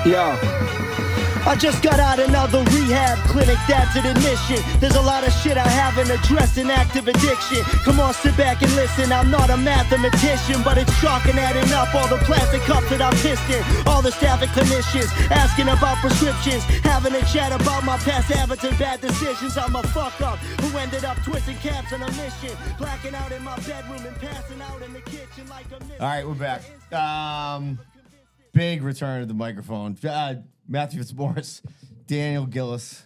Yo. I just got out another rehab clinic, that's an admission. There's a lot of shit I haven't addressed in active addiction. Come on, sit back and listen, I'm not a mathematician, but it's shocking adding up all the plastic cups that I'm pissed in. All the staff and clinicians asking about prescriptions, having a chat about my past habits and bad decisions. I'm a fuck up who ended up twisting caps on a mission, blacking out in my bedroom and passing out in the kitchen like a All right, we're back. Big return to the microphone. Matthew Fitzmaurice, Daniel Gillis,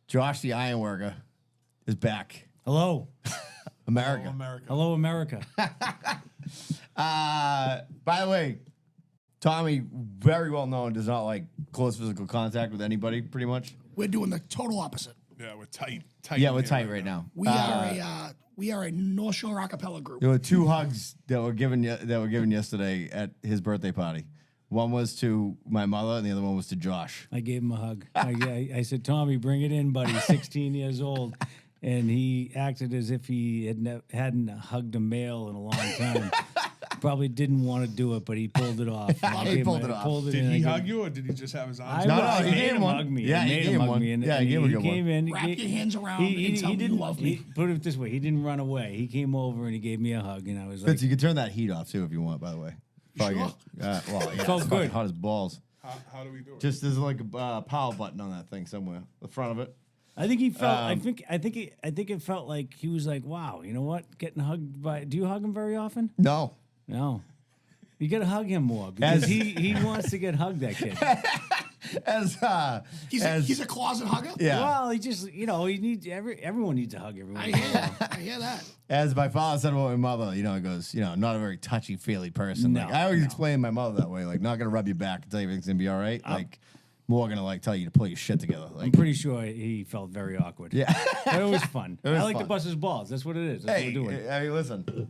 Josh the Ironworker is back. Hello. America. Hello, America. By the way, Tommy, very well known, does not like close physical contact with anybody, pretty much. We're doing the total opposite. Yeah, we're tight. Yeah, we're tight right now. We are a North Shore acapella group. There were 2 hugs that were given yesterday at his birthday party. One was to my mother, and the other one was to Josh. I gave him a hug. I said, Tommy, bring it in, buddy. 16 years old. And he acted as if he hadn't hugged a male in a long time. Probably didn't want to do it, but he pulled it off. He pulled it off. Did he hug you, or did he just have his arms? He made gave him one. hug me. Yeah, he gave him one. Yeah, he gave him a good one. He came in. Wrap your hands around and tell me you love me. Put it this way, he didn't run away. He came over and he gave me a hug, and I was like... Fitz, you can turn that heat off, too, if you want, by the way. Sure. Well, yeah, felt it's good. Hot as balls. How do we do it? Just there's like a power button on that thing somewhere, the front of it. I think he felt. I think it felt like he was like, "Wow, you know what? Getting hugged by. Do you hug him very often? No. No. You got to hug him more because he wants to get hugged. That kid. He's a closet hugger. Yeah. Well, he just he needs everyone needs a hug everyone. I hear that. As my father said about my mother, he goes, not a very touchy-feely person. No, like I always explain my mother that way, like not gonna rub your back and tell you everything's gonna be all right. Like more gonna like tell you to pull your shit together. Like I'm pretty sure he felt very awkward. Yeah. But it was fun. It was I like fun. to bust his balls. That's what it is. That's Hey, what we're doing. I mean, listen,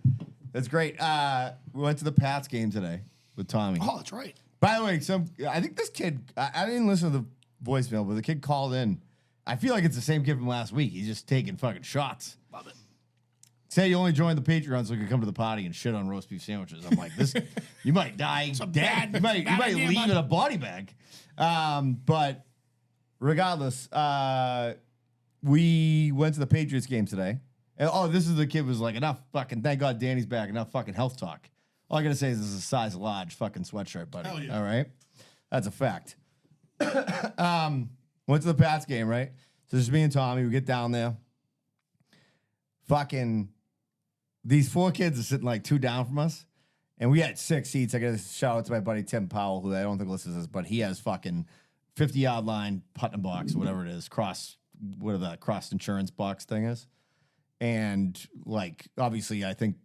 it's great. We went to the Pats game today with Tommy. Oh, that's right. By the way, I think this kid, I didn't listen to the voicemail, but the kid called in. I feel like it's the same kid from last week. He's just taking fucking shots. Love it. Say you only joined the Patreon so you could come to the party and shit on roast beef sandwiches. I'm like, you might die dead. You might idea, leave bud. in a body bag. But regardless, we went to the Patriots game today. And, this is the kid was like, enough fucking, thank God Danny's back, enough fucking health talk. All I gotta say is this is a size large fucking sweatshirt, buddy. Hell yeah. All right? That's a fact. Went to the Pats game, right? So just me and Tommy, we get down there. Fucking, these 4 kids are sitting like 2 down from us. And we had 6 seats. I gotta shout out to my buddy Tim Powell, who I don't think listens to this, but he has fucking 50-yard line, Putnam box, whatever it is, whatever that cross insurance box thing is. And like, obviously, I think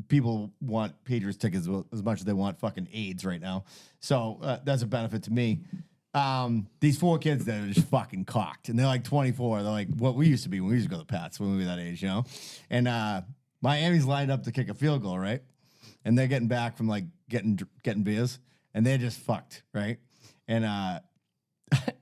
people want Patriots tickets as much as they want fucking AIDS right now. So that's a benefit to me. These 4 kids that are just fucking cocked, and they're like 24. They're like what we used to be when we used to go to the Pats when we were that age, And Miami's lined up to kick a field goal, right? And they're getting back from like getting beers, and they're just fucked, right? And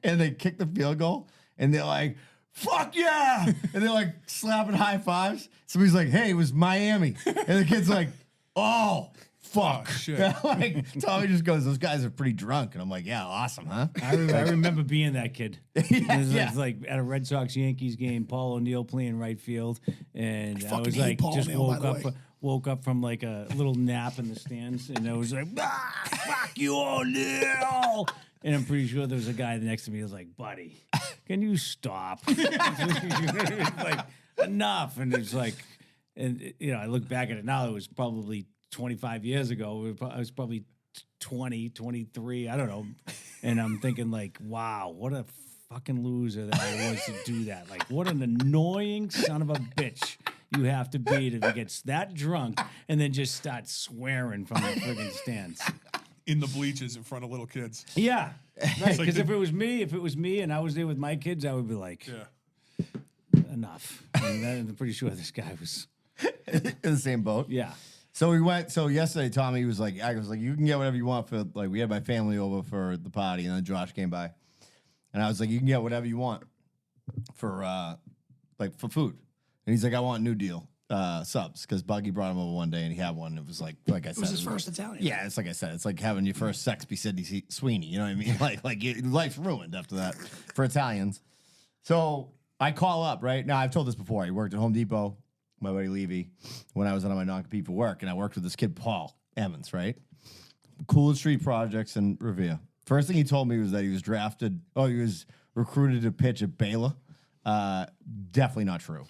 and they kick the field goal, and they're like, fuck yeah! And they're like slapping high fives. Somebody's like, hey, it was Miami. And the kid's like, oh, fuck. Oh, shit. Like, Tommy just goes, those guys are pretty drunk. And I'm like, yeah, awesome, huh? I remember being that kid. Yeah, It was yeah. like at a Red Sox Yankees game, Paul O'Neill playing right field, and I fucking was hate like, Paul just O'Neill, by the way. woke up from like a little nap in the stands, and I was like, fuck you, O'Neill. And I'm pretty sure there was a guy next to me who was like, buddy, can you stop? It's like, enough. And it's like, and I look back at it now, it was probably 25 years ago. I was probably 20, 23, I don't know. And I'm thinking like, wow, what a fucking loser that I was to do that. Like, what an annoying son of a bitch you have to be to get that drunk and then just start swearing from the friggin' stands. In the bleachers in front of little kids. Yeah, right. Because like if it was me, and I was there with my kids, I would be like, Yeah. enough. And then I'm pretty sure this guy was. In the same boat. Yeah. So we went. So yesterday, Tommy was like, you can get whatever you want for like. We had my family over for the party, and then Josh came by, and I was like, you can get whatever you want for for food. And he's like, I want New Deal. subs because Buggy brought him over one day and he had one. It was like I said, It was his first Italian. Yeah, it's like I said, it's like having your first sex be Sydney Sweeney. You know what I mean? Like your life's ruined after that for Italians. So I call up right now. I've told this before. I worked at Home Depot, my buddy Levy, when I was on my non-compete for work, and I worked with this kid Paul Evans, right? Coolest Street Projects in Revere. First thing he told me was that he was drafted. Oh, he was recruited to pitch at Baylor. Definitely not true.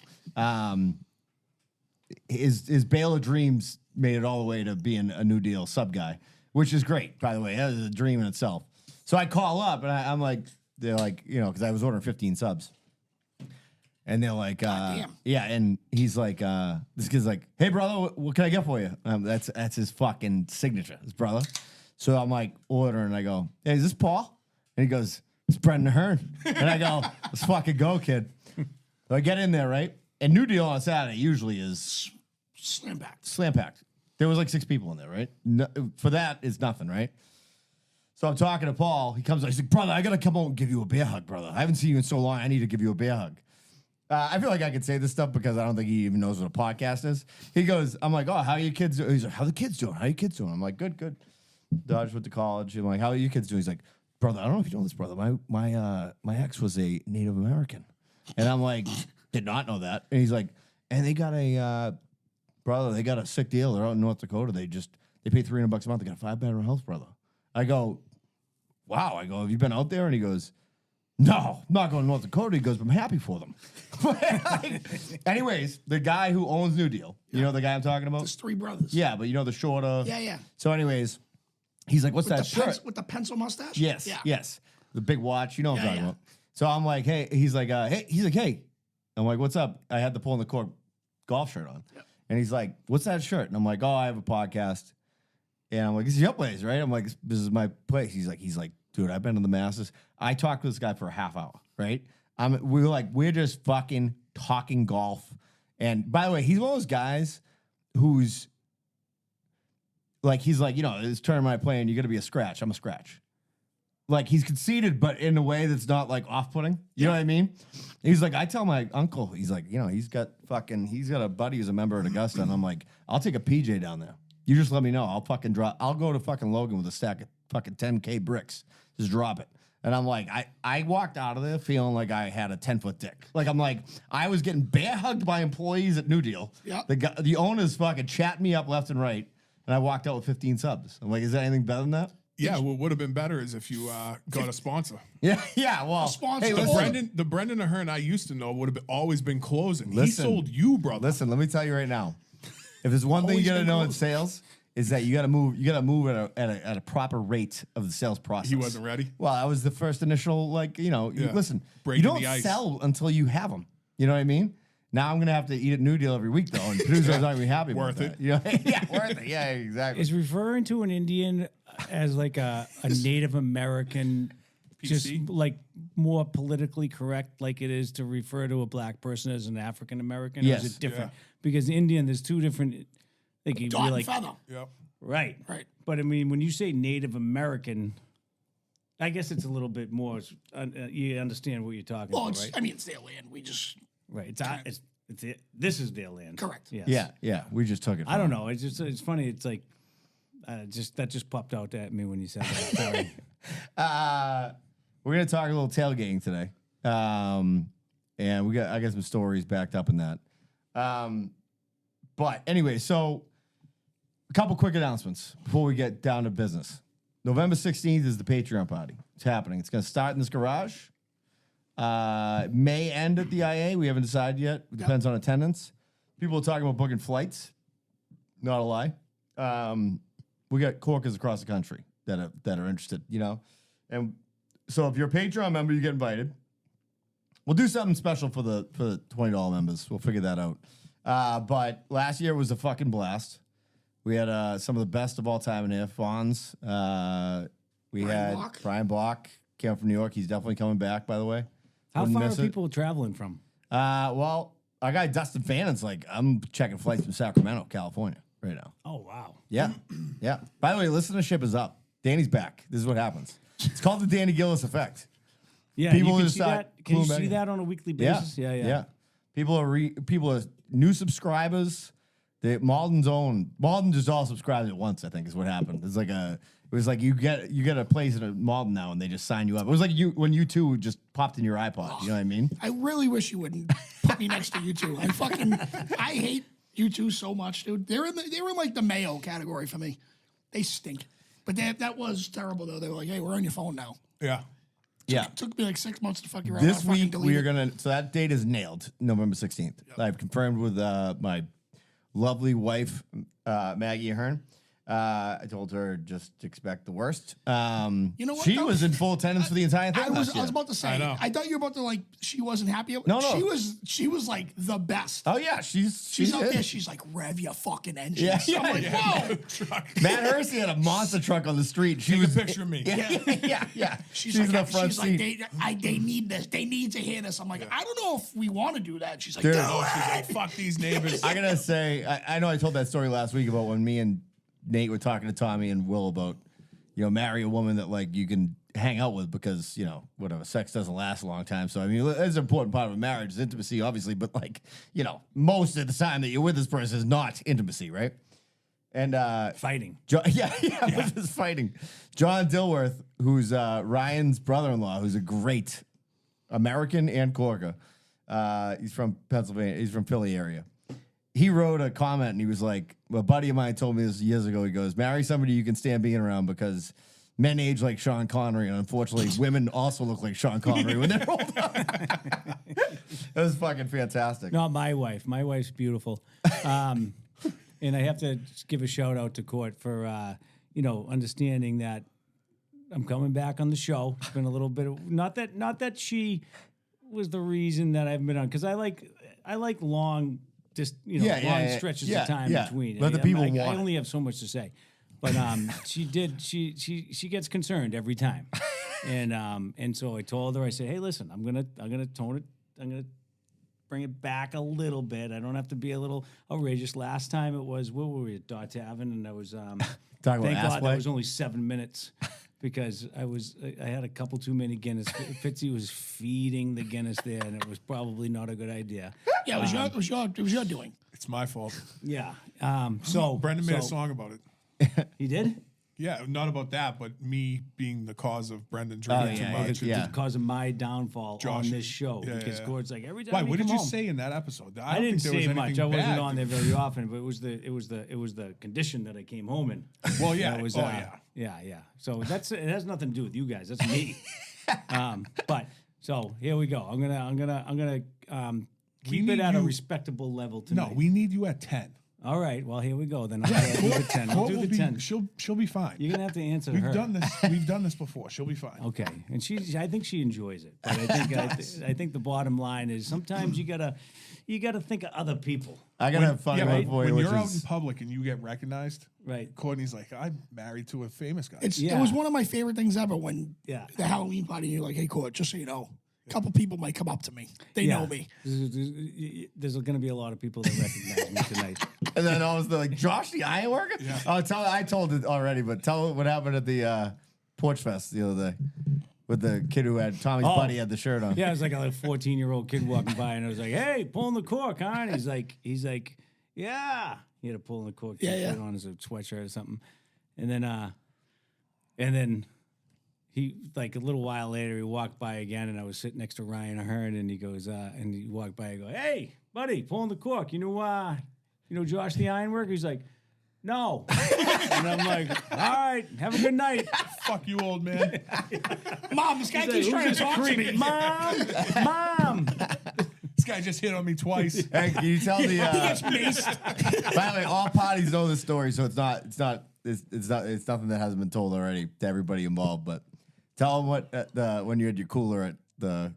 His Baylor dreams made it all the way to being a New Deal sub guy, which is great, by the way. That is a dream in itself. So I call up and I'm like, they're like, you know, because I was ordering 15 subs. And they're like, yeah, and he's like, this kid's like, hey, brother, what can I get for you? That's his fucking signature, his brother. So I'm like, ordering, and I go, hey, is this Paul? And he goes, it's Brendan Ahern. And I go, let's fucking go, kid. So I get in there, right? And New Deal on Saturday usually is Slam packed. slam packed. There was like 6 people in there, right? No, for that, it's nothing, right? So I'm talking to Paul. He comes, he's like, brother, I got to come out and give you a bear hug, brother. I haven't seen you in so long. I need to give you a bear hug. I feel like I could say this stuff because I don't think he even knows what a podcast is. He goes, I'm like, oh, how are your kids doing? He's like, how are the kids doing? How are your kids doing? I'm like, good. Dodge went to college. I'm like, how are your kids doing? He's like, brother, I don't know if you know this, brother. My ex was a Native American. And I'm like, did not know that. And he's like, and they got a, brother, they got a sick deal. They're out in North Dakota. They pay $300 a month. They got a 5-bedroom house, brother. I go, wow. I go, have you been out there? And he goes, no, I'm not going to North Dakota. He goes, but I'm happy for them. Anyways, the guy who owns New Deal, you know the guy I'm talking about? There's 3 brothers. Yeah, but you know the shorter. Yeah. So anyways, he's like, what's that shirt? With the pencil mustache? Yes, Yeah. yes. The big watch, you know what I'm talking yeah. about. So I'm like, hey, he's like, hey. I'm like, what's up? I had the pull in the court golf shirt on. Yep. And he's like, what's that shirt? And I'm like, oh, I have a podcast. And I'm like, this is your place, right? I'm like, this is my place. He's like, dude, I've been to the Masters. I talked to this guy for a half hour, right? We're just fucking talking golf. And by the way, he's one of those guys who's like, he's like, you know, this tournament I play in, you're going to be a scratch. I'm a scratch. Like, he's conceited, but in a way that's not like off-putting. You know what I mean? He's like, I tell my uncle, he's like, you know, he's got a buddy who's a member at Augusta. And I'm like, I'll take a PJ down there. You just let me know. I'll go to fucking Logan with a stack of fucking 10K bricks. Just drop it. And I'm like, I walked out of there feeling like I had a 10-foot dick. Like, I'm like, I was getting bear hugged by employees at New Deal. Yep. The owners fucking chat me up left and right. And I walked out with 15 subs. I'm like, is there anything better than that? Yeah, what would have been better is if you got a sponsor. Yeah. Well, sponsor. hey, The listen, Brendan Ahern I used to know would have always been closing. He Listen. sold you, brother. listen, let me tell you right now. If there's one thing you Always got to been know in close. sales, is that you got to move at a proper rate of the sales process. He wasn't ready? Well, that was the first initial, like, you know, Yeah. listen, Breaking you don't the ice. sell until you have them. You know what I mean? Now I'm gonna have to eat at New Deal every week though, and producers aren't gonna be happy Worth about it. that. You know? Yeah, worth it. Yeah, exactly. Is referring to an Indian as like a Native American, just PC? like more politically correct, like it is to refer to a black person as an African American? Or Yes. is it different? Because Indian, there's 2 different. Like you'd be Dot and like, feather. Yep. right. Right. But I mean, when you say Native American, I guess it's a little bit more. You understand what you're talking Well, about, it's, right? I mean, it's their land. We just, Right. This is their land. correct. Yes. Yeah. We just took it. I don't know. It's funny. It's like that just popped out at me when you said that. Sorry. We're gonna talk a little tailgating today, and I got some stories backed up in that. But anyway, so a couple quick announcements before we get down to business. November 16th is the Patreon party. It's happening. It's gonna start in this garage. May end at the IA. We haven't decided yet. It depends on attendance. People are talking about booking flights. Not a lie. We got corkers across the country that are interested, you know. And so if you're a Patreon member, you get invited. We'll do something special for the $20 members. We'll figure that out. But last year was a fucking blast. We had some of the best of all time in here. Fonz. We had Block. Brian Block. Came from New York. He's definitely coming back, by the way. How Wouldn't far are miss it. people traveling from? Well, our guy Dustin Fannon's like, I'm checking flights from Sacramento, California right now. Oh wow. Yeah. Yeah. By the way, listenership is up. Danny's back. This is what happens. It's called the Danny Gillis effect. Yeah, People you can just see start that. Can you cluing back see in. that on a weekly Yeah. basis? Yeah. Yeah. People are new subscribers. Malden just all subscribed at once. I think is what happened. It was like you get a place in a Malden now, and they just sign you up. It was like when you two just popped in your iPod. You know what I mean? I really wish you wouldn't put me next to you two. I hate you two so much, dude. They were in like the Mayo category for me. They stink. But that was terrible though. They were like, hey, we're on your phone now. Yeah. Yeah. It took me like 6 months to fuck you around. This week we are gonna. So that date is nailed, November 16th. I've confirmed with my lovely wife, Maggie Ahern. I told her just expect the worst. You know what, She though? was in full attendance for the entire thing. I was last year. about to say. I know. I thought you were about to like. She wasn't happy. No. She was like the best. Oh yeah, She's out in. there. She's like, rev your fucking engines. Yeah, I'm like, whoa. Truck. Matt Hersey had a monster truck on the street. She Take was a picture of me. Yeah. She's in the like, front seat. they need this. They need to hear this. I'm like, I don't know if we want to do that. She's like, Dude. do Oh, she's it. like, fuck these neighbors. I gotta say, I know I told that story last week about when me and Nate were talking to Tommy and Will about, marry a woman that like you can hang out with because, whatever, sex doesn't last a long time. So I mean, it's an important part of a marriage is intimacy, obviously, but like, most of the time that you're with this person is not intimacy, right? And Fighting. this is fighting. John Dilworth, who's Ryan's brother-in-law, who's a great American and Corker. He's from Pennsylvania. He's from Philly area. He wrote a comment and he was like, a buddy of mine told me this years ago. He goes, marry somebody you can stand being around because men age like Sean Connery. And unfortunately, women also look like Sean Connery when they're older. That was fucking fantastic. Not my wife. My wife's beautiful. And I have to just give a shout out to Court for, understanding that I'm coming back on the show. It's been a little bit of, not that she was the reason that I've been on, because I like long, just long stretches of time between. Let the people I want it. only have so much to say, but she gets concerned every time, and so I told her, I said, hey, listen, I'm gonna tone it, I'm gonna bring it back a little bit. I don't have to be a little outrageous. Last time it was, what were we at Dot Tavern, and I was Talking thank about ass God play? that was only 7 minutes. Because I had a couple too many Guinness. Fitzy was feeding the Guinness there, and it was probably not a good idea. Yeah, it was your doing. It's my fault. Yeah. So Brendan made a song about it. He did? Yeah, not about that, but me being the cause of Brendan drinking too much. Because of my downfall Josh. on this show. Yeah, because yeah. Gord's like every time. Why? we What did come you home, say in that episode? I don't didn't think there was say much. anything I wasn't bad. on there very often, but it was the condition that I came home in. Well, yeah. That was, yeah. So it has nothing to do with you guys. That's me. But so here we go. I'm gonna keep it need at a you- respectable level tonight. No, we need you at 10. All right. Well, here we go. Then I'll do the 10. I'll Court do will the be- 10. She'll be fine. You're gonna have to answer We've her. done this. We've done this before. She'll be fine. Okay, and I think she enjoys it. But I think the bottom line is sometimes you gotta think of other people. I got a funny Yeah, one right. for you, When which you're out in is public and you get recognized, Right. Courtney's like, I'm married to a famous guy. It Yeah. was one of my favorite things ever when Yeah. the Halloween party, you're like, hey, Court, just so you know, a couple people might come up to me. They know me. There's going to be a lot of people that recognize me tonight. and then I was like, Josh the Ironworker? Yeah. I told it already, but tell what happened at the Porch Fest the other day with the kid who had Tommy's buddy had the shirt on. Yeah, it was like a 14-year-old kid walking by, and I was like, "Hey, pulling the cork, huh?" And he's like, "Yeah." He had a pulling the cork shirt on as a sweatshirt or something, and then he, like a little while later, he walked by again, and I was sitting next to Ryan Ahern, and he goes, and he walked by, I go, "Hey, buddy, pulling the cork. You know Josh the Ironworker?" He's like, "No." And I'm like, "All right, have a good night." Fuck you, old man. Mom, this guy keeps trying to talk to me. Mom. This guy just hit on me twice. Hey, can you tell the? He gets maced. By the way, all parties know this story, so it's nothing that hasn't been told already to everybody involved. But tell them what when you had your cooler at the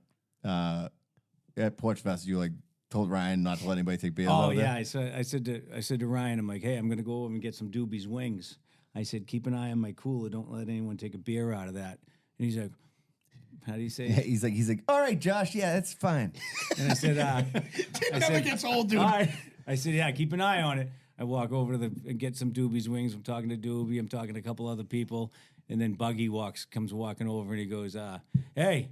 at Porch Fest, you like told Ryan not to let anybody take beers. Oh out yeah, there. I said to Ryan, I'm like, "Hey, I'm gonna go over and get some Doobie's wings." I said, "Keep an eye on my cooler. Don't let anyone take a beer out of that." And he's like, "How do you say?" Yeah, it? he's like, all right, Josh, yeah, that's fine. And I said, It never gets old, dude. "All right." I said, "Yeah, keep an eye on it." I walk over to and get some Doobie's wings. I'm talking to Doobie. I'm talking to a couple other people, and then Buggy comes walking over, and he goes, "Hey,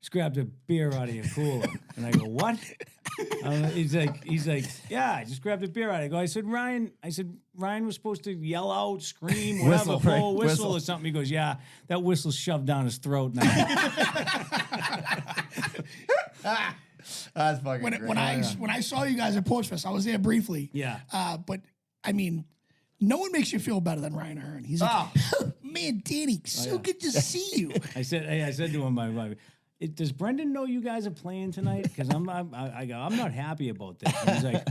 just grabbed a beer out of your cooler." And I go, "What?" He's like, yeah, I just grabbed a beer out. I said, Ryan was supposed to yell out, scream, whatever, Whistle, right? blow a whistle Whistle. or something. He goes, yeah, that whistle's shoved down his throat now. That's fucking When great. when I saw you guys at Porchfest, I was there briefly. Yeah. But I mean, no one makes you feel better than Ryan Ahern. He's like, Oh. man, Danny, so good to see you. I said to him, my wife, does Brendan know you guys are playing tonight? Because I'm not happy about this. And he's like,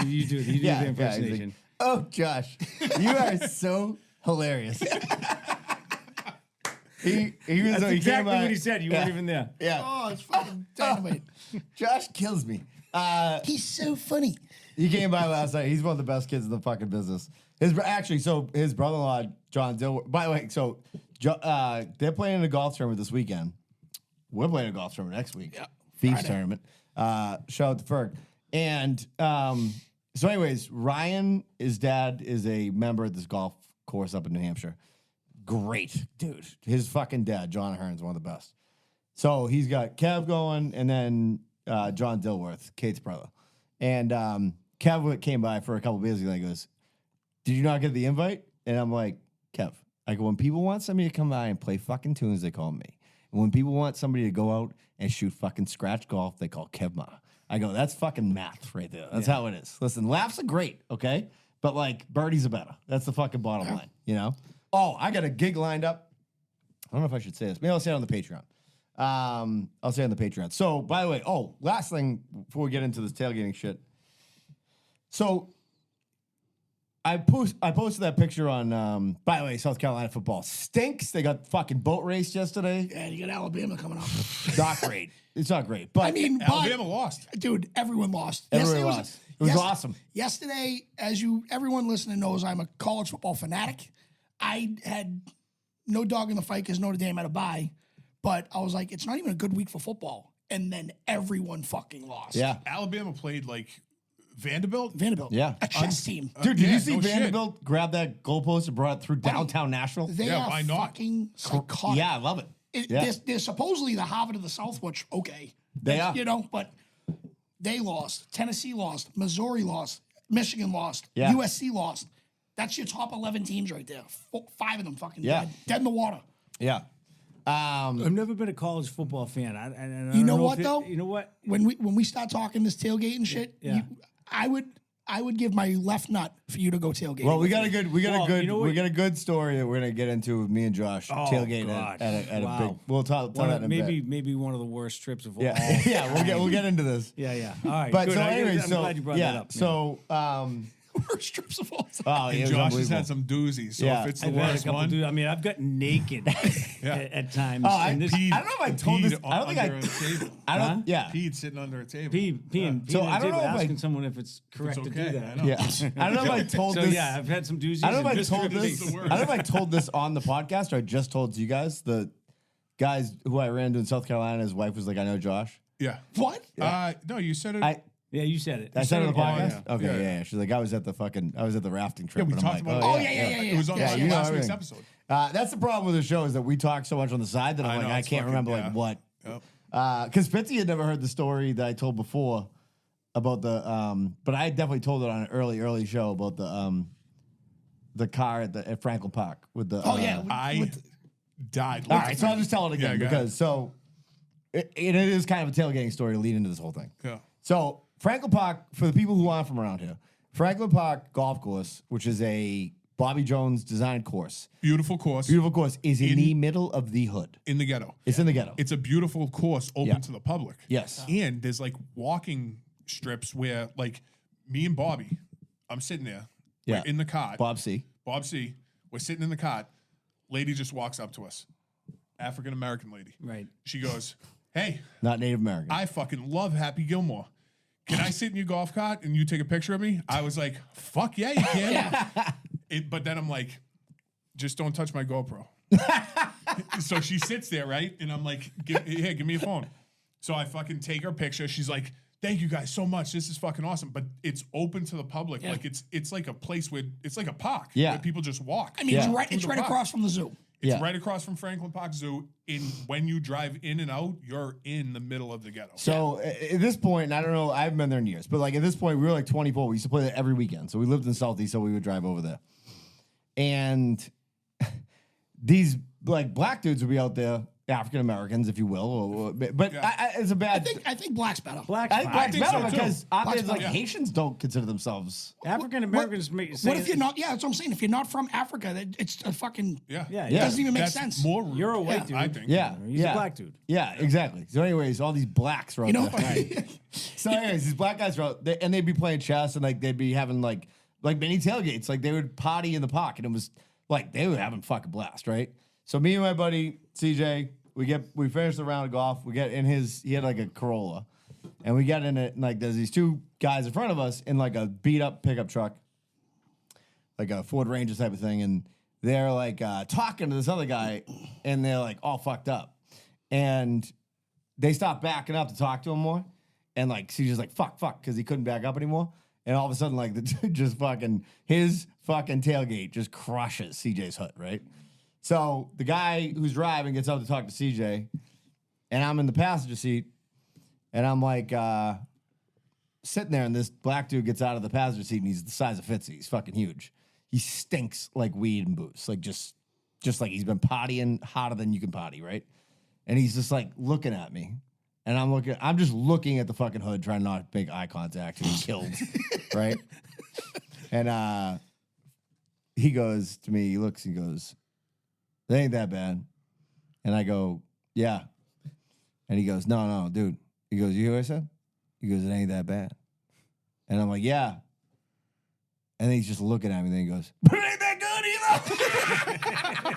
you do the he's impersonation. like, oh, Josh, you are so hilarious. he was That's he exactly came by- what he said. You weren't even there. Yeah. Oh, it's fucking dynamite. Josh kills me. He's so funny. He came by last night. He's one of the best kids in the fucking business. His brother-in-law, John Dill. By the way, they're playing in a golf tournament this weekend. We're playing a golf tournament next week. Yeah. Thieves Friday. tournament. Shout out to Ferg. And so anyways, Ryan, his dad, is a member of this golf course up in New Hampshire. Great dude. His fucking dad, John Ahern's one of the best. So he's got Kev going, and then John Dilworth, Kate's brother. And Kev came by for a couple of beers and he goes, did you not get the invite? And I'm like, Kev, I go, when people want somebody to come by and play fucking tunes, they call me. And when people want somebody to go out and shoot fucking scratch golf, they call Kevma. I go, that's fucking math right there. That's how it is. Listen, laughs are great, okay? But like, birdies are better. That's the fucking bottom line, you know? Oh, I got a gig lined up. I don't know if I should say this. Maybe I'll say it on the Patreon. I'll say it on the Patreon. So, by the way, last thing before we get into this tailgating shit. So, I posted that picture on, by the way, South Carolina football stinks. They got fucking boat raced yesterday. And you got Alabama coming up. Not great. It's not great. But I mean, Alabama lost. Dude, everyone lost. Everyone Yesterday lost. It was awesome. Yesterday, everyone listening knows, I'm a college football fanatic. I had no dog in the fight because Notre Dame had a bye, but I was like, it's not even a good week for football. And then everyone fucking lost. yeah. Alabama played like Vanderbilt. Yeah. A chess team. Dude, did Yeah, you see no shit. Vanderbilt grab that goalpost and brought it through downtown Nashville? They Yeah, are why not? fucking psychotic. Yeah, I love it. Yeah. They're supposedly the Harvard of the South, which, okay. They That's- are. You know, but they lost. Tennessee lost. Missouri lost. Michigan lost. Yeah. USC lost. That's your top 11 teams right there. 5 of them fucking Yeah. dead in the water. Yeah. I've never been a college football fan. I You don't know if what, it- though? You know what? When we start talking this tailgating shit, Yeah. I would give my left nut for you to go tailgating. Well, we with got me. a good you know what? good story that we're gonna get into with me and Josh tailgating God. at a Wow. big. We'll tell that in a bit. Maybe one of the worst trips of all. Yeah, yeah. We'll get into this. Yeah. All right. But good. so anyway, I'm so glad you brought yeah, that up. so Worst strips of all time. oh, And it was Josh has unbelievable. had some doozies. So Yeah. if it's the I've had a worst couple one, dudes. I mean, I've gotten naked at times. Oh, I and this, peed, I don't know if I told peed this. I don't think under I. a table. I don't. Yeah. Peed sitting under a table. peeing. So on I the don't table, know if I- asking someone if it's correct It's to do okay. that. I know. Yeah. I don't know if I told So this. yeah, I've had some doozies. I don't know if and I told trips. this. the I worst. don't know if I told this on the podcast or I just told you guys. The guys who I ran into in South Carolina, his wife was like, "I know Josh." Yeah. What? No, you said it. Yeah, you said it. I said it on the Oh, podcast. yeah. Okay, Yeah. yeah. She's like, I was at the rafting trip. yeah, we and I'm talked like, about Oh, yeah. It was on Yeah, you know last week's everything. episode. That's the problem with the show is that we talk so much on the side that I'm I like, know, I it's can't fucking- remember yeah. like what. Yep. Because Fitzy had never heard the story that I told before about the, but I definitely told it on an early show about the car at Franklin Park with the. Oh, yeah. I died. All right, so I'll just tell it again Yeah, go because it is kind of a tailgating story to lead into this whole thing. Yeah. So Franklin Park, for the people who aren't from around here, Franklin Park Golf Course, which is a Bobby Jones designed course, Beautiful course beautiful course, is in the middle of the hood. in the ghetto. It's in the ghetto. It's a beautiful course open Yeah. to the public. Yes. And there's like walking strips where like me and Bobby, I'm sitting there. Yeah. We're in the cart. Bob C. Bob C. We're sitting in the cart. Lady just walks up to us. African American lady. Right. She goes, "Hey, Not Native American. I fucking love Happy Gilmore. Can I sit in your golf cart and you take a picture of me?" I was like, "Fuck yeah, you can." But then I'm like, "Just don't touch my GoPro." So she sits there, right? And I'm like, give me your phone. So I fucking take her picture. She's like, "Thank you guys so much. This is fucking awesome." But it's open to the public. Yeah. Like it's like a place where it's like a park. Yeah. Where people just walk. I mean, Yeah. it's right Through the park. across from the zoo. It's Yeah. right across from Franklin Park Zoo. When you drive in and out, you're in the middle of the ghetto. So at this point, and I don't know, I haven't been there in years, but like at this point, we were like 24. We used to play there every weekend. So we lived in Southeast, so we would drive over there. And these like black dudes would be out there, African Americans, if you will, but it's a bad. I think black's better. Black's I think fine. black's think so, better too. because obviously like better. Haitians don't consider themselves. African Americans make What if you're not? Yeah, that's what I'm saying. If you're not from Africa, it's a fucking. Yeah. Yeah, It yeah. doesn't even make That's sense. more rude. You're a white dude. I think. Yeah, He's yeah. a black dude. Yeah, exactly. So, anyways, all these blacks were out You know, there. So, anyways, these black guys were out, and they'd be playing chess, and like they'd be having like mini tailgates. Like they would party in the park, and it was like they were having fucking blast, right? So me and my buddy CJ, we finished the round of golf. We get in he had like a Corolla, and we get in it, and like there's these two guys in front of us in like a beat up pickup truck, like a Ford Ranger type of thing, and they're like talking to this other guy, and they're like all fucked up, and they stop backing up to talk to him more, and like CJ's like fuck, because he couldn't back up anymore, and all of a sudden like the dude just his fucking tailgate just crushes CJ's hood, right? So the guy who's driving gets out to talk to CJ, and I'm in the passenger seat, and I'm like sitting there, and this black dude gets out of the passenger seat, and he's the size of Fitzy. He's fucking huge. He stinks like weed and booze, like just like he's been partying hotter than you can potty, right? And he's just like looking at me, and I'm just looking at the fucking hood, trying not to make eye contact and be killed, right? And he goes to me, he looks, he goes, "It ain't that bad." And I go, "Yeah." And he goes, No, dude. He goes, "You hear what I said?" He goes, "It ain't that bad." And I'm like, "Yeah." And then he's just looking at me, and then he goes, "But it ain't that good either."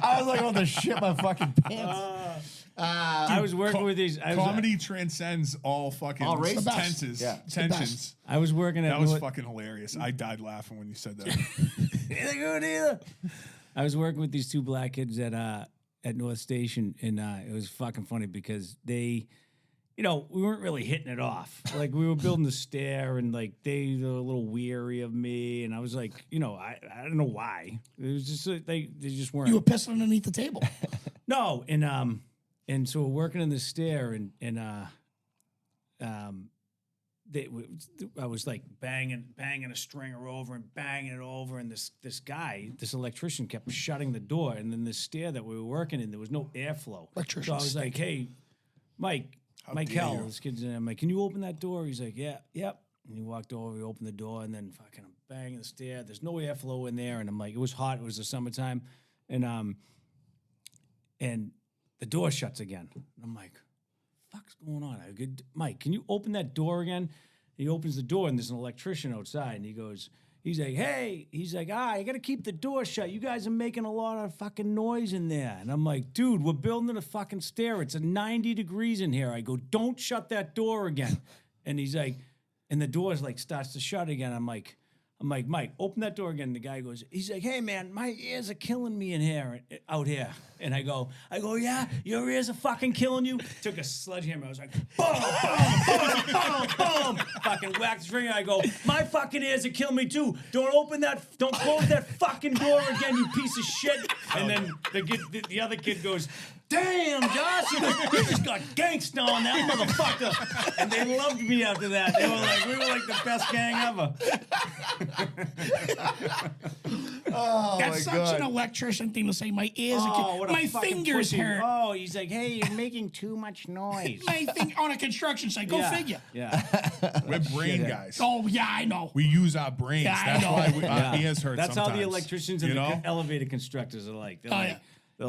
I was like, "Oh, the shit my fucking pants." I was working with these. Comedy transcends all fucking All race? The best. tenses. Yeah. the Tensions. best. I was working at That was North- fucking hilarious. I died laughing when you said that. Ain't that good either. I was working with these two black kids at North Station, and it was fucking funny because they, we weren't really hitting it off. Like we were building the stair, and like they were a little weary of me, and I was like, I don't know why. It was just they just weren't. You were pissing underneath the table. No, and so we're working in the stair, and I was like banging a stringer over and banging it over, and this guy, this electrician, kept shutting the door, and then the stair that we were working in, there was no airflow. Electricians So I was like, "Hey, Mike, dare Michael, you. this kid's in there. I'm like, can you open that door?" He's like, "Yeah, yep." And he walked over, he opened the door, and then fucking I'm banging the stair. There's no airflow in there, and I'm like, it was hot. It was the summertime, and the door shuts again. And I'm like, fuck's going on? I go, "Mike, can you open that door again?" He opens the door, and there's an electrician outside, and he's like, "Hey," he's like, "I got to keep the door shut. You guys are making a lot of fucking noise in there." And I'm like, "Dude, we're building a fucking stair. It's 90 degrees in here." I go, "Don't shut that door again." And he's like, and the door starts to shut again. I'm like, "Mike, open that door again." And the guy goes, he's like, "Hey man, my ears are killing me out here." And I go, "Yeah, your ears are fucking killing you." Took a sledgehammer. I was like, boom, boom, boom, boom, boom. Fucking whacked the string. I go, "My fucking ears are killing me too. Don't close that fucking door again, you piece of shit." And then the other kid goes, "Damn, Josh, you just got gangsta on that motherfucker." And they loved me after that. They were like, we were like the best gang ever. That's such an electrician thing to say. My ears are what a my fucking fingers pussy. hurt. Oh, he's like, "Hey, you're making too much noise." My thing on a construction site. Go figure. Yeah. We're brain guys. Oh yeah, I know. We use our brains. Yeah, I That's know. why Yeah. our ears hurt That's how the sometimes. electricians and You the know? elevator constructors are like. They're Oh,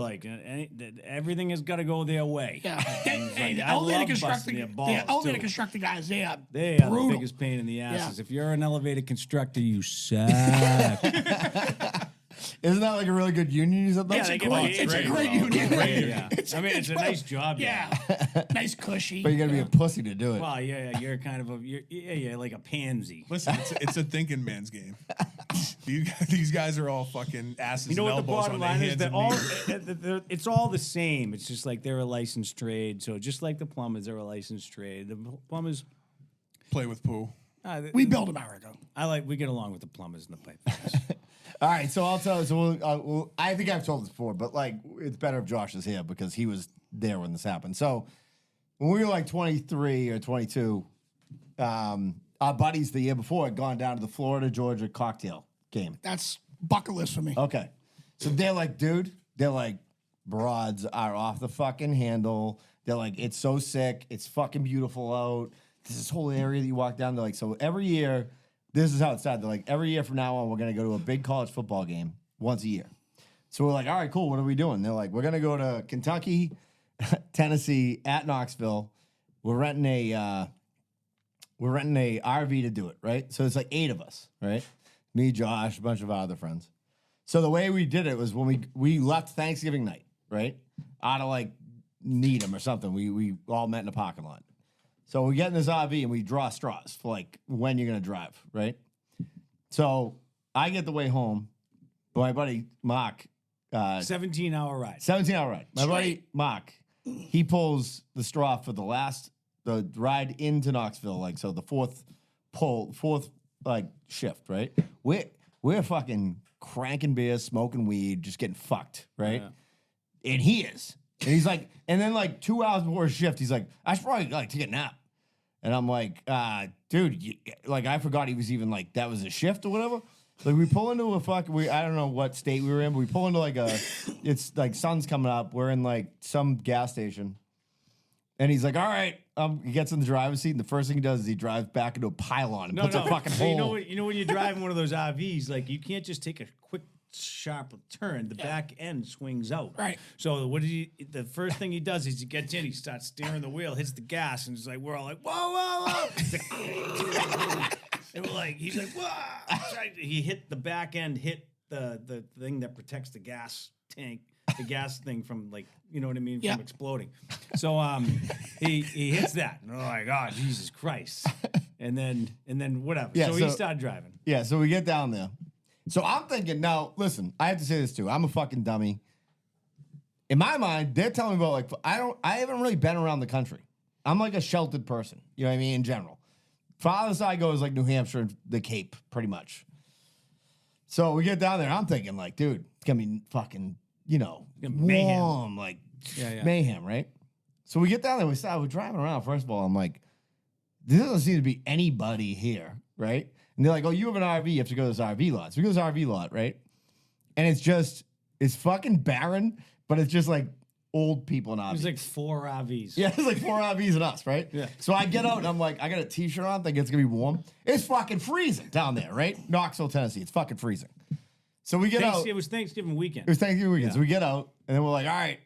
like, yeah. they're like, everything has got to go their way. Yeah. Like, The I elevator love constructing, busting their the balls, elevator too. constructing guys, they are They are brutal. the biggest pain in the asses. Yeah. If you're an elevator constructor, you suck. Isn't that like a really good union you said that? they get great- paid it's a very great well. union. Yeah. I mean, it's a nice job. Yeah. Nice cushy. But you gotta be a pussy to do it. Well, yeah, you're kind of you're like a pansy. Listen, it's a thinking man's game. These guys are all fucking asses You know and what the elbows bottom on their line is? hands That and all knees. it's all the same. It's just like they're a licensed trade. So just like the plumbers are a licensed trade. The plumbers, Play with poo. We build America. we get along with the plumbers and the pipe fitters. All right, so I'll tell. So I think I've told this before, but like it's better if Josh is here because he was there when this happened. So when we were like 23 or 22, our buddies the year before had gone down to the Florida Georgia cocktail game. That's bucket list for me. Okay, so they're like, dude, they're like, broads are off the fucking handle. They're like, it's so sick. It's fucking beautiful out. This whole area that you walk down. They're like, so every year, this is how it's started. They're like, every year from now on, we're gonna go to a big college football game once a year. So we're like, all right, cool. What are we doing? They're like, we're gonna go to Kentucky, Tennessee, at Knoxville. We're renting a RV to do it, right? So it's like 8 of us, right? Me, Josh, a bunch of our other friends. So the way we did it was when we left Thanksgiving night, right? Out of like Needham or something. We all met in a parking lot. So we get in this RV and we draw straws for like when you're gonna drive, right? So I get the way home, but my buddy Mark, 17-hour ride. 17-hour ride. My buddy Mark, he pulls the straw for the ride into Knoxville, like so the fourth like shift, right? We're fucking cranking beers, smoking weed, just getting fucked, right? Yeah. And he is. And he's like, and then like 2 hours before his shift, he's like, I should probably like take a nap. And I'm like, dude, like I forgot he was even like, that was a shift or whatever. Like we pull into a fucking, I don't know what state we were in, but we pull into like it's like sun's coming up. We're in like some gas station. And he's like, all right. He gets in the driver's seat, and the first thing he does is he drives back into a pylon and puts a fucking So hole. you know when you're driving one of those RVs, like you can't just take a quick sharp turn. The back end swings out. Right. So the first thing he does is he gets in, he starts steering the wheel, hits the gas, and it's like we're all like, whoa, whoa, whoa. And we're like, he's like, whoa. He hit the back end, hit the thing that protects the gas tank. The gas thing from like, you know what I mean, from exploding. So he hits that, and we're like, oh Jesus Christ, and then whatever. Yeah, so he started driving. Yeah, so we get down there. So I'm thinking, now listen, I have to say this too. I'm a fucking dummy. In my mind, they're telling me about like I haven't really been around the country. I'm like a sheltered person, you know what I mean, in general. Farther side goes like New Hampshire, the Cape, pretty much. So we get down there, I'm thinking like, dude, it's gonna be fucking, you know, mayhem. warm, like mayhem, right? So we get down there, we're driving around. First of all, I'm like, there doesn't seem to be anybody here, right? And they're like, oh, you have an RV, you have to go to this RV lot. So we go to this RV lot, right? And it's fucking barren, but it's just like old people in RVs. There's like 4 RVs. Yeah, there's like 4 RVs and us, right? Yeah. So I get out and I'm like, I got a t-shirt on, think it's gonna be warm. It's fucking freezing down there, right? Knoxville, Tennessee. It's fucking freezing. So we get out. It was Thanksgiving weekend. It was Thanksgiving weekend. So we get out, and then we're like, all right.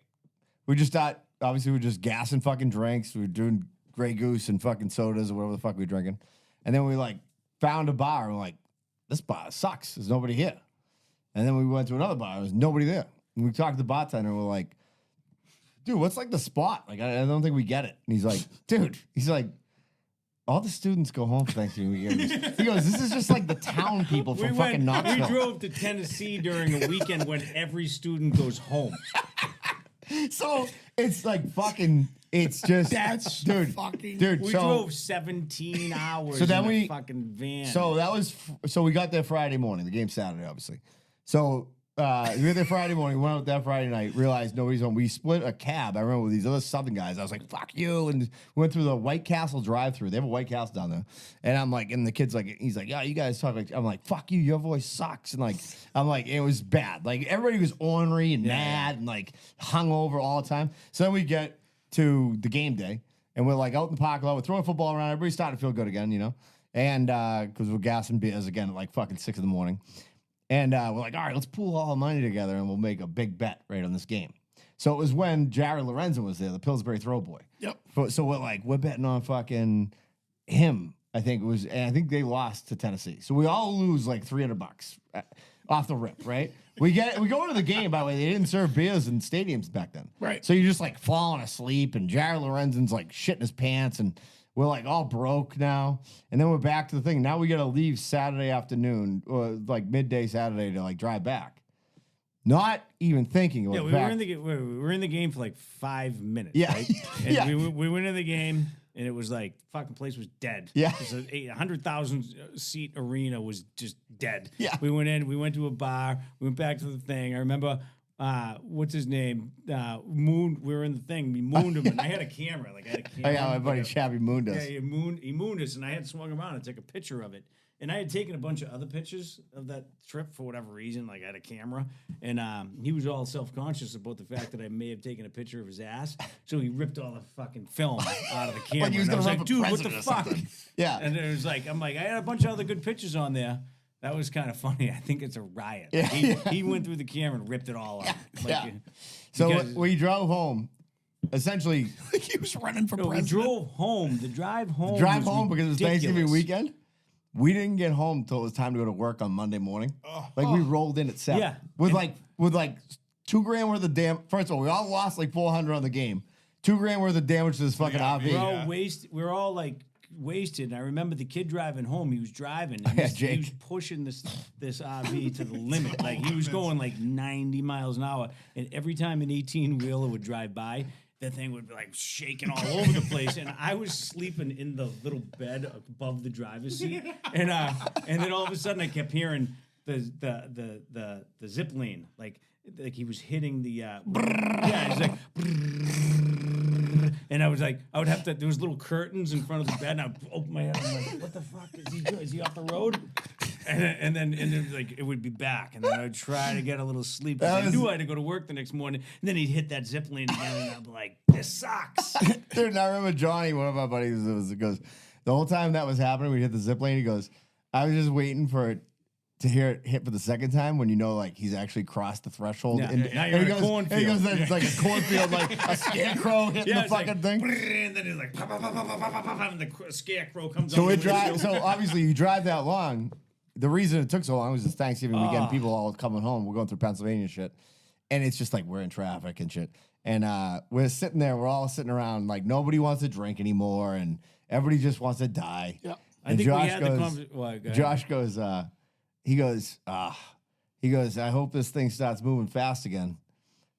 We just start, obviously, we're just gassing fucking drinks. We're doing Grey Goose and fucking sodas or whatever the fuck we're drinking. And then we, like, found a bar, and we're like, this bar sucks. There's nobody here. And then we went to another bar. There's nobody there. And we talked to the bartender, and we're like, dude, what's, like, the spot? Like, I don't think we get it. And he's like, dude, all the students go home for Thanksgiving weekend. He goes, this is just like the town people from fucking Knoxville. We drove to Tennessee during a weekend when every student goes home. So it's like fucking, it's just, That's dude, fucking. dude. We drove 17 hours So then in we- a fucking van. So we got there Friday morning. The game's Saturday, obviously. So we were there Friday morning. We went out that Friday night. Realized nobody's home. We split a cab. I remember with these other Southern guys. I was like, "Fuck you!" And we went through the White Castle drive-through. They have a White Castle down there. And I'm like, and the kid's like, he's like, "Yeah, you guys talk like." I'm like, "Fuck you! Your voice sucks." And like, I'm like, it was bad. Like everybody was ornery and mad and like hungover all the time. So then we get to the game day, and we're like out in the parking lot. We're throwing football around. Everybody's starting to feel good again, you know. And because we're gassing beers again at like fucking 6 a.m. And we're like, all right, let's pool all our money together and we'll make a big bet right on this game. So it was when Jared Lorenzen was there, the Pillsbury throw boy. Yep. So we're betting on fucking him. I think it was, and I think they lost to Tennessee. So we all lose like $300 off the rip, right? We go to the game, by the way. They didn't serve beers in stadiums back then. Right. So you're just like falling asleep, and Jared Lorenzen's like shitting his pants, and we're like all broke now. And then we're back to the thing. Now we got to leave Saturday afternoon, or like midday Saturday to like drive back. Not even thinking about we were in the game for like 5 minutes. Yeah. Right? And Yeah. we went in the game. and it was like fucking place was dead. Yeah. It was a 100,000 seat arena was just dead. Yeah. We went in. We went to a bar. We went back to the thing. I remember. What's his name? Moon. We were in the thing. We mooned him, and I had a camera. Like I had a Oh camera. yeah, my buddy Chappie mooned us. Yeah, he mooned us, and I had swung around and took a picture of it. And I had taken a bunch of other pictures of that trip for whatever reason. Like I had a camera, and he was all self-conscious about the fact that I may have taken a picture of his ass. So he ripped all the fucking film out of the camera. Like he was And I gonna rub like, a dude, what the president or fuck? something. Yeah. And it was like, I'm like, I had a bunch of other good pictures on there. That was kind of funny. I think it's a riot. Yeah. He went through the camera and ripped it all out. Like, Yeah. So because- we drove home. Essentially, he was running for no, we president. drove home. The drive home. drive was home because it was Thanksgiving ridiculous. weekend. We didn't get home until it was time to go to work on Monday morning. Like we rolled in at 7. Yeah. With like $2 grand worth of damn. First of all, we all lost like 400 on the game. $2 grand worth of damage to this fucking RV. We're all we're all like wasted. And I remember the kid driving home. He was driving. And Yeah, he Jake. was pushing this RV to the limit. Like he was going like 90 miles an hour. And every time an 18-wheeler would drive by, that thing would be like shaking all over the place. And I was sleeping in the little bed above the driver's seat. And then all of a sudden I kept hearing the zip lane. Like he was hitting the yeah, he's like and I was like, I would have to, there was little curtains in front of the bed, and I would open my head, I'm like, what the fuck is he doing? Is he off the road? And then like it would be back, and then I would try to get a little sleep. 'Cause I knew I had to go to work the next morning, and then he'd hit that zip line again, and I'd be like, this sucks. Dude, and I remember Johnny, one of our buddies, goes, the whole time that was happening, we hit the zip lane. He goes, I was just waiting for it to hear it hit for the second time when you know like he's actually crossed the threshold. Yeah. And, Now and you're he in a goes, cornfield. and he goes, it's like a cornfield, like a scarecrow hitting the it's like, fucking thing. And then it's like, pop, pop, pop, pop, pop, pop, pop, and the scarecrow comes So out. it drive. So obviously you drive that long. The reason it took so long was it's Thanksgiving weekend. People all coming home. We're going through Pennsylvania and shit, and it's just like we're in traffic and shit. And we're sitting there. We're all sitting around. Like nobody wants to drink anymore, and everybody just wants to die. Yep. I And think Josh we had goes, the conversation. Well, go ahead. Josh goes. He goes. I hope this thing starts moving fast again.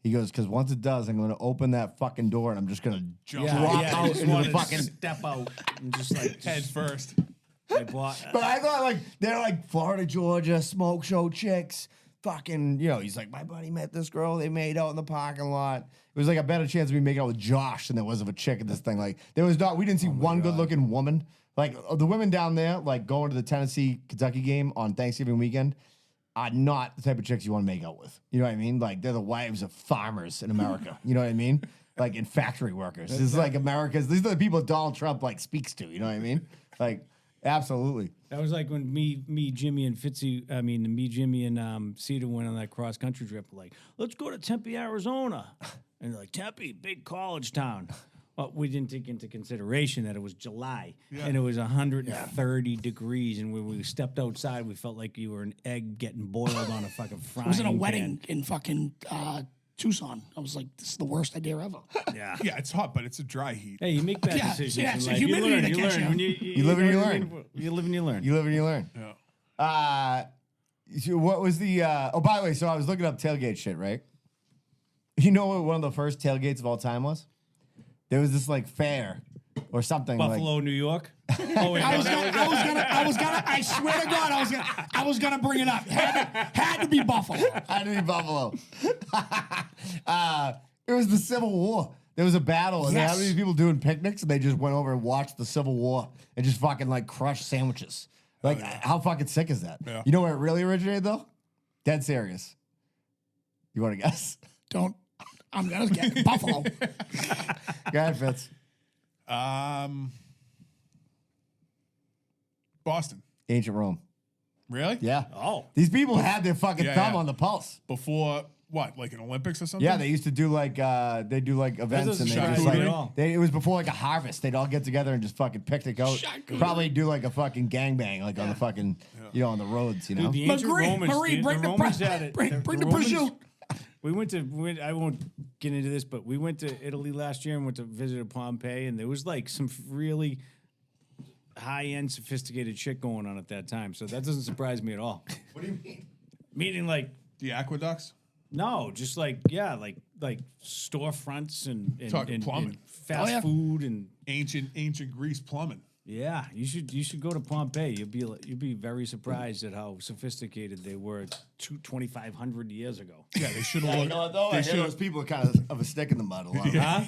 He goes, because once it does, I'm going to open that fucking door and I'm just going to Jump drop I out just into the wanted to fucking. step out and just like Head first. I bought. But I thought like they're like Florida, Georgia, smoke show chicks. Fucking, he's like, my buddy met this girl. They made out in the parking lot. It was like a better chance of me making out with Josh than there was of a chick at this thing. Like there was not. We didn't see one good looking woman. Like the women down there, like going to the Tennessee Kentucky game on Thanksgiving weekend, are not the type of chicks you want to make out with. You know what I mean? Like they're the wives of farmers in America. You know what I mean? Like in factory workers. This is like America's. These are the people Donald Trump like speaks to. You know what I mean? Like absolutely. That was like when me, Jimmy, and Jimmy, and Cedar went on that cross country trip. Like, let's go to Tempe, Arizona, and they're like, Tempe, big college town. Well, we didn't take into consideration that it was July and it was 130 degrees, and when we stepped outside, we felt like you were an egg getting boiled on a fucking frying I was in a pan. wedding in fucking Tucson. I was like, this is the worst idea ever. Yeah. Yeah, it's hot, but it's a two-dry heat. Hey, you make bad Yeah, decisions. yeah, in it's the life. You humidity learn. that You gets learn. you. When You live and you know what I learn. mean? You live and you learn. You live and you learn. Yeah. So what was the? Oh, by the way, so I was looking up tailgate shit, right? You know what one of the first tailgates of all time was? There was this like fair or something. Buffalo, New York. Oh, wait, I was gonna. I swear to God, I was gonna bring it up. Had to be Buffalo. Had to be Buffalo. It was the Civil War. There was a battle, and they had these people doing picnics, and they just went over and watched the Civil War and just fucking like crushed sandwiches. Like, how fucking sick is that? Yeah. You know where it really originated though? Dead serious. You want to guess? Don't. I'm gonna get Buffalo. Go ahead, Fitz. Boston. Ancient Rome. Really? Yeah. Oh. These people had their fucking Yeah, thumb yeah. on the pulse. Before what? Like an Olympics or something? Yeah, they used to do like they do like events doesn't and they surprise just me like at all. it was before like a harvest. They'd all get together and just fucking picnic out. Shotgun. Probably do like a fucking gangbang like on the fucking on the roads, you know. The ancient Romans, Marie, bring the Romans had it. bring the Romans- prosciutto. We went. I won't get into this, but we went to Italy last year and went to visit Pompeii, and there was like some really high-end, sophisticated shit going on at that time. So that doesn't surprise me at all. What do you mean? Meaning, like, The aqueducts? no, just like like like storefronts and Talking plumbing. and fast yeah. food and Ancient Greece plumbing. yeah, you should go to Pompeii. You'll be very surprised at how sophisticated they were 2,500 years ago. Yeah, they should You have know what, looked. though? I They hear those should people are kind of a stick in the mud a lot. Huh?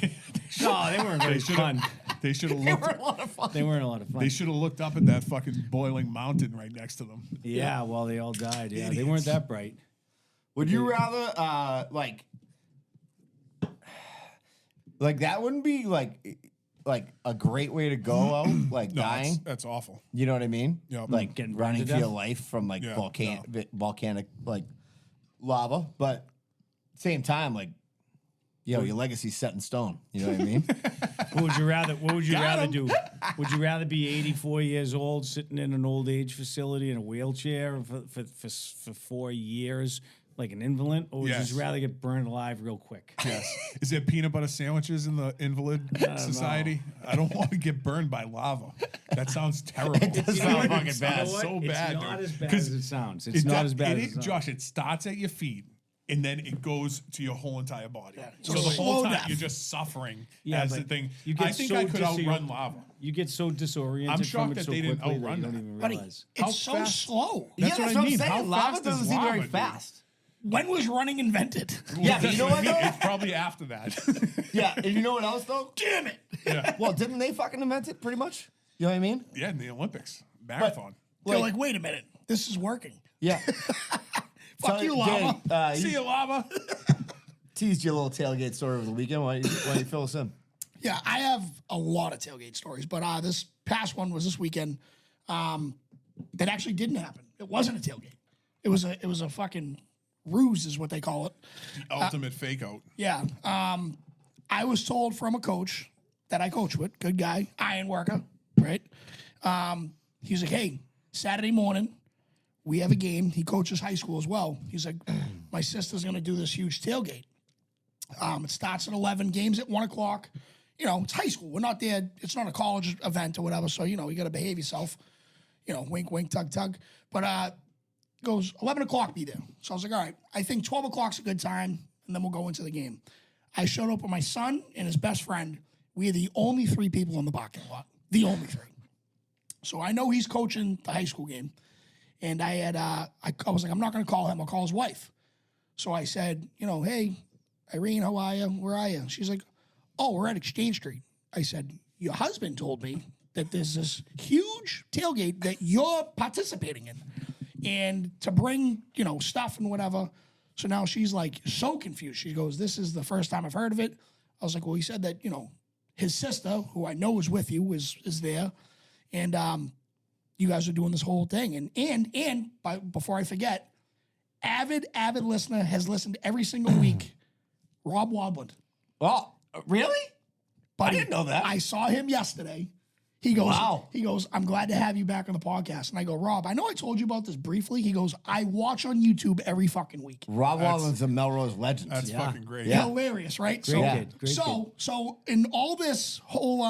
No, they weren't very fun. They should have They were looked. a lot of fun. They weren't a lot of fun. They should have looked up at that fucking boiling mountain right next to them. Yeah, well, they all died. Yeah, they Idiots. weren't that bright. Would you rather like that wouldn't be like a great way to go out, like No, dying? that's awful. You know what I mean? Yep. Like Getting running burned for to your death? life from like Yeah, volcanic like lava, but same time, like your legacy's set in stone. You know what I mean? What would you rather? What would you Got rather 'em. do? Would you rather be 84 years old, sitting in an old age facility in a wheelchair for 4 years, like an invalid, or would you Yes. just rather get burned alive real quick? Yes. Is there peanut butter sandwiches in the invalid society? I don't want to get burned by lava. That sounds terrible. It does sound fucking bad. Sounds so bad. It's not dude. as bad 'Cause as it sounds. It's not as bad as it sounds. Josh, it starts at your feet and then it goes to your whole entire body. So So the slow whole time death. you're just suffering Yeah, as the but thing. you get I think so I could outrun lava. You get so disoriented I'm from shocked it that so they didn't quickly that outrun you don't that. even Buddy, realize. it's How so fast- slow. That's what I mean. How Lava fast doesn't is seem lava, very dude? fast. When was running invented? Yeah, but you know what though? It's probably after that. Yeah, and you know what else though? Damn it. Well, didn't they fucking invent it pretty much? You know what I mean? Yeah, in the Olympics. Marathon. They're like, wait a minute, this is working. Yeah. Fuck you, lava. See you, lava. Teased your little tailgate story over the weekend. Why don't you fill us in? Yeah, I have a lot of tailgate stories, but this past one was this weekend. That actually didn't happen. It wasn't a tailgate. It was a fucking ruse, is what they call it. The ultimate fake out. Yeah. I was told from a coach that I coach with, good guy, Ironworker, right? He's like, hey, Saturday morning, we have a game. He coaches high school as well. He's like, my sister's going to do this huge tailgate. It starts at 11, games at 1 o'clock. You know, it's high school. We're not there. It's not a college event or whatever. So, you know, you got to behave yourself. You know, wink, wink, tug, tug. But goes 11 o'clock, be there. So I was like, all right, I think 12 o'clock's a good time, and then we'll go into the game. I showed up with my son and his best friend. We are the only 3 people in the parking lot. The only 3. So I know he's coaching the high school game. And I had, I was like, I'm not going to call him. I'll call his wife. So I said, you know, hey, Irene, how are you? Where are you? She's like, oh, we're at Exchange Street. I said, your husband told me that there's this huge tailgate that you're participating in. And to bring, you know, stuff and whatever. So now she's like so confused. She goes, this is the first time I've heard of it. I was like, well, he said that, you know, his sister, who I know is with you, is there. And you guys are doing this whole thing. And before I forget, avid listener has listened every single week. Rob Wadland. Oh, really? Buddy, I didn't know that. I saw him yesterday. He goes, Wow. He goes, I'm glad to have you back on the podcast. And I go, Rob, I know I told you about this briefly. He goes, I watch on YouTube every fucking week. Rob Wallen's a Melrose legend. That's fucking great. Yeah. Hilarious, right? Great kid, great so in all this whole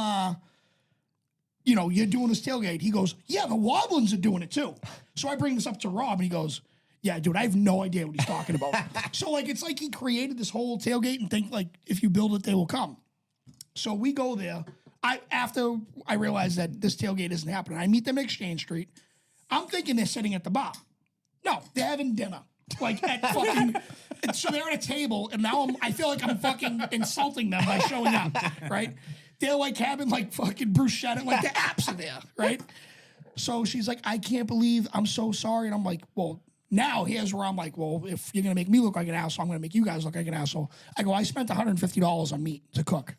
you know, you're doing this tailgate, he goes, yeah, the Wobblins are doing it too. So I bring this up to Rob and he goes, yeah, dude, I have no idea what he's talking about. So like it's like he created this whole tailgate and think like if you build it, they will come. So we go there. After I realize that this tailgate isn't happening, I meet them at Exchange Street. I'm thinking they're sitting at the bar. No, they're having dinner. Like at fucking, and so they're at a table, and now I feel like I'm fucking insulting them by showing up, right? They're like having like fucking bruschetta, like the apps are there, right? So she's like, I can't believe, I'm so sorry. And I'm like, well, now here's where I'm like, well, if you're gonna make me look like an asshole, I'm gonna make you guys look like an asshole. I go, I spent $150 on meat to cook.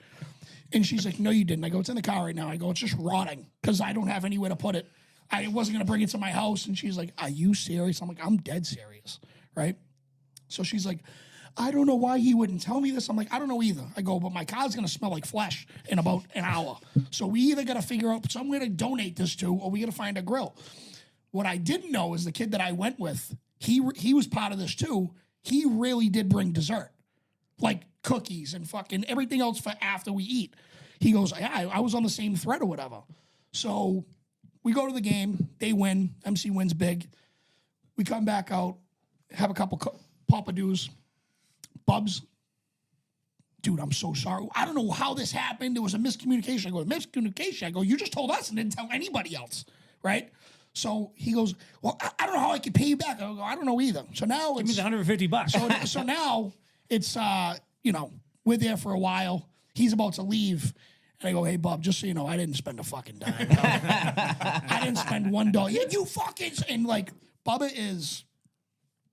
And she's like, no, you didn't. I go, it's in the car right now. I go, it's just rotting because I don't have anywhere to put it. I wasn't going to bring it to my house. And she's like, are you serious? I'm like, I'm dead serious, right? So she's like, I don't know why he wouldn't tell me this. I'm like, I don't know either. I go, but my car's going to smell like flesh in about an hour. So we either got to figure out somewhere to donate this to or we got to find a grill. What I didn't know is the kid that I went with, he was part of this too. He really did bring dessert. Like cookies and fucking everything else for after we eat. He goes, yeah, I was on the same thread or whatever. So we go to the game. They win. MC wins big. We come back out, have a couple Papa Do's. Bubs, dude, I'm so sorry. I don't know how this happened. There was a miscommunication. I go, miscommunication? I go, you just told us and didn't tell anybody else, right? So he goes, well, I don't know how I can pay you back. I go, I don't know either. So now Give me it's the $150. so now it's you know, we're there for a while. He's about to leave. And I go, hey, Bob, just so you know, I didn't spend a fucking dime. I didn't spend $1. Yeah, you fucking... And, like, Bubba is...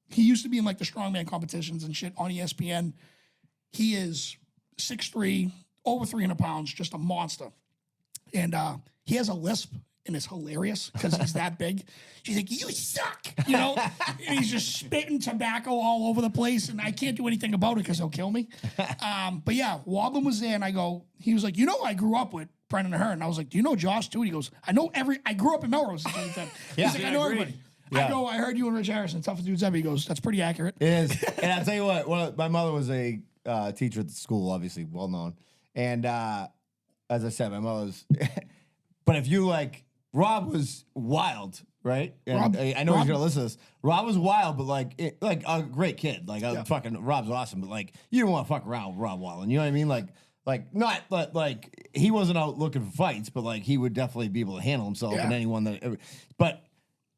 He used to be in, like, the strongman competitions and shit on ESPN. He is 6'3", over 300 pounds, just a monster. And he has a lisp, and it's hilarious because he's that big. She's like, you suck, you know? And he's just spitting tobacco all over the place, and I can't do anything about it because he'll kill me. But yeah, Woblin was there, and I go, he was like, you know, I grew up with Brendan Ahern. And I was like, do you know Josh too? And he goes, I grew up in Melrose. He's like, I know everybody. Yeah. I go, I heard you and Rich Harrison, toughest dudes ever. He goes, that's pretty accurate. It is. And I'll tell you what, my mother was a teacher at the school, obviously, well known. And as I said, my mother's. But if you like, Rob was wild, right? And Rob- I know he's Rob- gonna listen to this. Rob was wild, but like a great kid. Like fucking Rob's awesome, but like you don't want to fuck around with Rob Wallen. You know what I mean? Like not like he wasn't out looking for fights, but like he would definitely be able to handle himself Yeah. and anyone that. But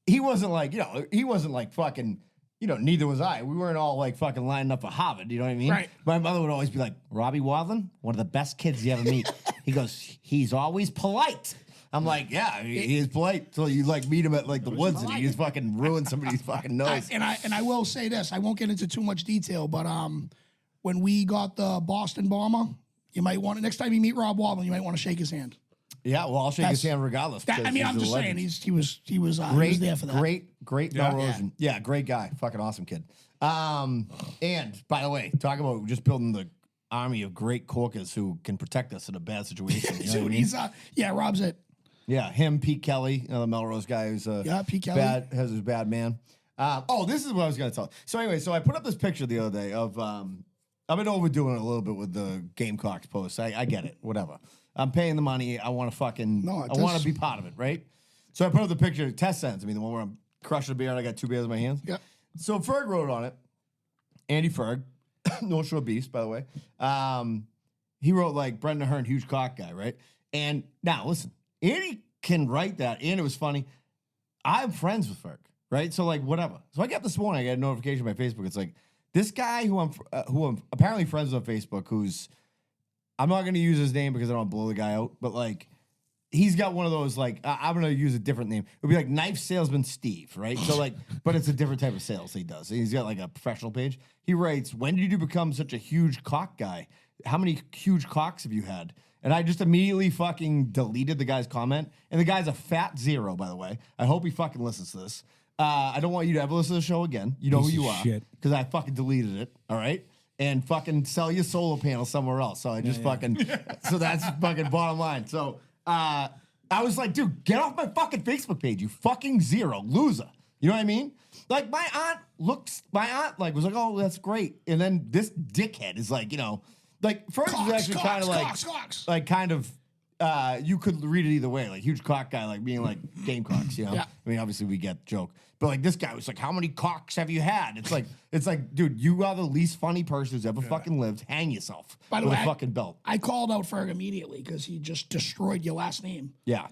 he wasn't like he wasn't like fucking. Neither was I. We weren't all like fucking lining up for Harvard. You know what I mean? Right. My mother would always be like, Robbie Wadlin, one of the best kids you ever meet. He goes, he's always polite. I'm like, yeah, he is polite. So you like meet him at like the woods and he just fucking ruins somebody's fucking nose. And I will say this. I won't get into too much detail, but when we got the Boston bomber, you might want to, next time you meet Rob Woblin, you might want to shake his hand. Yeah, well, I'll shake his hand regardless. I mean, I'm just saying, he was there for that. Great Melrosian. Yeah, great guy. Fucking awesome kid. And by the way, talk about just building the army of great corkers who can protect us in a bad situation. You know what I mean? He's Rob's it. Yeah, him, Pete Kelly, another Melrose guy who's Pete Kelly. has his bad man. This is what I was going to tell. So anyway, I put up this picture the other day of I've been overdoing it a little bit with the Gamecocks post. I get it, whatever. I'm paying the money. I want to I want to be part of it, right? So I put up the picture Tess sends me, the one where I'm crushing a beer and I got 2 beers in my hands. Yeah. So Ferg wrote on it. Andy Ferg, North Shore Beast, by the way. He wrote like Brendan Ahern, huge cock guy, right? And now listen, Andy can write that, and it was funny. I'm friends with Ferg, right? So like whatever. So I got this morning, I got a notification on my Facebook. It's like this guy who I'm apparently friends with on Facebook, who's I'm not going to use his name because I don't want to blow the guy out, but like he's got one of those like I'm going to use a different name. It would be like Knife Salesman Steve, right? So like, but it's a different type of sales he does. He's got like a professional page. He writes, "When did you become such a huge cock guy? How many huge cocks have you had?" And I just immediately fucking deleted the guy's comment. And the guy's a fat zero, by the way. I hope he fucking listens to this. I don't want you to ever listen to the show again. You know who you are. Because I fucking deleted it. All right? And fucking sell your solar panel somewhere else. So I just so that's fucking bottom line. So I was like, dude, get off my fucking Facebook page, you fucking zero loser. You know what I mean? Like my aunt was like, oh, that's great. And then this dickhead is like, like first was actually kind of like kind of you could read it either way, like huge cock guy, like being like Gamecocks, Yeah. I mean, obviously we get the joke. But like this guy was like, how many cocks have you had? It's like, dude, you are the least funny person who's ever fucking lived. Hang yourself By the with way, a fucking belt. I called out Ferg immediately because he just destroyed your last name. Yeah.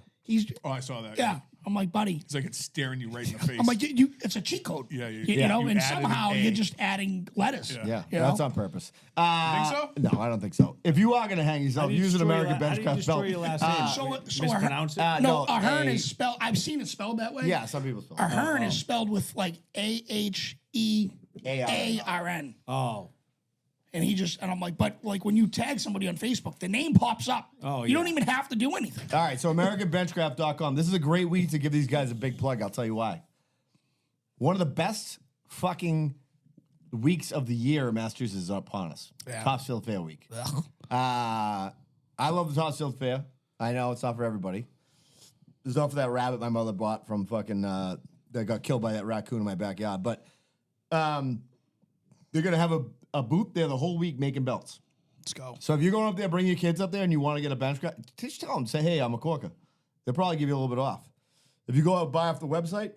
I saw that. Yeah. I'm like, buddy. It's like it's staring you right in the face. I'm like, it's a cheat code. Yeah, you know, you and added somehow an A. you're just adding letters. Yeah, you know? that's on purpose. Think so? No, I don't think so. If you are going to hang yourself, use an American bench press belt. Your last name? So Mispronounce it? No, Ahern is spelled. I've seen it spelled that way. Yeah, some people spell it. Ahern is spelled with like AHEARN. Oh. And I'm like, but like when you tag somebody on Facebook, the name pops up. Oh, You don't yeah. even have to do anything. All right, so AmericanBenchcraft.com. This is a great week to give these guys a big plug. I'll tell you why. One of the best fucking weeks of the year in Massachusetts is upon us. Yeah. Topsfield Fair Week. I love the Topsfield Fair. I know it's not for everybody. It's not for that rabbit my mother bought from fucking that got killed by that raccoon in my backyard. But they're gonna have a booth there the whole week making belts. Let's go. So if you're going up there, bring your kids up there, and you want to get a bench press, just tell them, say, hey, I'm a corker. They'll probably give you a little bit off. If you go out and buy off the website,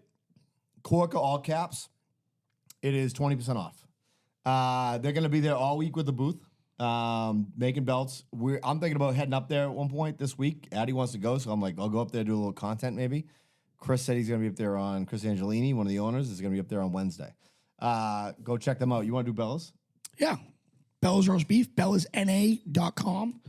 corker, all caps, it is 20% off. They're going to be there all week with the booth. making belts. I'm thinking about heading up there at one point this week. Addie wants to go, so I'm like, I'll go up there, do a little content maybe. Chris said he's going to be up there on, Chris Angelini, one of the owners, is going to be up there on Wednesday. Go check them out. You want to do Bella's? Yeah. Bella's Roast Beef, bellasna.com.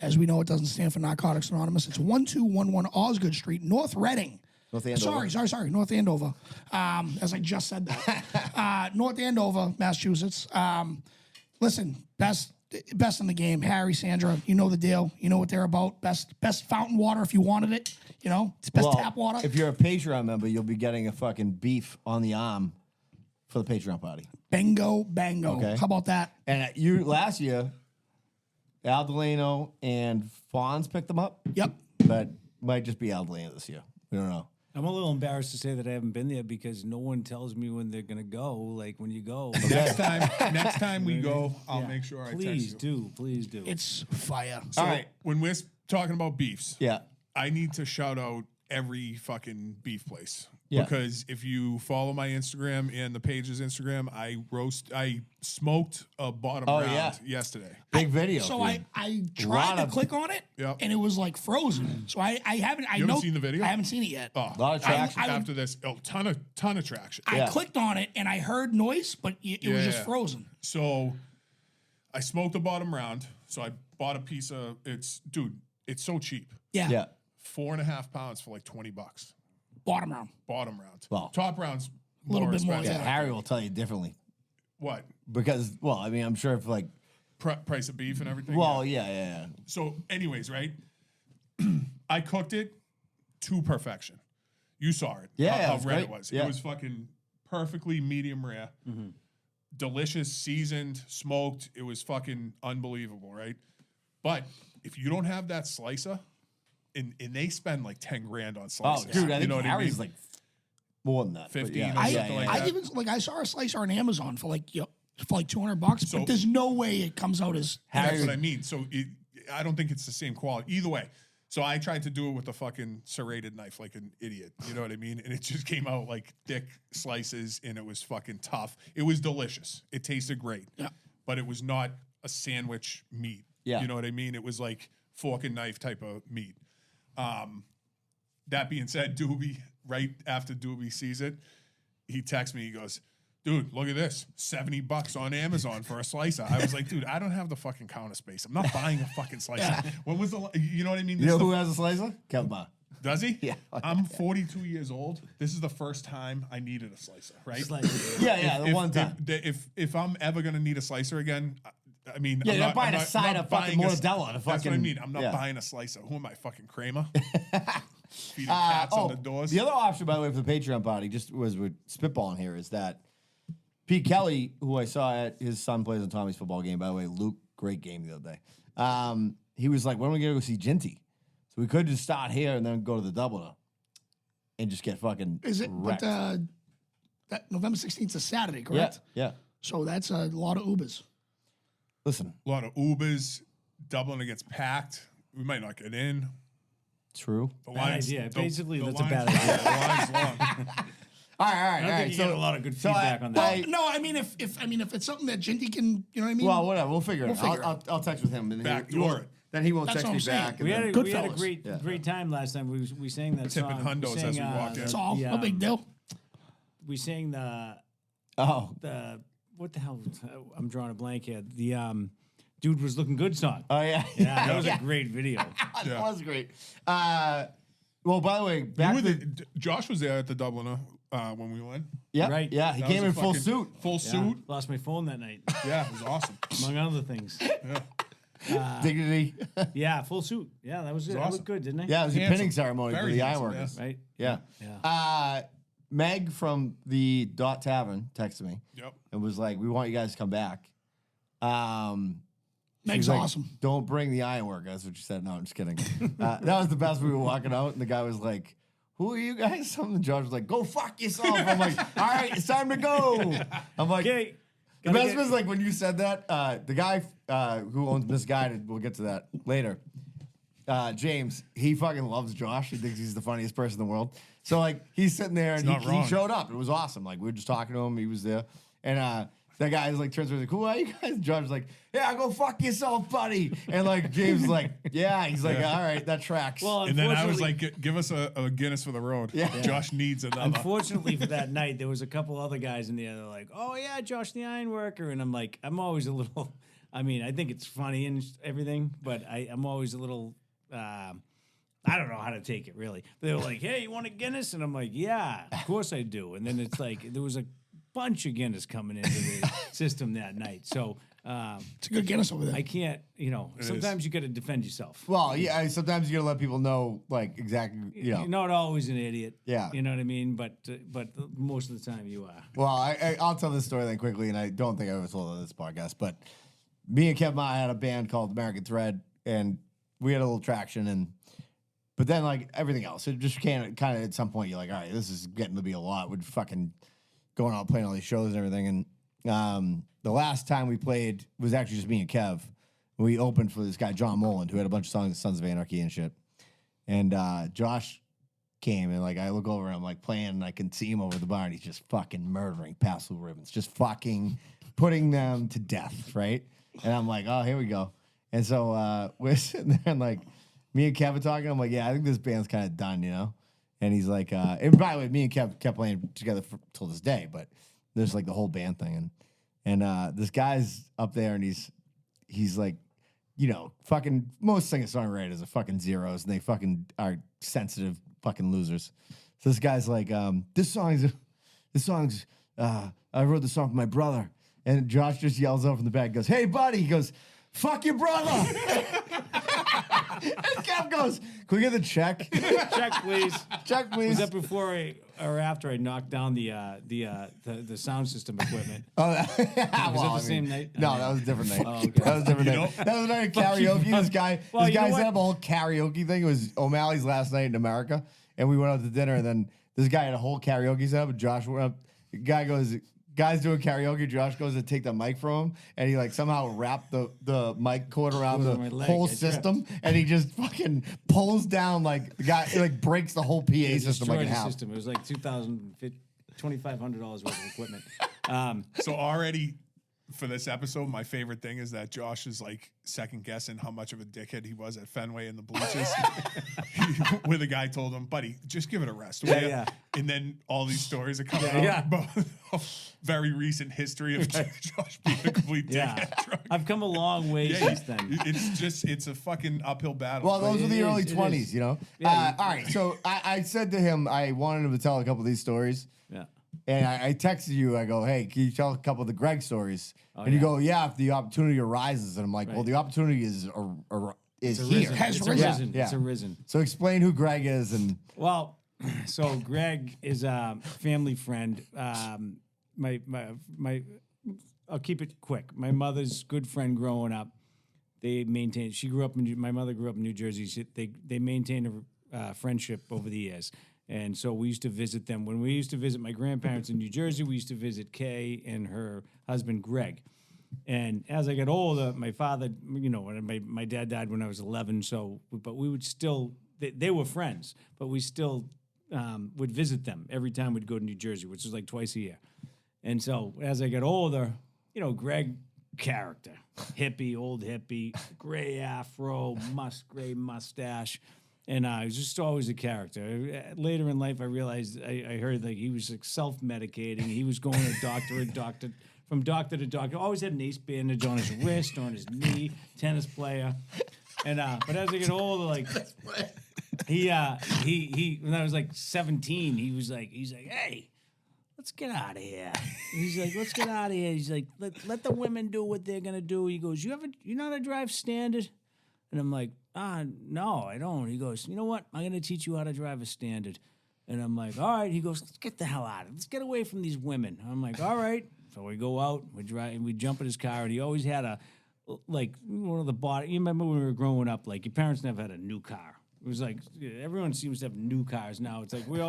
As we know, it doesn't stand for Narcotics Anonymous. It's 1211 Osgood Street, North Reading. North Andover. Sorry. North Andover. As I just said that. North Andover, Massachusetts. Listen, best in the game. Harry, Sandra, you know the deal. You know what they're about. Best fountain water if you wanted it. You know, it's best tap water. If you're a Patreon member, you'll be getting a fucking beef on the arm for the Patreon party. Bango. Okay. How about that? And you last year, Al Delano and Fonz picked them up. Yep. But might just be Al Delano this year. We don't know. I'm a little embarrassed to say that I haven't been there because no one tells me when they're gonna go. Like when you go, Next time we go, I'll make sure I text you. Please do. It's fire. So All right. when we're talking about beefs, Yeah. I need to shout out every fucking beef place. Yeah. Because if you follow my Instagram and the page's Instagram, I smoked a bottom round yesterday. Big video. So dude. I tried to of- click on it, Yep. and it was like frozen. So I haven't. You haven't seen the video? I haven't seen it yet. Oh, A lot of traction. after this, ton of traction. I Yeah. clicked on it and I heard noise, but it was just Yeah. frozen. So I smoked the bottom round. So I bought a piece of it's so cheap. Yeah. Yeah. 4.5 pounds for like $20. Bottom round. Bottom round. Well, Top round's a little bit more, expensive. Yeah, Harry will tell you differently. What? Because, well, I mean, I'm sure if like, Price of beef and everything. well, yeah. So, anyways, right? I cooked it to perfection. You saw it. Yeah, how it's red great. it was. Yeah. It was fucking perfectly medium rare, delicious, seasoned, smoked. It was fucking unbelievable, right? But if you don't have that slicer, and they spend like 10 grand on Oh, slices. dude, I you think know what Harry's I mean? like more than that. but 15 yeah. or something like that. I even I saw a slicer on Amazon for like $200, but there's no way it comes out as That's what I mean. So I don't think it's the same quality. Either way. So I tried to do it with a fucking serrated knife like an idiot. You know what I mean? And it just came out like thick slices and it was fucking tough. It was delicious. It tasted great. Yeah. But it was not a sandwich meat. Yeah. You know what I mean? It was like fork and knife type of meat. That being said, Doobie, right after Doobie sees it, he texts me, he goes, dude, look at this, $70 on Amazon for a slicer. I was like, dude, I don't have the fucking counter space. I'm not buying a fucking slicer. When was you know what I mean? You know who has a slicer? Kevin Barr. Does he? Yeah. I'm 42 years old. This is the first time I needed a slicer, right? It's like, Yeah, the one time. If I'm ever gonna need a slicer again, I mean, Yeah, I'm you're not buying I'm a not- side I'm not of fucking buying a- mortadella to That's what I fucking- mean. I'm not yeah. buying a slicer. Who am I, fucking Kramer? Feeding cats on the doors. The other option, by the way, for the Patreon party, just was with spitballing here, is that Pete Kelly, who I saw at his son plays on Tommy's football game, by the way, Luke, great game the other day. He was like, when are we going to go see Ginty? So we could just start here and then go to the Doubler and just get fucking Is it? wrecked. But that November 16th is a Saturday, correct? Yeah. So that's a lot of Ubers. Listen, A lot of Ubers. Dublin gets packed. We might not get in. true. The Bad idea. Basically, that's a bad idea. idea. The line's long. All right. I don't think you get a lot of good feedback on that. No, I mean if it's something that Ginty can, you know what I mean? Well, whatever. We'll figure it We'll out. figure it I'll text with him. And Backdoor it. Then he won't That's text what me I'm saying. back. and We then- had a Goodfellas. great time last time. We sang that Tipping song. hundos as we walked in. That's all. No big deal. We sang the what the hell? I'm drawing a blank here. The dude was looking good song. Oh, yeah. Yeah, that was a great video. That was great. Well, by the way, back to Josh was there at the Dubliner when we went. yeah, Right. yeah, he That came was in a full fucking- suit. Full Yeah, suit. lost my phone that night, Yeah, it was awesome. among other things. Dignity. Yeah, full suit. Yeah, that was it. That awesome. looked good, didn't it? Yeah, it was a Handsome. pinning ceremony for Very the handsome, Ironworkers. Right. Yeah. Yeah. Meg from the Dot Tavern texted me Yep. and was like, "We want you guys to come back." She Meg's was like, awesome. Don't bring the Ironworker. That's what she said. No, I'm just kidding. That was the best. We were walking out, and the guy was like, "Who are you guys?" Something. Josh was like, "Go fuck yourself." I'm like, "All right, it's time to go." I'm like, Okay. the best was like when you said that. The guy who owns Misguided, we'll get to that later. James, he fucking loves Josh. He thinks he's the funniest person in the world. So like he's sitting there and not he wrong. showed up. It was awesome. Like we were just talking to him. He was there, and that guy is like turns around like, who are you guys? Josh's like, yeah, go fuck yourself, buddy. And like James is like, yeah. He's like, all right, that tracks. Well, And then I was unfortunately- like, give us a Guinness for the road. Yeah. Josh needs another. Unfortunately for that night, there was a couple other guys in there that were like, oh, yeah, Josh the Ironworker. And I'm like, I'm always a little, I mean, I think it's funny and everything, but I'm always a little, I don't know how to take it really. They were like, hey, you want a Guinness? And I'm like, yeah, of course I do. And then it's like, there was a bunch of Guinness coming into the system that night. So It's a good Guinness over there. I can't, sometimes you got to defend yourself. well, yeah, sometimes you gotta let people know, like, exactly, You're not always an idiot. Yeah. You know what I mean? But most of the time you are. Well, I'll tell this story then quickly, and I don't think I ever told it on this podcast, but me and Kev Ma had a band called American Thread, and we had a little traction, but then like everything else, it just kind of at some point you're like, all right, this is getting to be a lot. We're fucking going out playing all these shows and everything, and the last time we played was actually just me and Kev. We opened for this guy John Moland, who had a bunch of songs, Sons of Anarchy and shit, and Josh came and like I look over and I'm like playing and I can see him over the bar and he's just fucking murdering Past Blue Ribbons, just fucking putting them to death, right? And I'm like, oh, here we go. And so we're sitting there and like me and Kev are talking. I'm like, yeah, I think this band's kind of done, And he's like, and by the way, me and Kev kept playing together till this day, but there's like the whole band thing. And this guy's up there and he's like, fucking most singer-songwriters are fucking zeros and they fucking are sensitive fucking losers. So this guy's like, this song's I wrote the song for my brother. And Josh just yells out from the back, goes, hey buddy, he goes, fuck your brother. And Kev goes, can we get the check? Check, please. Check, please. Was that before or after I knocked down the sound system equipment? Oh, Was that the same night? No, that was a different night. Oh, okay. That was a different night. That was a night of karaoke. This guy set up a whole karaoke thing. It was O'Malley's last night in America, and we went out to dinner. And then this guy had a whole karaoke set up. And Josh went up. The guy goes, guy's doing karaoke. Josh goes to take the mic from him, and he like somehow wrapped the mic cord around With my the leg. whole I tripped. system, and he just fucking pulls down like the guy. It like breaks the whole PA system like in Destroyed the half. system. It was like $2,500 worth of equipment. So already for this episode, my favorite thing is that Josh is like second guessing how much of a dickhead he was at Fenway in the bleachers. Where the guy told him, buddy, just give it a rest. will ya?" Yeah. And then all these stories are coming out Yeah. about very recent history of Josh being a complete Yeah, dickhead drunk. I've come a long way Yeah, since then. it's a fucking uphill battle. Well, those were the It early is, it 20s, is. Yeah, Yeah, all right, so I said to him, I wanted him to tell a couple of these stories. Yeah. And I texted you. I go, hey, can you tell a couple of the Greg stories? And you yeah. go, yeah, if the opportunity arises. And I'm like, well, Right. the opportunity is It's here. arisen. Has It's risen. arisen. Yeah. It's arisen. So explain who Greg is. And Well, so Greg is a family friend. My I'll keep it quick. My mother's good friend growing up. They maintained. My mother grew up in New Jersey. They maintained a friendship over the years. And so we used to visit them. When we used to visit my grandparents in New Jersey, we used to visit Kay and her husband, Greg. And as I got older, my father, my dad died when I was 11. But we would still, they were friends, but we still would visit them every time we'd go to New Jersey, which was like twice a year. And so as I got older, Greg, character, old hippie, gray afro, gray mustache. And he was just always a character. Later in life, I realized I heard that he was like self-medicating. He was going to from doctor to doctor. Always had an ace bandage on his wrist or on his knee. Tennis player. And but as I get older, like he when I was like 17, he's like, hey, let's get out of here. He's like, let's get out of here. He's like, let the women do what they're gonna do. He goes, you know how to drive standard? And I'm like, no, I don't. He goes, you know what? I'm going to teach you how to drive a standard. And I'm like, all right. He goes, let's get the hell out of it. Let's get away from these women. I'm like, all right. So we go out, we jump in his car, and he always had one of the body. You remember when we were growing up, like your parents never had a new car. It was like everyone seems to have new cars now. It's like we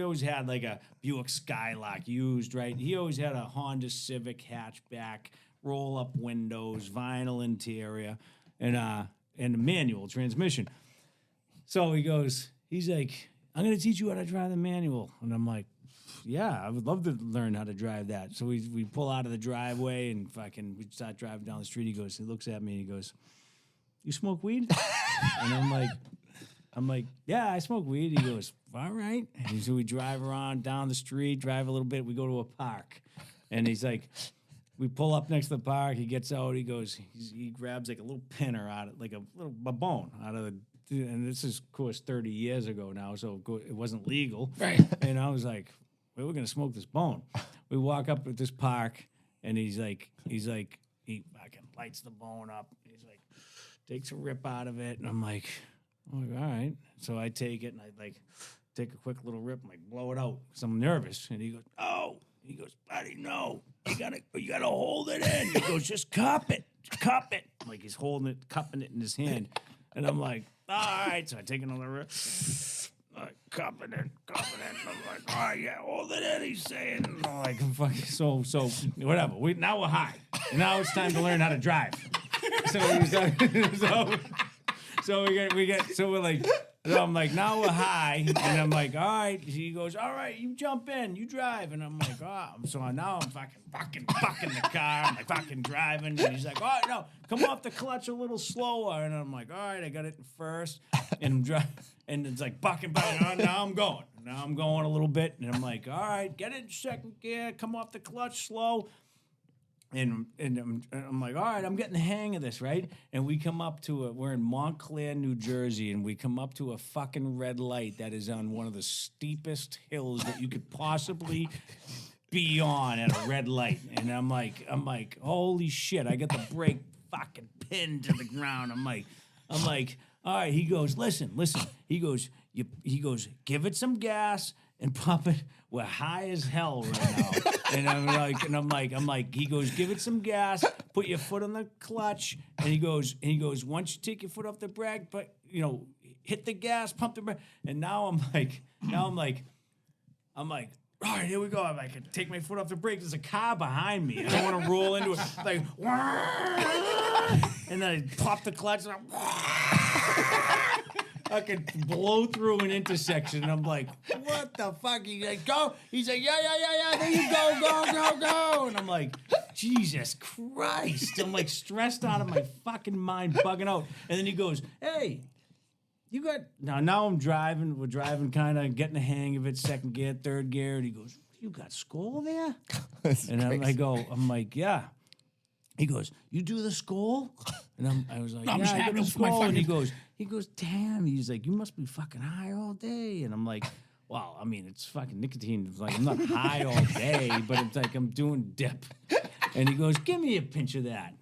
always had like a Buick Skylark used, right? He always had a Honda Civic hatchback, roll up windows, vinyl interior, and a manual transmission. So he's like, I'm going to teach you how to drive the manual. And I'm like, yeah, I would love to learn how to drive that. So we pull out of the driveway and we start driving down the street. He looks at me and he goes, "You smoke weed?" And I'm like, "Yeah, I smoke weed." He goes, "All right." And so we drive around down the street, drive a little bit. We go to a park, and he's like, we pull up next to the park. He gets out. He goes, he grabs like a little pinner out of like a bone out of the. And this is, of course, 30 years ago now, so it wasn't legal. Right. And I was like, well, we're gonna smoke this bone. We walk up at this park, and he fucking lights the bone up. He's like, takes a rip out of it, and I'm like, all right. So I take it and I like take a quick little rip and like blow it out because I'm nervous. And he goes, "Oh," he goes, "Buddy, no, you gotta hold it in." He goes, "Just cup it." Like he's holding it, cupping it in his hand, and I'm like, all right. So I take another rip. Cupping it. I'm like, all right, yeah, hold it in. He's saying, and I'm like, fucking, so whatever. Now we're high, and now it's time to learn how to drive. So we're like, so I'm like, now we're high, and I'm like, all right. He goes, all right, you jump in, you drive, and I'm like, oh. So now I'm fucking the car, I'm like fucking driving, and he's like, oh no, come off the clutch a little slower, and I'm like, all right, I got it in first, and I'm driving, and it's like bucking. Now I'm going a little bit, and I'm like, all right, get it in second gear, come off the clutch slow. And I'm like, all right, I'm getting the hang of this, right? And we come up to we're in Montclair, New Jersey, and we come up to a fucking red light that is on one of the steepest hills that you could possibly be on at a red light. And I'm like, holy shit, I got the brake fucking pinned to the ground. I'm like, all right. He goes, listen. He goes, give it some gas and pump it. We're high as hell right now. And I'm like, he goes, give it some gas, put your foot on the clutch, and he goes, once you take your foot off the brake, but hit the gas, pump the brake. And now I'm like, all right, here we go. I can take my foot off the brake. There's a car behind me. I don't want to roll into it. Like, and then I pop the clutch and I could blow through an intersection, and I'm like, what the fuck? He's like, go. He's like, yeah, there you go. And I'm like, Jesus Christ. I'm like stressed out of my fucking mind, bugging out. And then he goes, hey, you got, now I'm driving. We're driving, kind of getting the hang of it, second gear, third gear. And he goes, you got skull there? And I'm like, yeah. He goes, you do the skull? And I was like, yeah, I got the skull. And he goes, damn. He's like, you must be fucking high all day. And I'm like, well, I mean, it's fucking nicotine. It's like, I'm not high all day, but it's like I'm doing dip. And he goes, give me a pinch of that.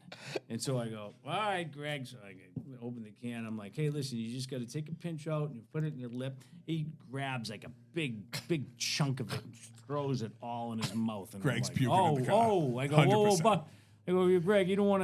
And so I go, all right, Greg. So I open the can. I'm like, hey, listen, you just got to take a pinch out and you put it in your lip. He grabs like a big chunk of it and throws it all in his mouth. And Greg's like, puking in the car. I go, whoa, I go, Greg, you don't want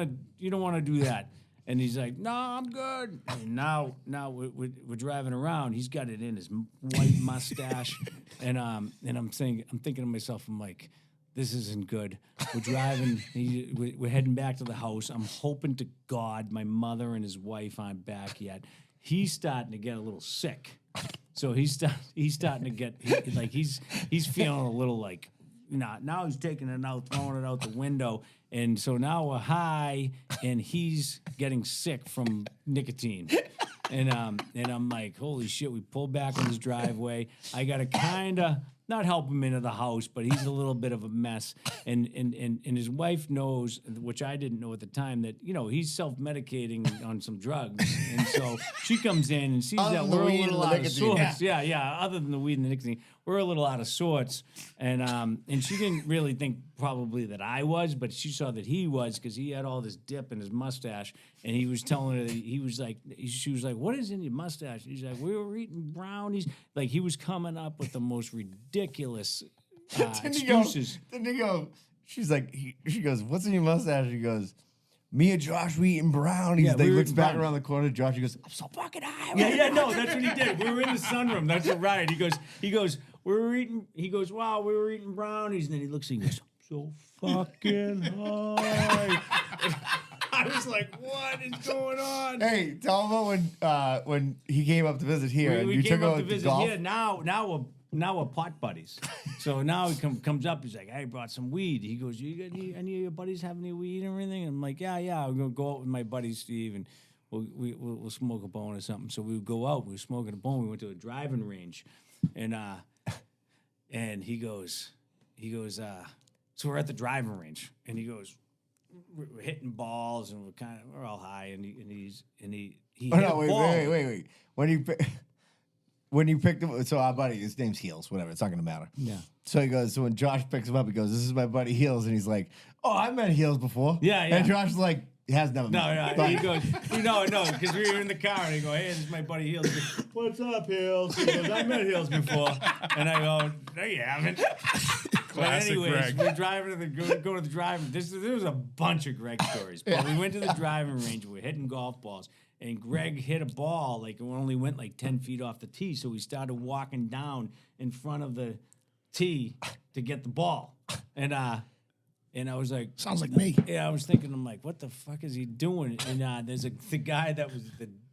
to do that. And he's like, no, I'm good. And now we're driving around. He's got it in his white mustache, and I'm thinking to myself, I'm like, this isn't good. We're driving. We're heading back to the house. I'm hoping to God my mother and his wife aren't back yet. He's starting to get a little sick, so he's starting to get he's feeling a little like. Now he's taking it out, throwing it out the window. And so now we're high, and he's getting sick from nicotine. And I'm like, holy shit, we pull back on his driveway. I got to kind of not help him into the house, but he's a little bit of a mess. And his wife knows, which I didn't know at the time, that, he's self-medicating on some drugs. And so she comes in and sees that we're a little out of sorts. Yeah, other than the weed and the nicotine, we're a little out of sorts. And she didn't really think probably that I was, but she saw that he was, because he had all this dip in his mustache. And he was telling her that she was like, what is in your mustache? He's like, we were eating brownies. Like, he was coming up with the most ridiculous excuses. Didn't he go? She's like, she goes, what's in your mustache? He goes, me and Josh, we eating brownies. Yeah, he looks back around the corner. Josh, he goes, I'm so fucking high. No, that's what he did. We were in the sunroom. That's right. He goes, wow, we were eating brownies. And then he looks and he goes, I'm so fucking high. I was like, what is going on? Hey, tell him about when he came up to visit here. We and you came took up to out visit golf. here. Now Now we're pot buddies. So now he comes up. He's like, "I brought some weed." He goes, "You got any of your buddies have any weed or anything?" And I'm like, "Yeah. I'm gonna go out with my buddy Steve, and we'll smoke a bone or something." So we would go out. We were smoking a bone. We went to a driving range, and he goes, so we're at the driving range, and he goes, we're hitting balls, and we're all high, and he Oh, hit no, a ball. wait. When you picked him, so our buddy, his name's Heels, whatever, it's not gonna matter. Yeah. So he goes, so when Josh picks him up, he goes, "This is my buddy Heels," and he's like, "Oh, I've met Heels before." Yeah. And Josh is like, he has never No, met him. no. But- He goes, no, because we were in the car, and he go, "Hey, this is my buddy Heels." He goes, "What's up, Heels?" He goes, "I met Heels before," and I go, "No, you haven't." But Classic anyways, Greg. we're driving go to the driving. There was a bunch of Greg stories, but we went to the driving range. We were hitting golf balls, and Greg hit a ball like it only went like 10 feet off the tee. So we started walking down in front of the tee to get the ball, and I was like, Sounds like me. yeah, I was thinking, I'm like, what the fuck is he doing? And there's the guy that was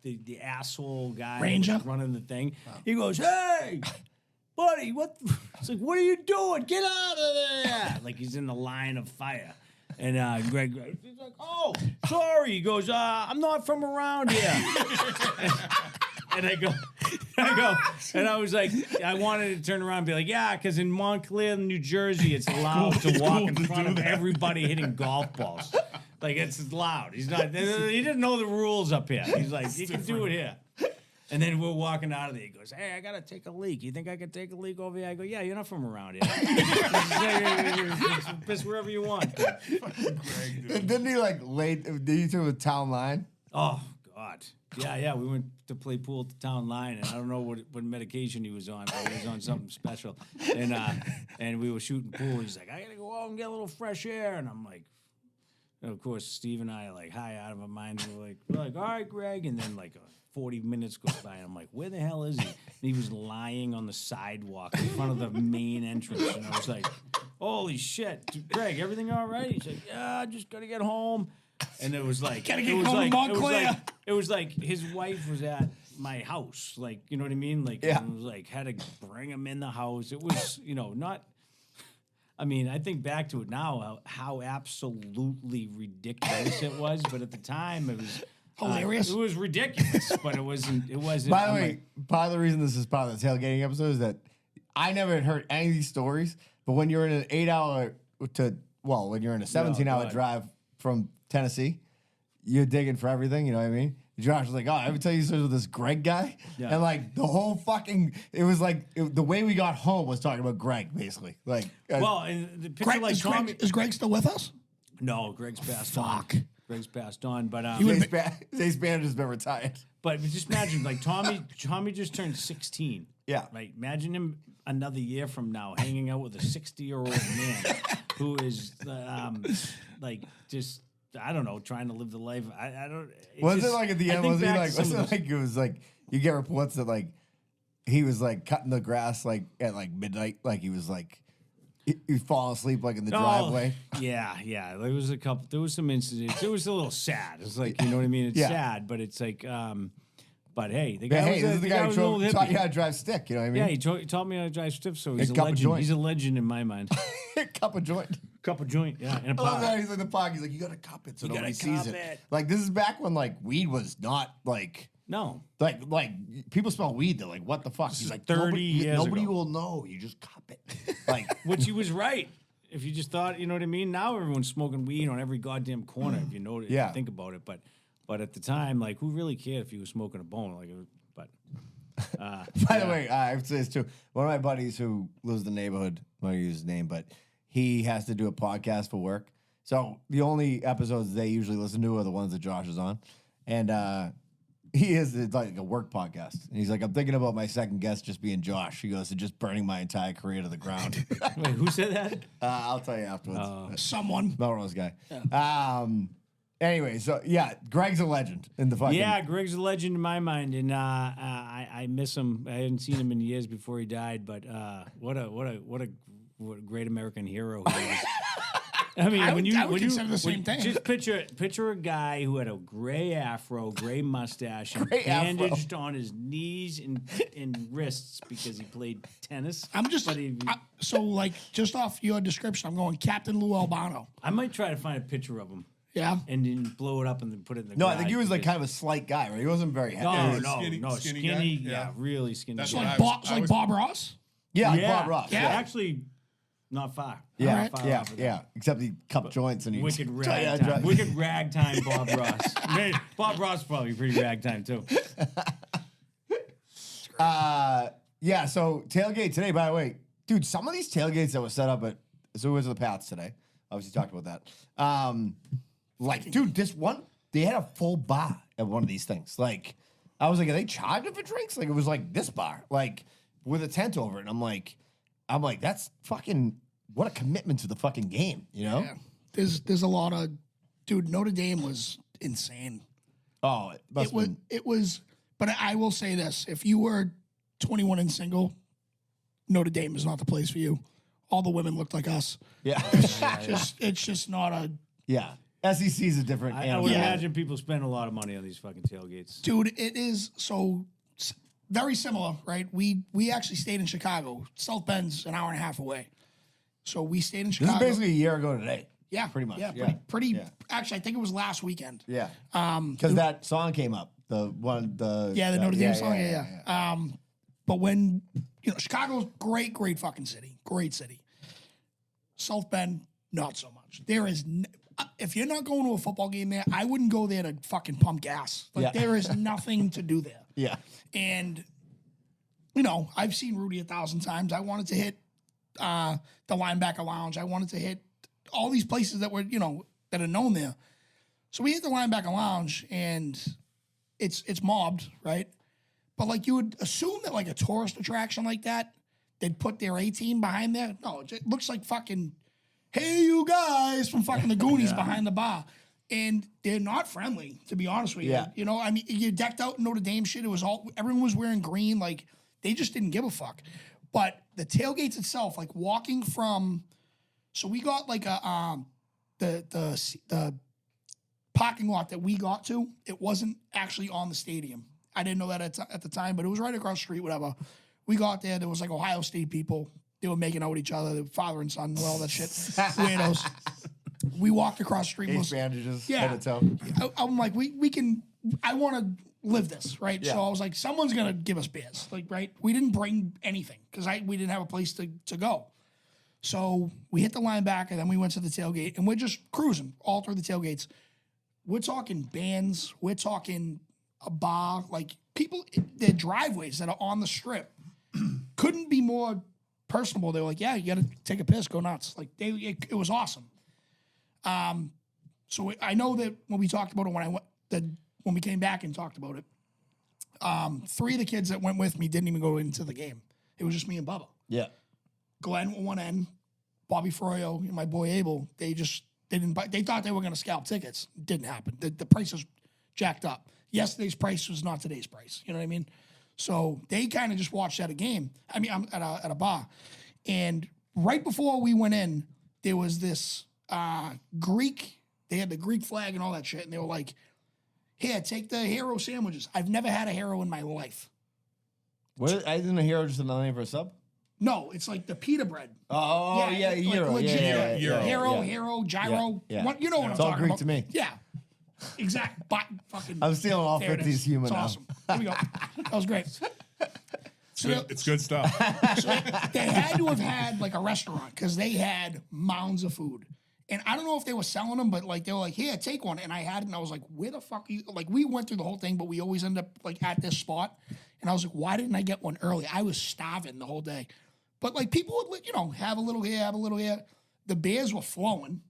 the asshole guy Ranger? running the thing. He goes, "Hey, buddy, it's like, what are you doing? Get out of there!" Like he's in the line of fire. And Greg, he's like, "Oh, sorry." He goes, "I'm not from around here." And I go, and I was like, I wanted to turn around and be like, "Yeah, because in Montclair, New Jersey, it's allowed to walk in front of everybody hitting golf balls. Like, it's loud. He didn't know the rules up here. He's like, you can do it here." And then we're walking out of there. He goes, "Hey, I got to take a leak. You think I could take a leak over here?" I go, "Yeah, you're not from around here. Piss wherever you want." And didn't he like did you do a town line? Oh, God. Yeah. We went to play pool at the town line, and I don't know what medication he was on, but he was on something special. And we were shooting pool. He's like, "I got to go out and get a little fresh air." And I'm like, and of course, Steve and I are like high out of our minds. We're like, "All right, Greg." And then like 40 minutes goes by, and I'm like, "Where the hell is he?" And he was lying on the sidewalk in front of the main entrance. And I was like, "Holy shit, Greg, everything all right?" He's like, "Yeah, I just got to get home." And it was like, Gotta get home to Montclair. it was like his wife was at my house, like, you know what I mean? Like, Yeah. it was like, had to bring him in the house. It was, not. I mean, I think back to it now, how absolutely ridiculous it was. But at the time, it was Hilarious. it was ridiculous, but it wasn't. By the I'm way, like, part of the reason this is part of the tailgating episode is that I never had heard any of these stories. But when you're in an 8-hour when you're in a 17-hour God. drive from Tennessee, you're digging for everything. You know what I mean? Josh was like, "Oh, I ever tell you stories with this Greg guy?" Yeah. And like the whole it was like the way we got home was talking about Greg, basically. Like, well, and the picture like Tommy. Is Greg still with us? No, Greg's passed on. Fuck. Greg's passed on, but Zay's manager's been retired. But just imagine, like Tommy just turned 16. Yeah. Right. Imagine him another year from now hanging out with a 60-year-old man who is like just, I don't know, trying to live the life. I don't. Was it like at the I end? think Was he back to like? some Was of it those- like it was like you get reports that like he was like cutting the grass like at like midnight, like he was like he fall asleep like in the driveway. Yeah. There was a couple. There was some incidents. It was a little sad. It's like, you know what I mean. It's Yeah. sad, but it's like. But hey, the But guy hey, was this is the guy was who an old taught hippie. you how to drive stick. You know what I mean? Yeah, he taught me how to drive stiff, so he's a cup of legend. joint. He's a legend in my mind. Cup of joint. Cup of joint, yeah, and a I love pot. that he's in the park. He's like, "You gotta cup it so You nobody gotta sees cup it." it. Like this is back when like weed was not like No, like people smell weed. They're like, "What the fuck?" He's like, 30 "Nobody, years nobody ago. will know. You just cup it." Like, which he was right. If you just thought, you know what I mean. Now everyone's smoking weed on every goddamn corner. If you know, if Yeah. you think about it. But at the time, like, who really cared if he was smoking a bone? Like, but by the way, I have to say this too. One of my buddies who lives in the neighborhood, I'm gonna use his name, but he has to do a podcast for work. So the only episodes they usually listen to are the ones that Josh is on, and it's like a work podcast. And he's like, "I'm thinking about my second guest just being Josh." He goes, "And just burning my entire career to the ground." wait, who said that? I'll tell you afterwards. Someone. Melrose guy. Anyway, so yeah, Greg's a legend in the fucking. Yeah, Greg's a legend in my mind, and I miss him. I hadn't seen him in years before he died, but what a great American hero he is. I mean, I when would- you I would when you consider the when- same thing. Just picture a guy who had a gray afro, gray mustache, and Gray afro. bandaged on his knees and wrists because he played tennis. I'm just But he- so like just off your description, I'm going Captain Lou Albano. I might try to find a picture of him Yeah. and then blow it up and then put it in the. No, I think garage he was like because- kind of a slight guy, right? He wasn't very heavy. No, Skinny- no, skinny skinny, guy? yeah, Yeah. really skinny. That's guy. what Like I Bob, was- I was- Bob Ross. Yeah, like yeah, Bob Ross. Yeah. Actually, not far. Yeah, Not far yeah, off of yeah. that. Except he cupped joints and he Wicked tell you how to ragtime. drive. Wicked ragtime Bob Ross. Man, Bob Ross is probably pretty ragtime too. Yeah, so tailgate today, by the way, dude, some of these tailgates that were set up at Zoo of the Pats today, obviously talked about that. Like, dude, this one, they had a full bar at one of these things. Like, I was like, are they charging for drinks? Like, it was like this bar, like with a tent over it. And I'm like, that's fucking, what a commitment to the fucking game, you know? Yeah. There's a lot of, dude. Notre Dame was insane. Oh, it must have been. It was. But I will say this: if you were 21 and single, Notre Dame is not the place for you. All the women looked like us. Yeah. It's just not a. Yeah. SEC is a different I animal. would Yeah. imagine people spend a lot of money on these fucking tailgates. Dude, it is so very similar, right? We actually stayed in Chicago. South Bend's an hour and a half away. So we stayed in This Chicago. is basically a year ago today. yeah, pretty much. Yeah, Yeah. pretty. Yeah. Actually, I think it was last weekend. Yeah. Because that song came up. The Notre Dame song. Yeah. But when Chicago's great fucking city, great city. South Bend, not so much. There is. If you're not going to a football game there, I wouldn't go there to fucking pump gas. Like Yeah. there is nothing to do there. Yeah. And I've seen Rudy 1,000 times. I wanted to hit the linebacker lounge. I wanted to hit all these places that were that are known there. So we hit the linebacker lounge, and it's mobbed, right? But like you would assume that like a tourist attraction like that, they'd put their A team behind there. No, it looks like fucking, hey you guys from fucking the Goonies behind the bar. And they're not friendly, to be honest with you. Yeah. I mean, you decked out in Notre Dame shit. It was everyone was wearing green. Like they just didn't give a fuck. But the tailgates itself, like walking from, so we got like the parking lot that we got to. It wasn't actually on the stadium. I didn't know that at the time, but it was right across the street. Whatever. We got there. There was like Ohio State people. They were making out with each other, the father and son, all that shit. Weirdos. We walked across the street. Ace bandages. Yeah. Head to toe. I'm like, we can, I want to live this, right? Yeah. So I was like, someone's going to give us beers. Like, right? We didn't bring anything because we didn't have a place to go. So we hit the linebacker, then we went to the tailgate, and we're just cruising all through the tailgates. We're talking bands. We're talking a bar. Like, people, their driveways that are on the strip couldn't be more personable. They were like, yeah, you got to take a piss, go nuts. Like, it was awesome. So I know that when we talked about it, when we came back and talked about it, 3 of the kids that went with me didn't even go into the game. It was just me and Bubba. Yeah. Glenn at one end, Bobby Froyo, and my boy Abel. They didn't buy. They thought they were going to scalp tickets. Didn't happen. The price was jacked up. Yesterday's price was not today's price. You know what I mean? So they kind of just watched at a game. I mean, I'm at a bar, and right before we went in, there was this Greek. They had the Greek flag and all that shit, and they were like, "Here, take the hero sandwiches." I've never had a hero in my life. Isn't a hero just another name for a sub? No, it's like the pita bread. Oh, yeah, like hero. legit. Hero. Hero, gyro. Yeah. What, you know what It's I'm all talking Greek about. to me. Yeah. Exact. But fucking. I'm stealing all there it 50s is. humor It's now. awesome. Here we go. That was great. So, It's good stuff. so they had to have had like a restaurant because they had mounds of food. And I don't know if they were selling them, but like they were like, "Here, take one." And I had it, and I was like, "Where the fuck are you?" Like we went through the whole thing, but we always end up like at this spot. And I was like, "Why didn't I get one early?" I was starving the whole day. But like people would, have a little here, have a little here. The beers were flowing,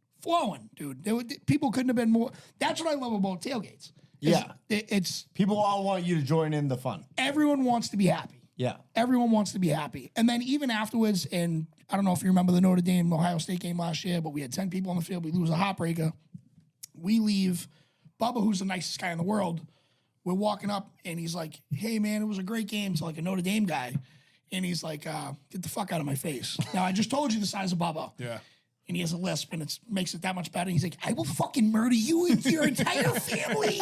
dude. People couldn't have been more. That's what I love about tailgates. Yeah. It's People all want you to join in the fun. everyone wants to be happy. Yeah. Everyone wants to be happy. And then even afterwards, and I don't know if you remember the Notre Dame Ohio State game last year, but we had 10 people on the field. We lose a heartbreaker. We leave. Bubba, who's the nicest guy in the world, we're walking up, and he's like, "Hey, man, it was a great game," to like a Notre Dame guy. And he's like, "Get the fuck out of my face." Now, I just told you the size of Bubba. Yeah. And he has a lisp, and it makes it that much better. He's like, I will fucking murder you and your entire family.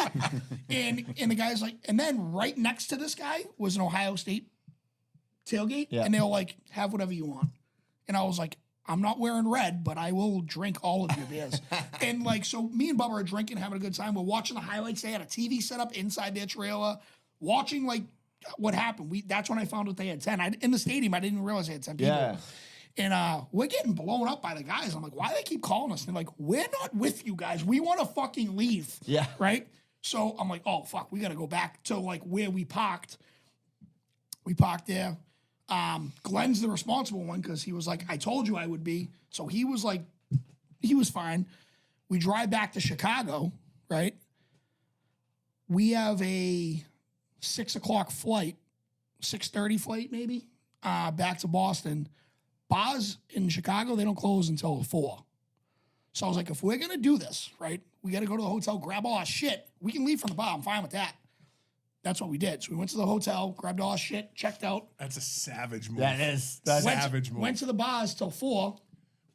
and the guy's like, and then right next to this guy was an Ohio State tailgate, and they were like, have whatever you want. And I was like, I'm not wearing red, but I will drink all of your beers. And like, so me and Bubba are drinking, having a good time. We're watching the highlights. They had a TV set up inside their trailer, watching like what happened. That's when I found out they had 10. In the stadium, I didn't even realize they had 10 people. Yeah. And we're getting blown up by the guys. I'm like, why do they keep calling us? And they're like, we're not with you guys. We want to fucking leave. Yeah. Right? So I'm like, oh, fuck, we got to go back to like where we parked. We parked there. Glenn's the responsible one because he was like, I told you I would be. So he was like, he was fine. We drive back to Chicago, right? We have a 6 o'clock flight, 6:30 flight maybe, back to Boston. Bars in Chicago, they don't close until 4. So I was like, if we're going to do this, right, we got to go to the hotel, grab all our shit. We can leave from the bar. I'm fine with that. That's what we did. So we went to the hotel, grabbed all our shit, checked out. That's a savage move. That is. Savage move. Went to the bars till 4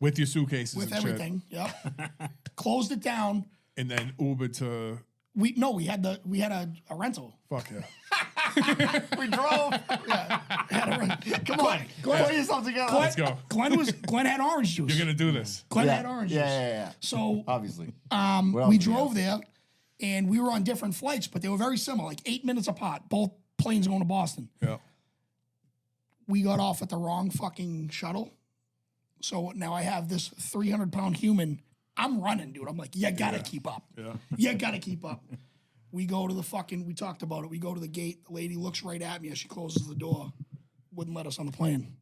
With your suitcases with and everything. Yep. Closed it down. shit. And then Uber to We had a rental. fuck yeah. We drove. Come on. Put yourself together. Let's go. Glenn had orange juice. You're gonna do this. Glenn had orange juice. Yeah. So Obviously. we drove there, and we were on different flights, but they were very similar, like 8 minutes apart. Both planes going to Boston. Yeah. We got off at the wrong fucking shuttle. So now I have this 300-pound human. I'm running, dude. I'm like, you gotta keep up. Yeah. You gotta keep up. We go to the fucking, we talked about it. We go to the gate. The lady looks right at me as she closes the door. Wouldn't let us on the plane.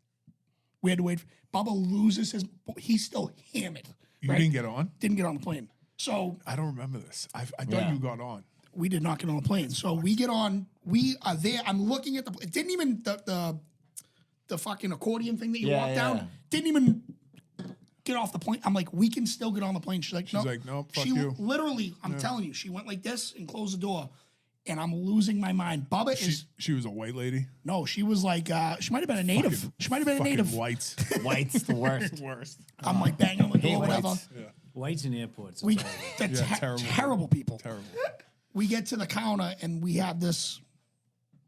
We had to wait. Bubba loses his, he's still hammered. You right? didn't get on? Didn't get on the plane. So I don't remember this. I thought you got on. we did not get on the plane. So we get on, we are there. I'm looking at it didn't even, the fucking accordion thing that you walk down, didn't even get off the plane. I'm like, we can still get on the plane. She's like, no. She's like, no, fuck she you. literally, I'm telling you, she went like this and closed the door. And I'm losing my mind. Bubba is, She was a white lady. no, she was like, she might have been a native. She might have been a Fucking native. whites. White's the worst. Worst. I'm like banging on the door, whatever. whites. Whites in airports. We, that's all. the terrible. terrible people. Terrible. We get to the counter and we have this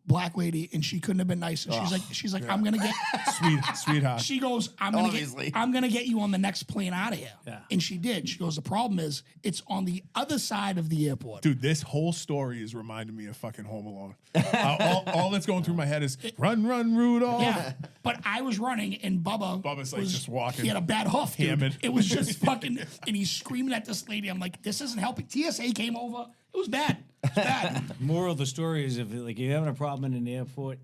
black lady, and she couldn't have been nicer. She's like, I'm gonna get. Sweetheart. She goes, I'm gonna get you on the next plane out of here. Yeah. And she did. She goes, the problem is it's on the other side of the airport. Dude, this whole story is reminding me of fucking Home Alone. All that's going through my head is run, Rudolph. Yeah, but I was running, and Bubba's like just walking. He had a bad hoof, dude. Hammered. It was just fucking, and he's screaming at this lady. I'm like, this isn't helping. TSA came over. It was bad. It's bad. Moral of the story is if like you're having a problem in an airport,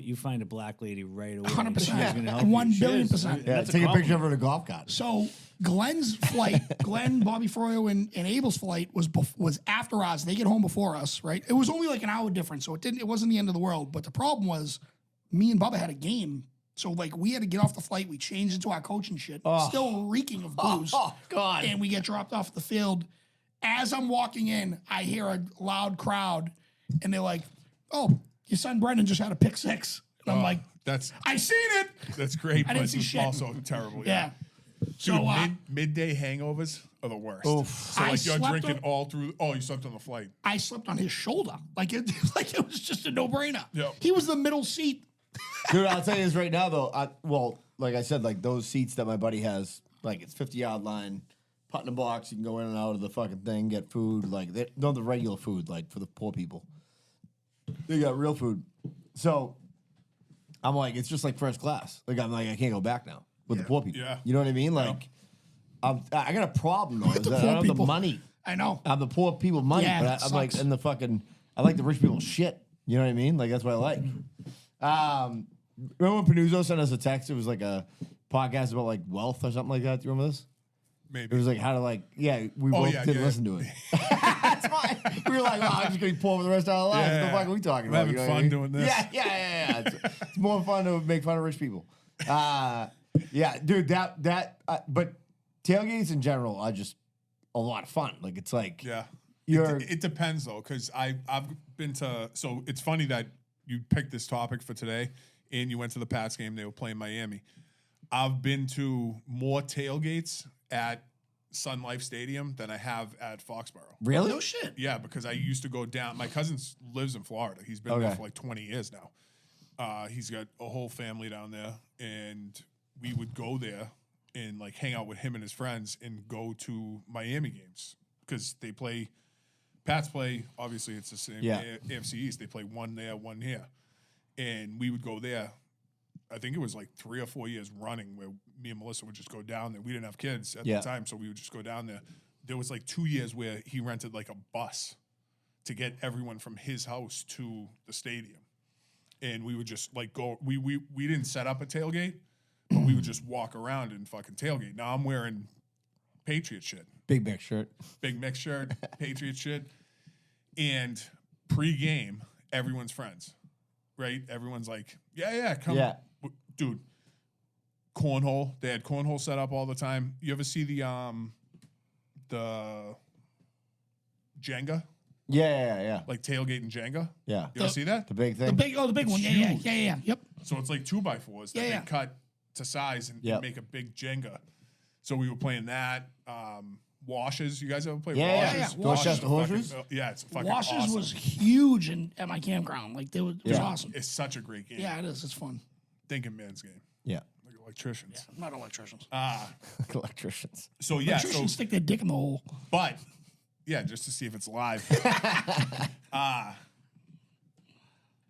you find a black lady right away. 100%. She's gonna help you. 1 She billion is. percent. Yeah, That's take a picture compliment. of her in a golf cart. So Glenn's flight, Bobby Froyo, and Abel's flight was after ours. They get home before us, right? It was only like an hour difference, so it wasn't the end of the world. But the problem was, me and Bubba had a game, so like we had to get off the flight. We changed into our coach and shit, still reeking of booze. Oh, God. And we get dropped off the field. As I'm walking in, I hear a loud crowd, and they're like, "Oh, your son Brendan just had a pick 6." And I'm like, I seen it. That's great, I didn't but see it's shit. also terrible. Yeah. Dude, So midday hangovers are the worst. Oof. So I like you're slept drinking on- all through. Oh, you slept on the flight. I slept on his shoulder, like it was just a no-brainer. Yep. He was the middle seat. Dude, I'll tell you this right now, though. Well, like I said, like those seats that my buddy has, like it's 50-yard line, putt in a box. You can go in and out of the fucking thing, get food. Like not the regular food, like for the poor people. They got real food. So I'm like, it's just like first class. Like I'm like, I can't go back now with the poor people. Yeah. You know what I mean? Like, I got a problem though. Is that I don't have the people. money. I know. I'm the poor people money, Yeah, but it I'm like sucks. in the fucking. I like the rich people shit. You know what I mean? Like that's what I like. Remember when Panuzzo sent us a text? It was like a podcast about like wealth or something like that. Do you remember this? Maybe. It was like how to like we both yeah, didn't yeah. listen to it. That's why we were like, well, I'm just gonna be poor for the rest of our lives. What the fuck are we talking We're about? having You know fun what I mean? doing this. Yeah. It's more fun to make fun of rich people. Yeah, dude. But tailgates in general are just a lot of fun. Like it's like Yeah. You're- It depends though, because I've been to. So it's funny that you picked this topic for today, and you went to the Pats game. They were playing Miami. I've been to more tailgates at Sun Life Stadium than I have at Foxborough. Really? No shit. Yeah, because I used to go down. My cousin lives in Florida. He's been there for like 20 years now. He's got a whole family down there, and we would go there and like hang out with him and his friends and go to Miami games because they play. Pats play. Obviously, it's the same. AFC East. They play one there, one here, and we would go there. I think it was like 3 or 4 years running where me and Melissa would just go down there. We didn't have kids at the time, so we would just go down there. There was like 2 years where he rented like a bus to get everyone from his house to the stadium. And we would just like go, we didn't set up a tailgate, but we would just walk around and fucking tailgate. Now I'm wearing Patriot shit. Big mix shirt. Big mix shirt, Patriot shit. And pre-game, everyone's friends, right? Everyone's like, yeah, come. Yeah. Dude, cornhole. They had cornhole set up all the time. You ever see the Jenga? Yeah. Like tailgate and Jenga? Yeah. You ever see that? The big thing. The big one. Yeah. Yep. So it's like 2x4s that Yeah. they cut to size and Yep. make a big Jenga. So we were playing that. Washes. You guys ever play Yeah. Washes? Dorchester Horseshoes? Yeah, it's fucking Washes awesome. was huge at my campground. Like, it was awesome. It's such a great game. Yeah, it is. It's fun. Thinking man's game. Yeah. Like electricians. I'm not electricians. Electricians. So yeah, Electricians stick their dick in the hole. but yeah, just to see if it's live.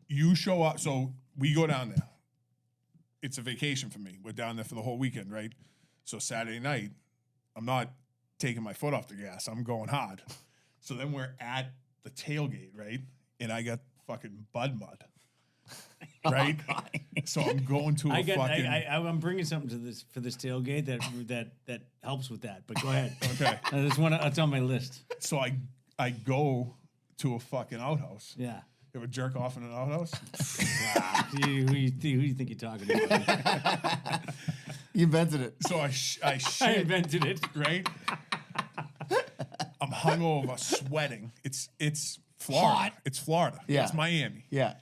You show up. So we go down there. It's a vacation for me. We're down there for the whole weekend, right? So Saturday night, I'm not taking my foot off the gas. I'm going hard. So then we're at the tailgate, right? And I got fucking bud mud. Right? So I'm going to a fucking... I'm bringing something to this for this tailgate that helps with that. But go ahead. Okay. I just want to. It's on my list. So I go to a fucking outhouse. Yeah. You ever jerk off in an outhouse? who you think you're talking about? You invented it. So I I shit, invented it. right? I'm hungover, sweating. It's Florida. Hot. It's Florida. Yeah. It's Miami. Yeah.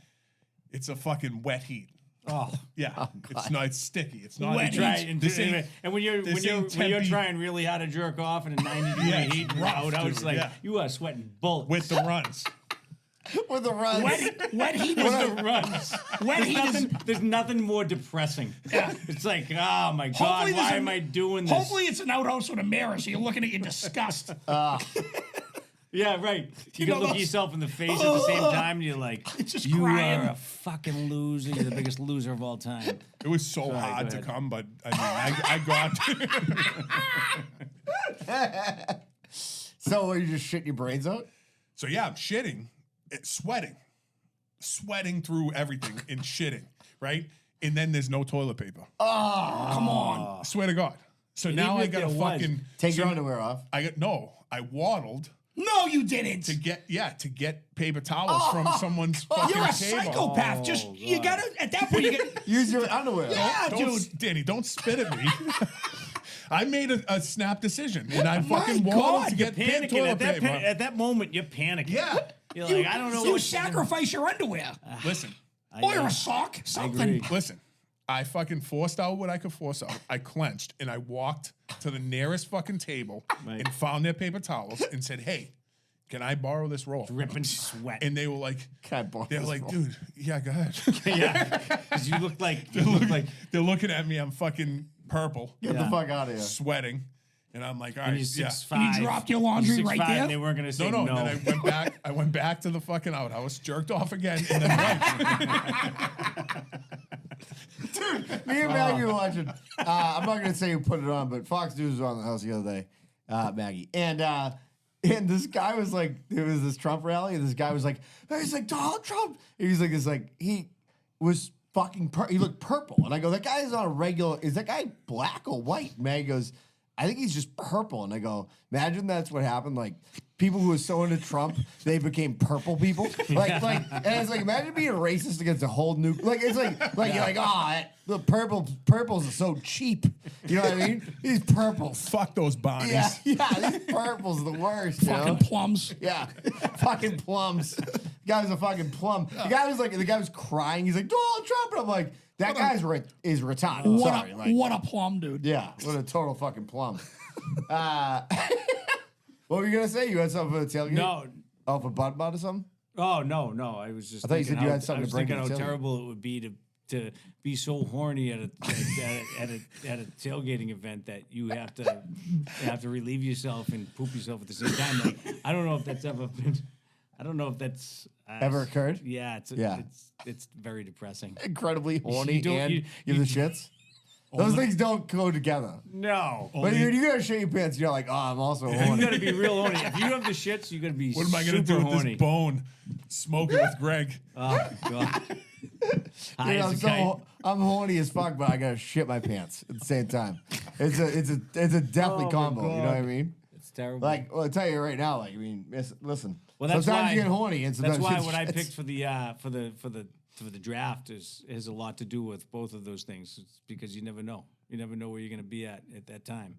It's a fucking wet heat. Oh. Yeah. It's not. It's sticky. It's not. Wet it's heat. Right, and, This ain't- and when you're this ain't when you're Tempe. trying really hard to jerk off in a 90-degree Yeah, heat rough, outhouse, dude, like yeah. you are sweating bullets with the runs. With the runs. Wet heat with is the runs. wet heat is. There's nothing more depressing. Yeah. It's like, oh my God, Hopefully there's why a- am I doing this? Hopefully, it's an outhouse with a mirror, so you're looking at your disgust. Yeah, right. You know can look those- yourself in the face at the same time, and you're like, It's just you crying. are a fucking loser. You're the biggest loser of all time. It was so hard go to ahead. come, but I got. So were you just shitting your brains out? So yeah, I'm shitting, sweating through everything and shitting, right? And then there's no toilet paper. Come on. I swear to God. So now even I if got to there was- fucking Take so your underwear off. I waddled No, you didn't. to get paper towels from someone's fucking You're a table. psychopath. Just you gotta at that point. You get, Use your underwear. yeah, Don't, Danny, don't spit at me. I made a snap decision, and I My fucking waddled God, to you're get Panicking toilet at that paper. at that moment, you're panicking. Yeah. You're like, I don't know. You what sacrifice your underwear Listen, or a sock, something. agree. listen. I fucking forced out what I could force out. I clenched, and I walked to the nearest fucking table Right. and found their paper towels and said, "Hey, can I borrow this roll?" Dripping sweat. And they were like, Can I borrow they're this like, roll? dude, yeah, go ahead. Yeah, because you look like They're looking at me. I'm fucking purple, Get the fuck out of here. sweating, and I'm like, all and right, you're yeah. 6'5". And you dropped your laundry You're right 6'5", there? And they weren't gonna say No, no. no. Then I went back. I went back to the fucking outhouse, jerked off again, and then wiped. Me and Maggie were watching. I'm not gonna say who put it on, but Fox News was on the house the other day. Maggie and this guy was like, there was this Trump rally, and this guy was like, he's like Donald Trump. And he's like, he was fucking. He looked purple, and I go, that guy is on a regular. Is that guy black or white? Maggie goes, I think he's just purple, and I go, imagine that's what happened. Like people who were so into Trump, they became purple people. Like, and it's like, imagine being racist against a whole new. Like it's like you're like, the purples are so cheap. You know what I mean? These purples. Fuck those Bonnies. Yeah, these purples are the worst. Fucking you know? plums. Yeah, fucking plums. The guy was a fucking plum. The guy was crying. He's like, Donald Trump. And I'm like, that guy's is retarded. What Sorry. a Like, what a plum, dude. yeah, what a total fucking plum. What were you gonna say? You had something for the tailgate? No. Oh, for butt or something? Oh no. I was just. I thought you thinking said you how- had something I was to bring thinking to how the tailgate. terrible it would be to be so horny at a tailgating event that you have to relieve yourself and poop yourself at the same time. Like, I don't know if that's ever been. I don't know if that's Ever occurred? Yeah, Yeah. It's very depressing. Incredibly horny don't- and you- give the shits. Those things don't go together. No, But you gotta shit your pants. You're like, oh, I'm also you horny. got to be real horny. If you have the shits, you got to be. What am I gonna do with horny. this bone? Smoke it with Greg. Oh God. High Dude, as a kite. I'm horny as fuck, but I gotta shit my pants at the same time. It's a deathly Oh, my combo. You know what I God. mean? It's terrible. Like, well, I'll tell you right now. Like, I mean, listen. Well, that's sometimes why you get horny, and sometimes that's why you what I shits. picked for the draft has a lot to do with both of those things. It's because you never know. You never know where you're going to be at that time.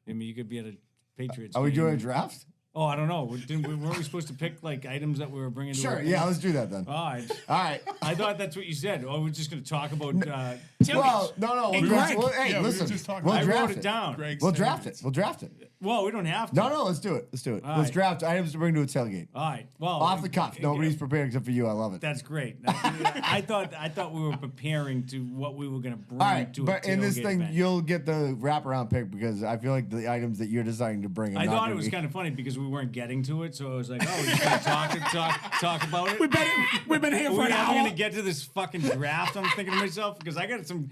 I mean, you could be at a Patriots. Are we game. doing a draft? Oh, I don't know. Weren't we supposed to pick like items that we were bringing? Sure. To Yeah, let's do that then. All right. All right. I thought that's what you said. Oh, we're just going to talk about. Well, no. Hey, We'll Greg. well, hey, Yeah, we were listen. just talking We'll about- I draft wrote it down. Greg's We'll draft tailgates. it. We'll draft it. Well, we don't have to. No, let's do it. Let's do it. All Let's right. draft items to bring to a tailgate. All right. Well, Off the cuff. Nobody's prepared except for you. I love it. That's great. I thought we were preparing to what we were going to bring All right, to a but in this tailgate thing, event. you'll get the wraparound pick because I feel like the items that you're deciding to bring. Are I not thought gonna it was be- kind of funny because we weren't getting to it, so I was like, "Oh, we're just gonna talk about it." We've been here for We're an not hour. gonna get to this fucking draft. I'm thinking to myself because I got some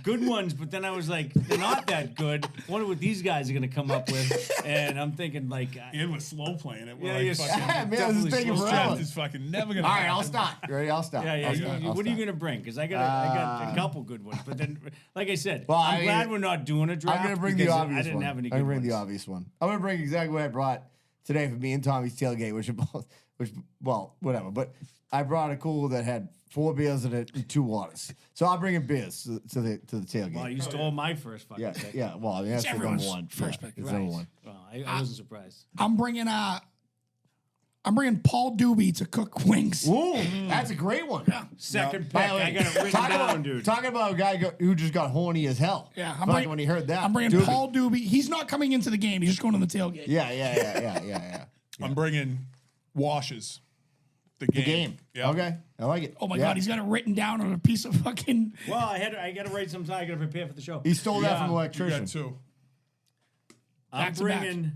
good ones, but then I was like, they're not that good. I wonder what these guys are gonna come up with, and I'm thinking like, And we're slow playing it. We're Yeah, like, you're fucking, Man, this is definitely taking slow this forever. draft is fucking never gonna All right, happen. I'll stop. You ready? I'll stop. yeah, I'll stop. I'll what are you stop. gonna bring? Because I got a couple good ones, but then, like I said, Well, I'm glad we're not doing a draft. I'm gonna bring the because obvious I didn't one. have any I'm good gonna bring ones. the obvious one. I'm gonna bring exactly what I brought today for me and Tommy's tailgate, well, whatever. But I brought a cooler that had 4 beers in it and 2 waters. So I'll bring in beers to the tailgate. Well, you stole my first fucking yeah, pick. yeah. Well, I mean, that's the number everyone's one. first Yeah, pick. It's Right. number one. Well, I wasn't surprised. I'm bringing Paul Doobie to cook wings. Ooh, that's a great one. Second pick, By the way, I got it written talking down, about, dude. Talking about a guy who just got horny as hell. Yeah, I'm Fucking bringing, when he heard that. I'm bringing Doobie. Paul Doobie. He's not coming into the game. He's just going to the tailgate. Yeah. I'm bringing washes. The The game. Yeah. Okay, I like it. Oh my Yeah. God, he's got it written down on a piece of fucking. Well, I got to write some time. I got to prepare for the show. He stole that from an You electrician. got 2. I'm back to back. bringing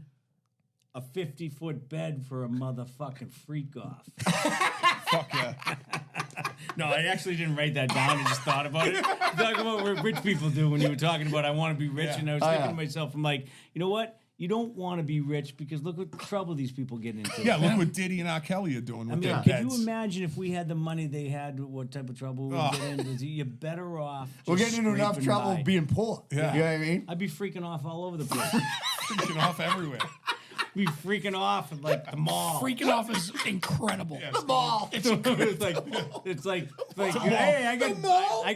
a 50-foot bed for a motherfucking freak off. Fuck yeah. No, I actually didn't write that down. I just thought about it. Talking about what rich people do when you were talking about I want to be rich, Yeah. and I was Oh, thinking yeah. to myself, I'm like, you know what? You don't want to be rich because look what trouble these people get into. Yeah, look what Diddy and R. Kelly are doing with I mean, their could beds. you imagine if we had the money they had, what type of trouble we'd get into? You're better off. We're just getting into enough scraping trouble by. being poor. Yeah. You know what I mean? I'd be freaking off all over the place. Freaking off everywhere. Be freaking off at like the mall. Freaking off is incredible. Yeah, Ball. it's like hey, I got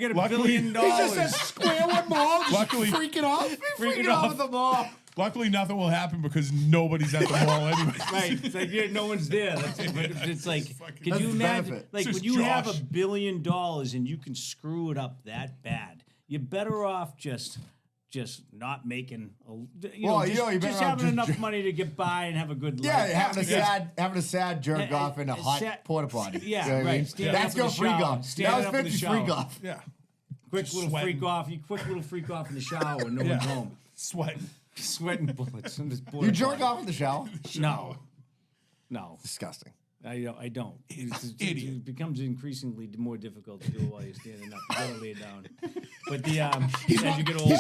$1 Luckily- billion. He He just says square one mall. Just Luckily- freaking off. freaking off off. at the mall. Luckily, nothing will happen because nobody's at the mall anyway. Right, it's like no one's there. It's like, could That's you the imagine? benefit. Like, It's when just you have Josh. $1 billion and you can screw it up that bad, you're better off just not making. Well, you know, you're just better off having just enough money to get by and have a good Yeah, life. having a sad jerk Yeah, off in a hot sad- porta potty. Yeah, You know what I right. mean? Standing That's up in go the freak shower. off. Standing That up was in the 50 freak shower. off. Yeah. quick little Sweating. freak off. You quick little freak off in the shower when no one's home. Sweating. Sweating bullets. In this You porta jerk potty. off in the shower? No. Disgusting. I don't. Idiot. It becomes increasingly more difficult to do it while you're standing up. You gotta lay down. But the He's as not, you get older,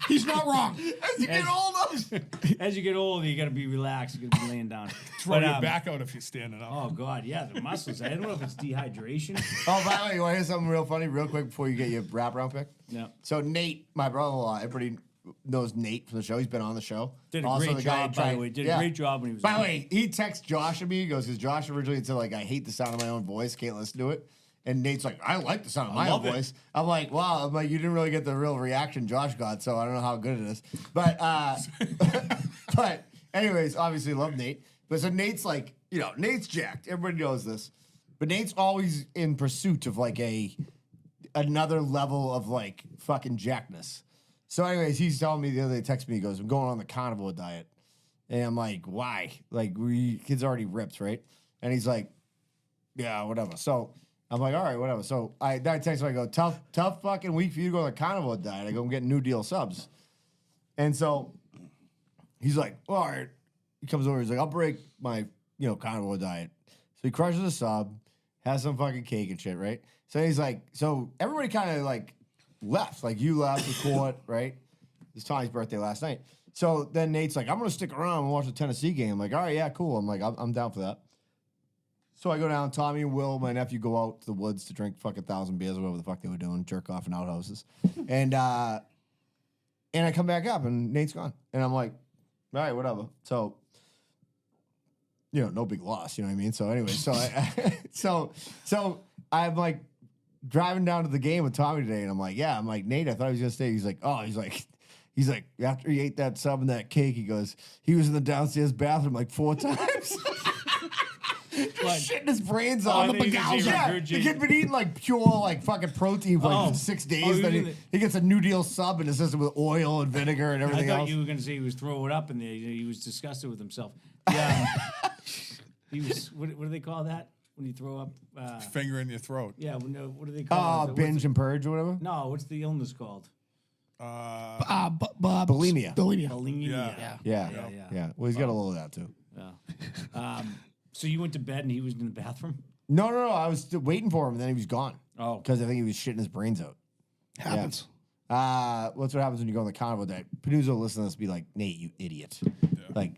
he's not wrong. You get older. as you get older, you gotta be relaxed. You gotta be laying down. Throw But, your back out if you're standing up. Oh God, yeah, the muscles. I don't know if it's dehydration. Oh, by the way, you want to hear something real funny, real quick before you get your wraparound pick? No. So Nate, my brother-in-law, everybody knows Nate from the show. He's been on the show. Did a Also great the guy job, by tried- the way. Did yeah. a great job when he was. By the on. way, he texts Josh at me. He goes, because Josh originally said, like, I hate the sound of my own voice. Can't listen to it. And Nate's like, I like the sound of my own love it. voice. I'm like, wow. I'm like, you didn't really get the real reaction Josh got, so I don't know how good it is. But, but anyways, obviously love Nate. But so Nate's like, you know, Nate's jacked. Everybody knows this. But Nate's always in pursuit of like another level of like fucking jackness. So, anyways, he's telling me the other day, text me, he goes, I'm going on the carnivore diet. And I'm like, why? Like, kids already ripped, right? And he's like, yeah, whatever. So I'm like, all right, whatever. So I text him, I go, tough fucking week for you to go on the carnivore diet. I go, I'm getting New Deal subs. And so he's like, well, all right. He comes over, he's like, I'll break my, carnivore diet. So he crushes a sub, has some fucking cake and shit, right? So he's like, so everybody kind of like left. Like you left the court, right? It's Tony's birthday last night. So then Nate's like, I'm going to stick around and watch the Tennessee game. I'm like, all right, yeah, cool. I'm like, I'm down for that. So I go down, Tommy and Will, my nephew, go out to the woods to drink fucking 1,000 beers or whatever the fuck they were doing, jerk off in outhouses. And I come back up and Nate's gone. And I'm like, all right, whatever. So, no big loss, you know what I mean? So anyway, so I'm like driving down to the game with Tommy today and I'm like, Nate, I thought he was going to stay. He's like, after he ate that sub and that cake, he goes, he was in the downstairs bathroom like 4 times. Just shitting his brains out. I think you can see Yeah, the kid been eating like pure like fucking protein for like 6 days. Then he gets a New Deal sub in his system with oil and vinegar and I everything thought else. you were going to say he was throwing up in there. He was disgusted with himself. Yeah. He was, what do they call that? When you throw up? Finger in your throat. Yeah, what do they call it? Binge and purge or whatever? No, what's the illness called? Bulimia. Bulimia. Yeah. Well, he's got a little of that too. Yeah. So you went to bed and he was in the bathroom? No. I was still waiting for him and then he was gone. Oh. Because I think he was shitting his brains out. Happens. That's what happens when you go on the carnival diet. Panuzzo listen to us be like, Nate, you idiot. Like,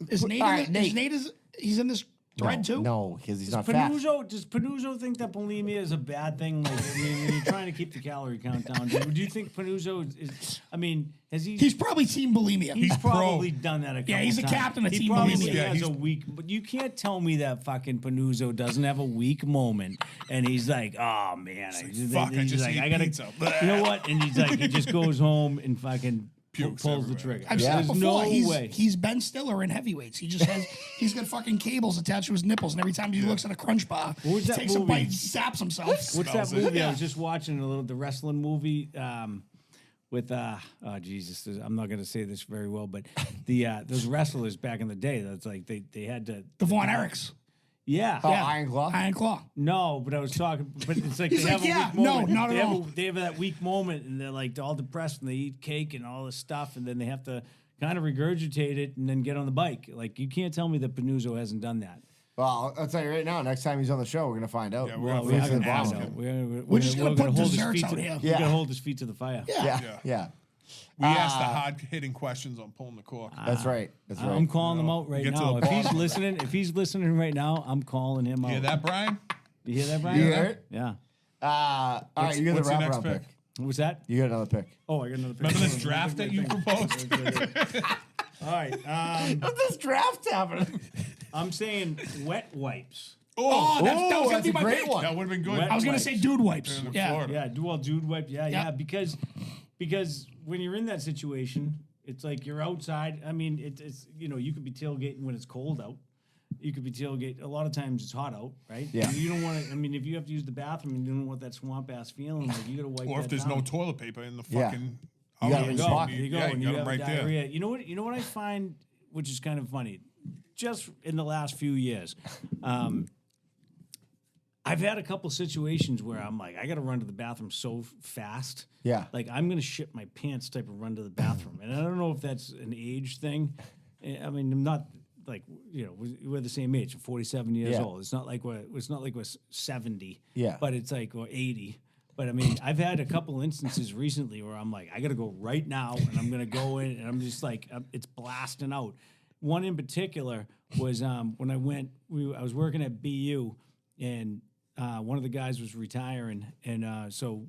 Is Nate? He's in this thread too? No, because he's not fat. Does Panuzzo think that bulimia is a bad thing? Like, I mean, when you're trying to keep the calorie count down, do you think Panuzzo is? I mean, has he? He's probably team bulimia. He's probably done that a couple he's a times. captain of he Team probably Bulimia. has a weak, but you can't tell me that fucking Panuzzo doesn't have a weak moment, and he's like, oh man, fuck, I just ate I gotta, pizza. you know what? And he's like, he just goes home and fucking Pukes pulls the everywhere. trigger. I've said it There's before. no way. He's Ben Stiller in heavyweights. He just has he's got fucking cables attached to his nipples, and every time he looks at a crunch bar, What was he that takes a movie? bite, zaps himself. What's that Smells it. movie? I was just watching the wrestling movie with oh Jesus, I'm not gonna say this very well, but the those wrestlers back in the day, that's like they had to The Von Erichs. yeah. Iron Claw? Iron Claw. No, but I was talking, but it's like He's they like, have a yeah, weak moment. no, not they at have all. they have that weak moment, and they're like all depressed, and they eat cake and all this stuff, and then they have to kind of regurgitate it and then get on the bike. Like you can't tell me that Panuzzo hasn't done that. Well, I'll tell you right now, next time he's on the show, we're going to find out. Yeah, Well, we're we're not not gonna gonna ask find out. him. We're just gonna put hold his desserts feet out to, here. We're Yeah. gonna hold his feet to the fire. Yeah. We asked the hard-hitting questions on pulling the cork. That's right. That's right. I'm calling him out right Get to now. the If he's bottom. listening right now, I'm calling him out. Hear that, Brian? You hear that, Brian? You hear it? Yeah. All right, you get the what's your next wraparound pick? pick. What was that? You get another pick. Oh, I got another pick. Remember this draft that you proposed? All right. What's this draft happening? I'm saying wet wipes. Oh, that was gonna that's be a my great pick. one. That would have been good. Wet I was gonna say dude wipes. In Yeah. Florida. Yeah, dude wipe. Yeah, Yeah. because when you're in that situation, it's like you're outside. I mean, it's you could be tailgating when it's cold out. You could be tailgating. A lot of times it's hot out, right? Yeah. And you don't want to. I mean, if you have to use the bathroom and you don't want that swamp ass feeling, like you gotta wipe. Or if that there's down. no toilet paper in the Yeah. fucking You got outlets, it in the There spot. you go. Yeah, and you got have them right there. diarrhea. You know what I find, which is kind of funny, just in the last few years. I've had a couple situations where I'm like, I got to run to the bathroom so fast. Yeah. Like I'm going to shit my pants type of run to the bathroom. And I don't know if that's an age thing. I mean, I'm not like, we're the same age. I'm 47 years Yeah. old. It's not like we're 70. Yeah. But it's like we're 80. But I mean, I've had a couple instances recently where I'm like, I got to go right now and I'm going to go in and I'm just like, it's blasting out. One in particular was when I was working at BU and one of the guys was retiring, and so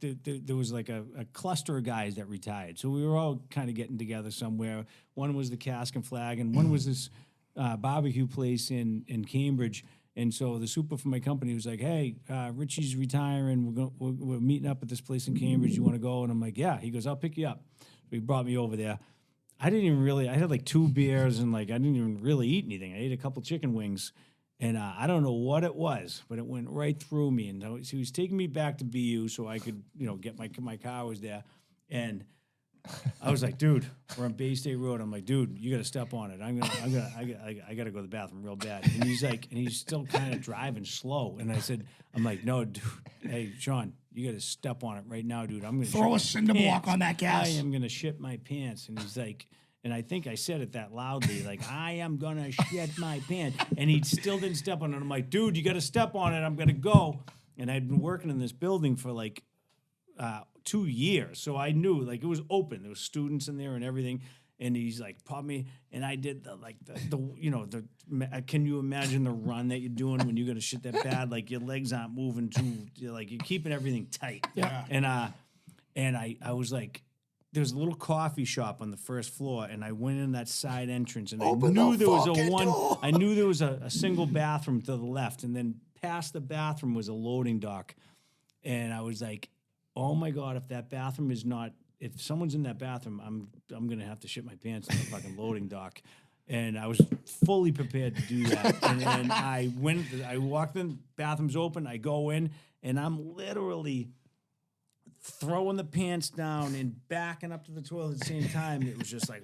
there was like a cluster of guys that retired. So we were all kind of getting together somewhere. One was the Cask and Flag, and one was this barbecue place in Cambridge. And so the super from my company was like, "Hey, Richie's retiring. We're meeting up at this place in Cambridge. You want to go?" And I'm like, "Yeah." He goes, "I'll pick you up." So he brought me over there. I had like 2 beers and like I didn't even really eat anything. I ate a couple chicken wings. And I don't know what it was, but it went right through me. And he was taking me back to BU so I could, get my car was there. And I was like, dude, we're on Bay State Road. I'm like, dude, you got to step on it. I got to go to the bathroom real bad. And he's like, and he's still kind of driving slow. And I said, I'm like, no, dude, hey, Sean, you got to step on it right now, dude. I'm going to Throw a cinder block on that gas. I am going to shit my pants. And he's like, and I think I said it that loudly, like, I am going to shit my pants. And he still didn't step on it. I'm like, dude, you got to step on it. I'm going to go. And I'd been working in this building for like 2 years. So I knew, like, it was open. There was students in there and everything. And he's like, pop me. And I did can you imagine the run that you're doing when you're going to shit that bad? Like, your legs aren't moving you're keeping everything tight. Yeah. And I was like, there's a little coffee shop on the first floor, and I went in that side entrance, and I knew there was a single bathroom to the left, and then past the bathroom was a loading dock. And I was like, oh my God, if someone's in that bathroom, I'm gonna have to shit my pants in the fucking loading dock. And I was fully prepared to do that. And then I walked in, bathroom's open, I go in, and I'm literally throwing the pants down and backing up to the toilet at the same time. It was just like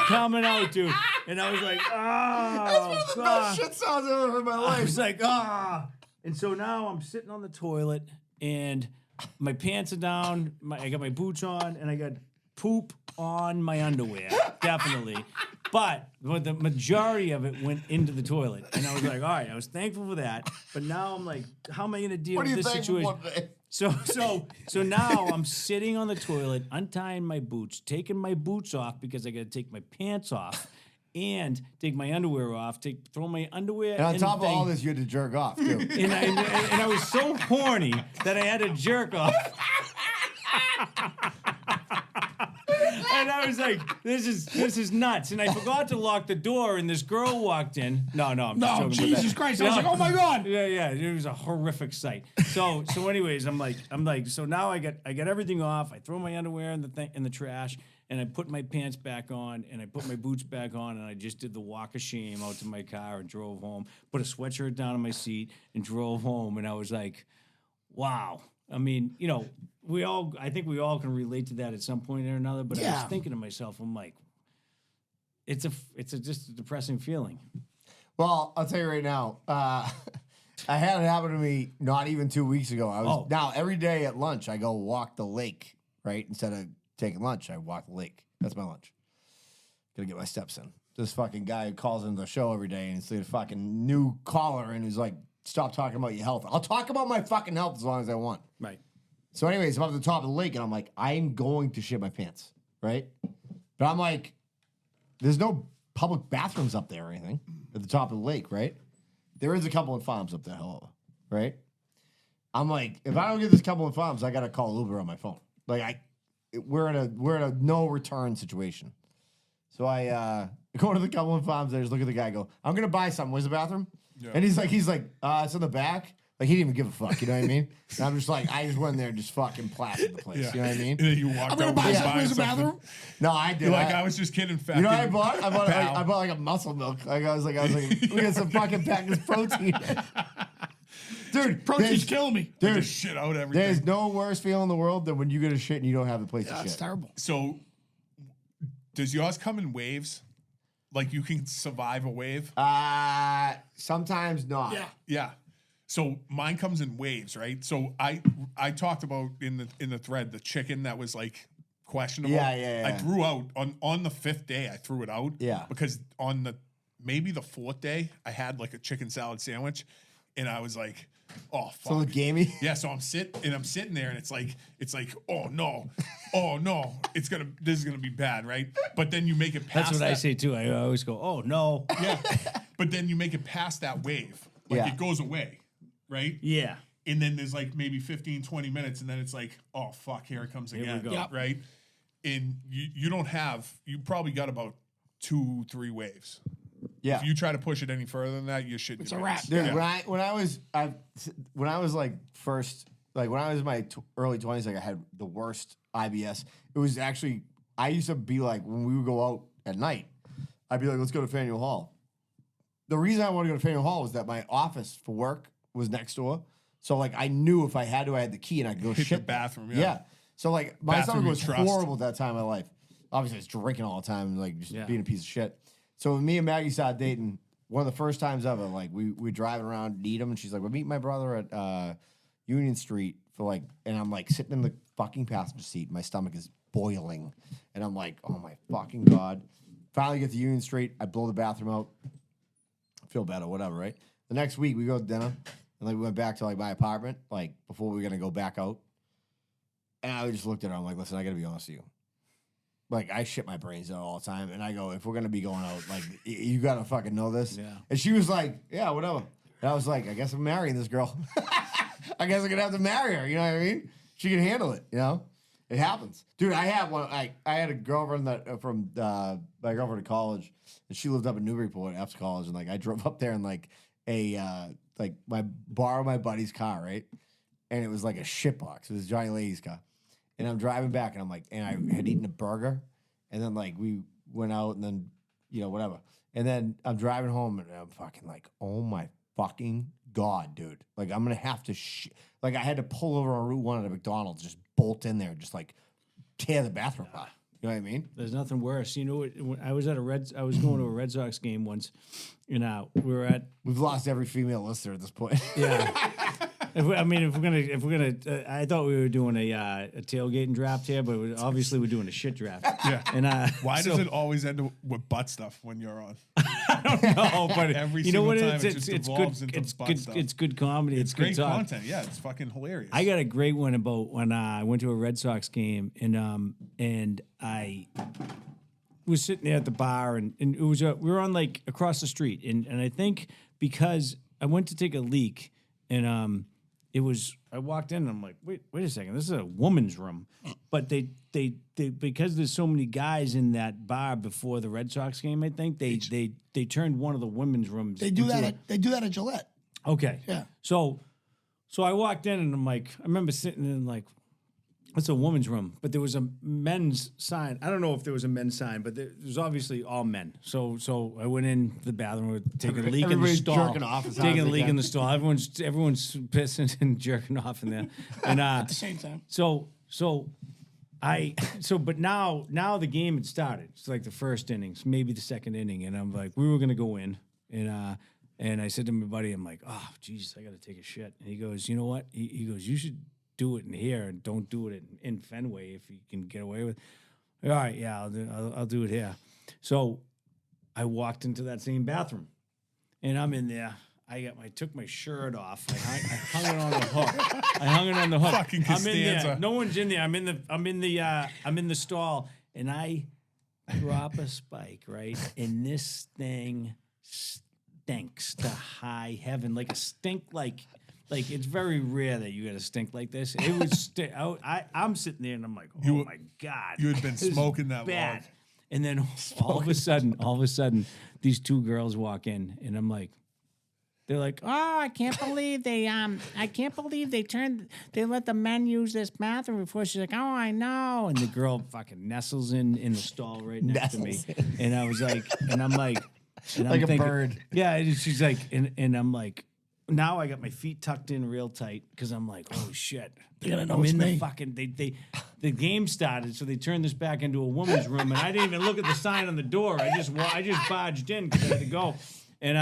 coming out, dude. And I was like, oh, God. Shit sounds I've ever heard in my I life. was like, ah. And so now I'm sitting on the toilet, and my pants are down. I got my boots on, and I got poop on my underwear, definitely. But the majority of it went into the toilet. And I was like, all right, I was thankful for that. But now I'm like, how am I going to deal with this situation? So now I'm sitting on the toilet, untying my boots, taking my boots off because I got to take my pants off and take my underwear off, throw my underwear And on in top the of all thing. this, you had to jerk off, too. And I was so horny that I had to jerk off. And I was like, this is nuts. And I forgot to lock the door, and this girl walked in. No, I'm just No, joking about Jesus that. Christ. I was like, oh my God. Yeah, it was a horrific sight. So anyways, I'm like, so now I got everything off. I throw my underwear in the trash, and I put my pants back on, and I put my boots back on, and I just did the walk of shame out to my car and drove home, put a sweatshirt down on my seat and drove home. And I was like, wow. I mean, I think we all can relate to that at some point or another, but I was thinking to myself, I'm like, it's just a depressing feeling. Well, I'll tell you right now, I had it happen to me not even 2 weeks ago. Now every day at lunch, I go walk the lake, right? Instead of taking lunch, I walk the lake. That's my lunch. Gotta get my steps in. This fucking guy who calls into the show every day, and he's a fucking new caller, and he's like, stop talking about your health. I'll talk about my fucking health as long as I want. Right. So anyways, I'm up at the top of the lake, and I'm like, I'm going to shit my pants, right? But I'm like, there's no public bathrooms up there or anything at the top of the lake, right? There is a couple of farms up there, however, right? I'm like, if I don't get this couple of farms, I gotta call Uber on my phone. Like we're in a no return situation. So I go to the couple of farms. I just look at the guy, go, I'm gonna buy something. Where's the bathroom? Yeah. And he's like, it's in the back. Like, he didn't even give a fuck, you know what I mean? And I'm just like, I just went in there and just fucking plastered the place, you know what I mean? And then you walked I'm going to out buy with something. Where's the bathroom? No, I did. You're like, I was just kidding. You know what I bought? I bought like a muscle milk. I was like, we got some fucking packaged protein. Dude, Protein's killing me. Dude, just shit out everything. There's no worse feeling in the world than when you get a shit and you don't have the place to shit. That's terrible. So, does yours come in waves? Like, you can survive a wave? Sometimes not. Yeah. So mine comes in waves, right? So I talked about in the thread the chicken that was like questionable. Yeah. I threw out on the 5th day. I threw it out. Yeah. Because on maybe the 4th day, I had like a chicken salad sandwich, and I was like, oh fuck. So gamey. Yeah. So I'm sitting there, and it's like, oh no, this is gonna be bad, right? But then you make it past. That's what I say too. I always go, oh no. Yeah. But then you make it past that wave, like it goes away. Right? Yeah. And then there's like maybe 15, 20 minutes, and then it's like, oh, fuck, here it comes again. Here we go. Yep. Right? And you probably got about 2-3 waves. Yeah. If you try to push it any further than that, you're shitting. It's your a pants. wrap. Dude, Yeah. when I was in my early 20s, like I had the worst IBS. It was actually, I used to be like, when we would go out at night, I'd be like, let's go to Faneuil Hall. The reason I wanted to go to Faneuil Hall was that my office for work was next door. So like I knew if I had to, I had the key and I could go Hit shit the bathroom. there. Yeah. So like my Bathroom stomach you was trust. horrible at that time in my life. Obviously, I was drinking all the time and like just Yeah. being a piece of shit. So when me and Maggie started dating, one of the first times ever, like we driving around Needham, and she's like, "We're meeting my brother at Union Street for like," and I'm like sitting in the fucking passenger seat. My stomach is boiling, and I'm like, "Oh my fucking god!" Finally get to Union Street. I blow the bathroom out. Feel better, whatever, right? The next week we go to dinner, and like we went back to like my apartment, like before we were gonna go back out. And I just looked at her. I'm like, "Listen, I gotta be honest with you. Like, I shit my brains out all the time, and I go, if we're gonna be going out, like, you gotta fucking know this." Yeah. And she was like, "Yeah, whatever." And I was like, "I guess I'm marrying this girl. I guess I'm gonna have to marry her." You know what I mean? She can handle it. You know, it happens, dude. I had one. I had a girlfriend that from my girlfriend at college, and she lived up in Newburyport after college, and like I drove up there in like borrow my buddy's car, right? And it was like a shit box. It was a Johnny Lady's car. And I'm driving back, and I'm like, and I had eaten a burger, and then like we went out, and then whatever, and then I'm driving home, and I'm fucking like, oh my fucking god, dude, like I'm gonna have to like I had to pull over on Route 1 at a McDonald's, just bolt in there, just like tear the bathroom apart. You know what I mean? There's nothing worse. You know what? When I was going to a Red Sox game once. We were at. We've lost every female listener at this point. Yeah. If we're gonna, I thought we were doing a tailgating draft here, but obviously we're doing a shit draft. Yeah. And Why does it always end with butt stuff when you're on? no, but Every you know what? single time it It's just it's evolves good. into It's butt good. stuff. It's good comedy. It's Great good talk. content. Yeah, it's fucking hilarious. I got a great one about when I went to a Red Sox game and I was sitting there at the bar and it was we were on like across the street and I think because I went to take a leak and I walked in and I'm like, wait a second, this is a woman's room. But they because there's so many guys in that bar before the Red Sox game, I think they turned one of the women's rooms. They do into that. They do that at Gillette. Okay. Yeah. So I walked in and I'm like, I remember sitting in like, it's a woman's room, but there was a men's sign. I don't know if there was a men's sign, but there was obviously all men. So I went in the bathroom, taking a leak in the Everybody's stall, jerking off as hard taking as a they leak can. in the stall. Everyone's pissing and jerking off in there, and At the same time. but now the game had started. It's like the first innings, maybe the second inning, and I'm like, we were gonna go in, and I said to my buddy, I'm like, oh, Jesus, I gotta take a shit. And he goes, you know what? He goes, you should do it in here and don't do it in Fenway if you can get away with it. All right, yeah, I'll do it here. So I walked into that same bathroom, and I'm in there. I took my shirt off. I hung it on the hook. Fucking I'm in there. Costanza. No one's in there. I'm in the stall, and I drop a spike, right? And this thing stinks to high heaven, like a stink like it's very rare that you get a stink like this. It was I'm sitting there and I'm like, oh my god, you had been this is smoking that bad. log. And then all of a sudden, these two girls walk in, and I'm like, they're like, oh, I can't believe they let the men use this bathroom before. She's like, oh, I know. And the girl fucking nestles in the stall right next to me. And I was like, and I'm like, and Like I'm a thinking, bird. Yeah, and she's like, and I'm like, now I got my feet tucked in real tight because I'm like, oh shit. They're gonna know I'm it's in me. the fucking the game started, so they turned this back into a woman's room, and I didn't even look at the sign on the door. I just barged in because I had to go, and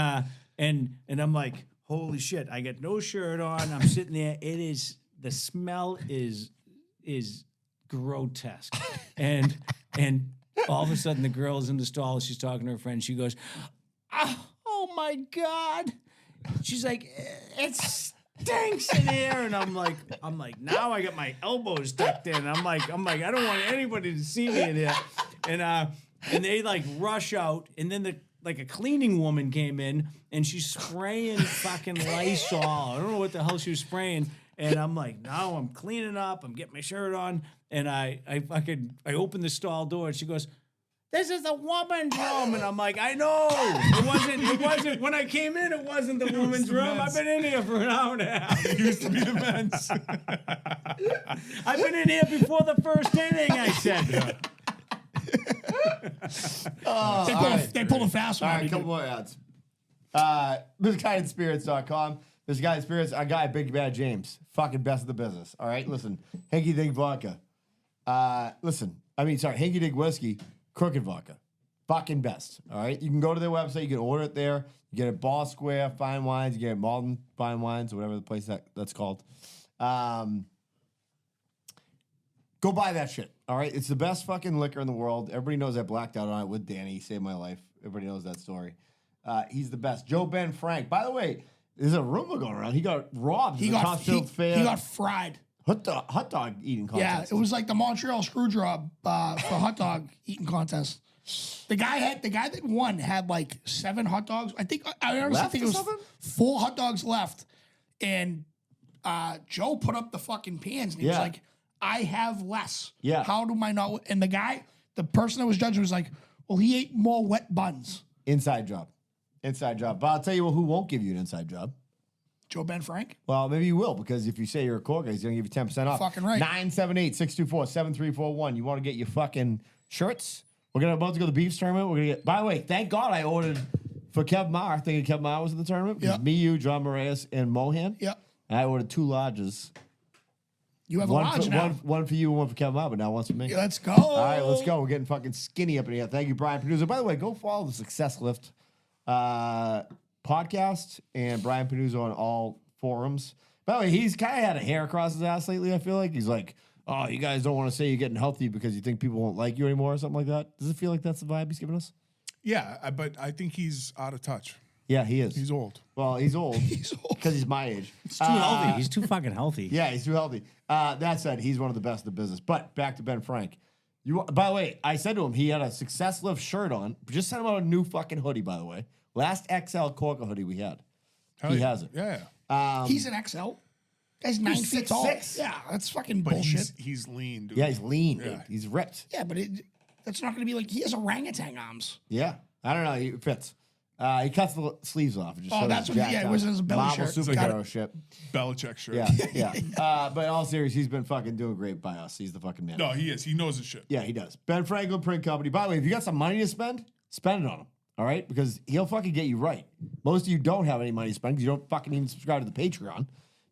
I'm like, holy shit! I got no shirt on. I'm sitting there. The smell is grotesque, and all of a sudden the girl is in the stall. She's talking to her friend. She goes, oh my god. She's like, it stinks in here, and I'm like, now I got my elbows tucked in. I'm like, I don't want anybody to see me in here, and they like rush out, and then a cleaning woman came in, and she's spraying fucking Lysol. I don't know what the hell she was spraying, and I'm like, now I'm cleaning up, I'm getting my shirt on, and I open the stall door, and she goes, this is the woman's room. And I'm like, I know. It wasn't. When I came in, it wasn't the woman's the room. men's. I've been in here for an hour and a half. It used to be the men's. I've been in here before the first inning, I said. They pulled a fast one. All on right, me, couple dude. more ads. MisGuidedSpirits.com. Misguided Spirits, our guy, Big Bad James. Fucking best of the business. All right, listen. Hanky Dink Vodka. Listen, Hanky Dink Whiskey, Crooked Vodka. Fucking best. All right. You can go to their website. You can order it there. You get it Ball Square Fine Wines. You get it Malton Fine Wines, or whatever the place that's called. Go buy that shit. All right. It's the best fucking liquor in the world. Everybody knows I blacked out on it with Danny. He saved my life. Everybody knows that story. He's the best. Joe Ben Frank. By the way, there's a rumor going around. He got robbed. He got fried. Hot dog eating contest. Yeah, it was like the Montreal Screwjob for hot dog eating contest. The guy that won had like 7 hot dogs. I honestly think it was 4 hot dogs left, and Joe put up the fucking pans and he was like, "I have less. Yeah. How do I not?" And the person that was judging was like, "Well, he ate more wet buns." Inside job. But I'll tell you who won't give you an inside job. Joe Ben Frank. Well, maybe you will, because if you say you're a core guy, he's going to give you 10% off. Fucking right. 978-624-7341. You want to get your fucking shirts? We're about to go to the Beefs tournament. We're going to get, by the way, thank God I ordered for Kev Marr. Thinking Kev Marr was in the tournament. Yeah. Me, you, John Moraes, and Mohan. Yep. And I ordered 2 larges. You have One a lodge now. One for you and one for Kev Marr, but now one's for me. Let's go. All right, let's go. We're getting fucking skinny up in here. Thank you, Brian Panuzzo. By the way, go follow the Success Lift podcast and Brian Panuzzo on all forums. By the way, he's kind of had a hair across his ass lately, I feel like. He's like, oh, you guys don't want to say you're getting healthy because you think people won't like you anymore or something like that. Does it feel like that's the vibe he's giving us? Yeah, but I think he's out of touch. Yeah, he is. He's old. Well, he's old. Because he's my age. He's too healthy. He's too fucking healthy. Yeah, he's too healthy. That said, he's one of the best in the business. But back to Ben Frank. By the way, I said to him, he had a Success Lift shirt on. Just sent him out a new fucking hoodie, by the way. Last XL Corker hoodie we had. He has it. Yeah. He's an XL. Guy's 9 feet tall. 6'6". Yeah, that's fucking But bullshit. he's lean, dude. Yeah, he's lean. Yeah. Dude. He's ripped. Yeah, but that's not going to be like he has orangutan arms. Yeah. I don't know. He fits. He cuts the sleeves off. It just shows that's his what. jacked Yeah, it out. was his belly Marvel shirt. superhero shit. Belichick shirt. Yeah, yeah. But in all seriousness, he's been fucking doing great by us. He's the fucking man. No, he is. He knows his shit. Yeah, he does. Ben Franklin Print Company. By the way, if you got some money to spend it on him. All right? Because he'll fucking get you right. Most of you don't have any money to spend because you don't fucking even subscribe to the Patreon.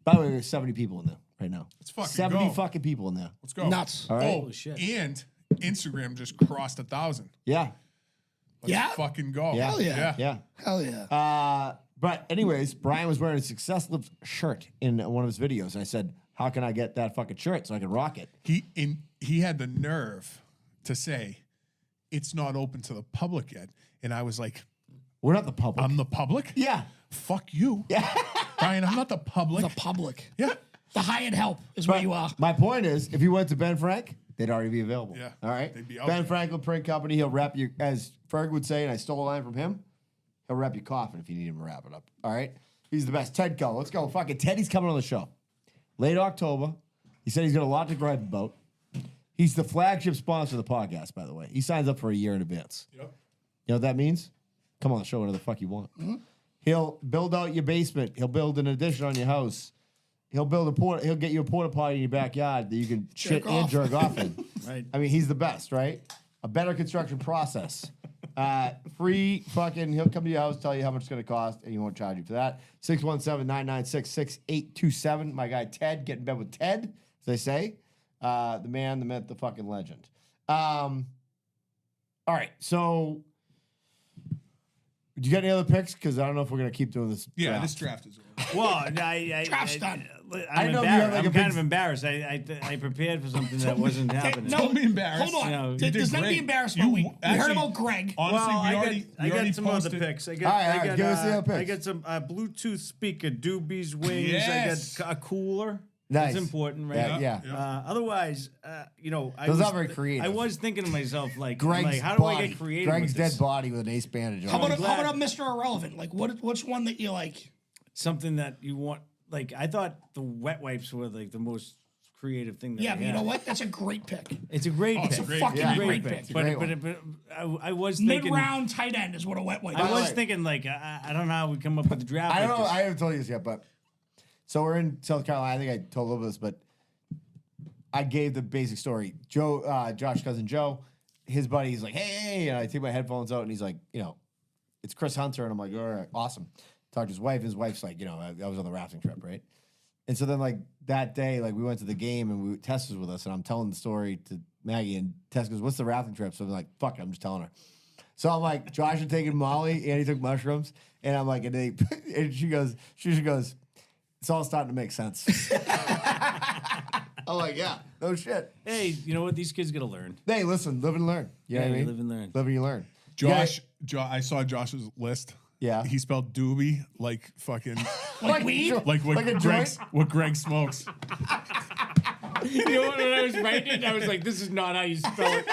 By the way, there's 70 people in there right now. Let's fucking 70 go. fucking people in there. Let's go. Nuts. All right? Oh, Holy shit. and Instagram just crossed 1,000. Yeah. Let's Yeah? fucking go. Yeah. Hell yeah. Yeah. Hell yeah. But anyways, Brian was wearing a Success Lift shirt in one of his videos. And I said, how can I get that fucking shirt so I can rock it? He had the nerve to say it's not open to the public yet. And I was like, We're not the public. I'm the public? Yeah. Fuck you. Yeah. Brian, I'm not the public. The public. Yeah. The hired help is where you are. My point is, if you went to Ben Frank, they'd already be available. Yeah. All right. They'd be out Ben there. Franklin Print Company. He'll wrap you, as Ferg would say, and I stole a line from him. He'll wrap your coffin if you need him to wrap it up. All right. He's the best. Ted Cull. Let's go. Fucking Teddy's coming on the show. Late October. He said he's got a lot to gripe about. He's the flagship sponsor of the podcast, by the way. He signs up for a year in advance. Yep. You know what that means? Come on, show whatever the fuck you want. Mm-hmm. He'll build out your basement. He'll build an addition on your house. He'll get you a porta potty in your backyard that you can shit and off. jerk off in. Right. I mean, he's the best, right? A better construction process. Free fucking, he'll come to your house, tell you how much it's going to cost, and he won't charge you for that. 617-996-6827. My guy Ted, get in bed with Ted, as they say. The man, the myth, the fucking legend. All right, so do you got any other picks? Because I don't know if we're going to keep doing this. Yeah, draft. this draft is over. Well, Draft's done. I'm know you have embarrassed. like a I'm kind big- of embarrassed. I prepared for something that wasn't happening. No, Don't be embarrassed. Hold on. No, you There's did nothing to be great. embarrassed You about. We heard actually- about Greg. Honestly, Well, we already I got some posted. other picks. I got, All right, I got, give us the other picks. I got some Bluetooth speaker, Doobie's wings. Yes. I got a cooler. Nice. That's important, right? Yeah. Otherwise, I Those was, are very creative. I was thinking to myself, like, Greg's how do body. I get creative? Greg's with this? dead body with an ace bandage How on. about, it. how about Mr. Irrelevant? Like, what's one that you like? Something that you want. Like, I thought the wet wipes were like the most creative thing. That Yeah, I but you had. know what? That's a great pick. It's a great it's pick. a great Fucking Yeah. great pick. pick. It's a great But I was thinking. Mid-round tight end is what a wet wipe I is. was thinking like I don't know how we come up with the draft. I don't like know. this. I haven't told you this yet, but so we're in South Carolina. I think I told a little bit of this, but I gave the basic story. Josh's cousin Joe, his buddy's like, hey, and I take my headphones out, and he's like, it's Chris Hunter, and I'm like, all right, awesome. Talked to his wife, and his wife's like, I was on the rafting trip, right? And so then like that day, like we went to the game and Tess was with us, and I'm telling the story to Maggie, and Tess goes, "What's the rafting trip?" So I'm like, "Fuck it," I'm just telling her. So I'm like, Josh had taken Molly, and he took mushrooms, and I'm like, and she goes, it's all starting to make sense. I'm like, yeah, no shit. Hey, you know what? These kids gotta learn. Hey, listen, live and learn. You know what I mean? Live and learn. Live and you learn. Josh, I saw Josh's list. Yeah. He spelled doobie like fucking Like weed? like what Like a what Greg smokes. You know what? When I was writing it, I was like, "This is not how you spell it."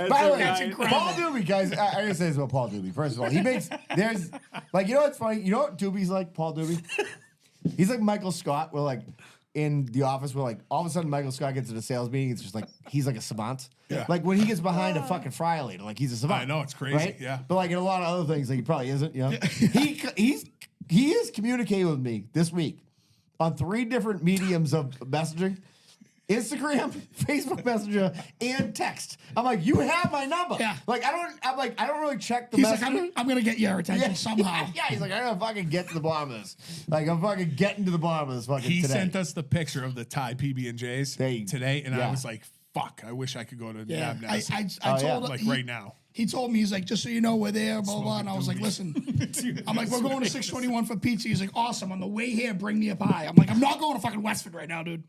By the way, That's incredible. Paul Doobie, guys, I gotta say this about Paul Doobie. First of all, there's, like, you know what's funny? You know what Doobie's like, Paul Doobie? He's like Michael Scott, where, like, in The Office, where, like, all of a sudden Michael Scott gets at a sales meeting, it's just like, he's like a savant. Yeah. Like, when he gets behind a fucking fryer later, like, he's a savant. I know, it's crazy, Right? yeah. But, like, in a lot of other things, like, he probably isn't, you know? He is communicating with me this week on 3 different mediums of messaging. Instagram, Facebook Messenger, and text. I'm like, you have my number. Yeah. Like, I don't really check the He's like, messenger. I'm going to get your attention somehow. Yeah, he's like, I gotta fucking get to the bottom of this. Like, I'm fucking getting to the bottom of this fucking He today. sent us the picture of the Thai PB&Js today, and yeah. I was like, fuck, I wish I could go to Yeah. Nabnaz. I told like him, right now. He told me, he's like, just so you know, we're there, blah, blah, blah. And I was like, listen, I'm like, we're going to 621 for pizza. He's like, awesome. On the way here, bring me a pie. I'm like, I'm not going to fucking Westford right now, dude.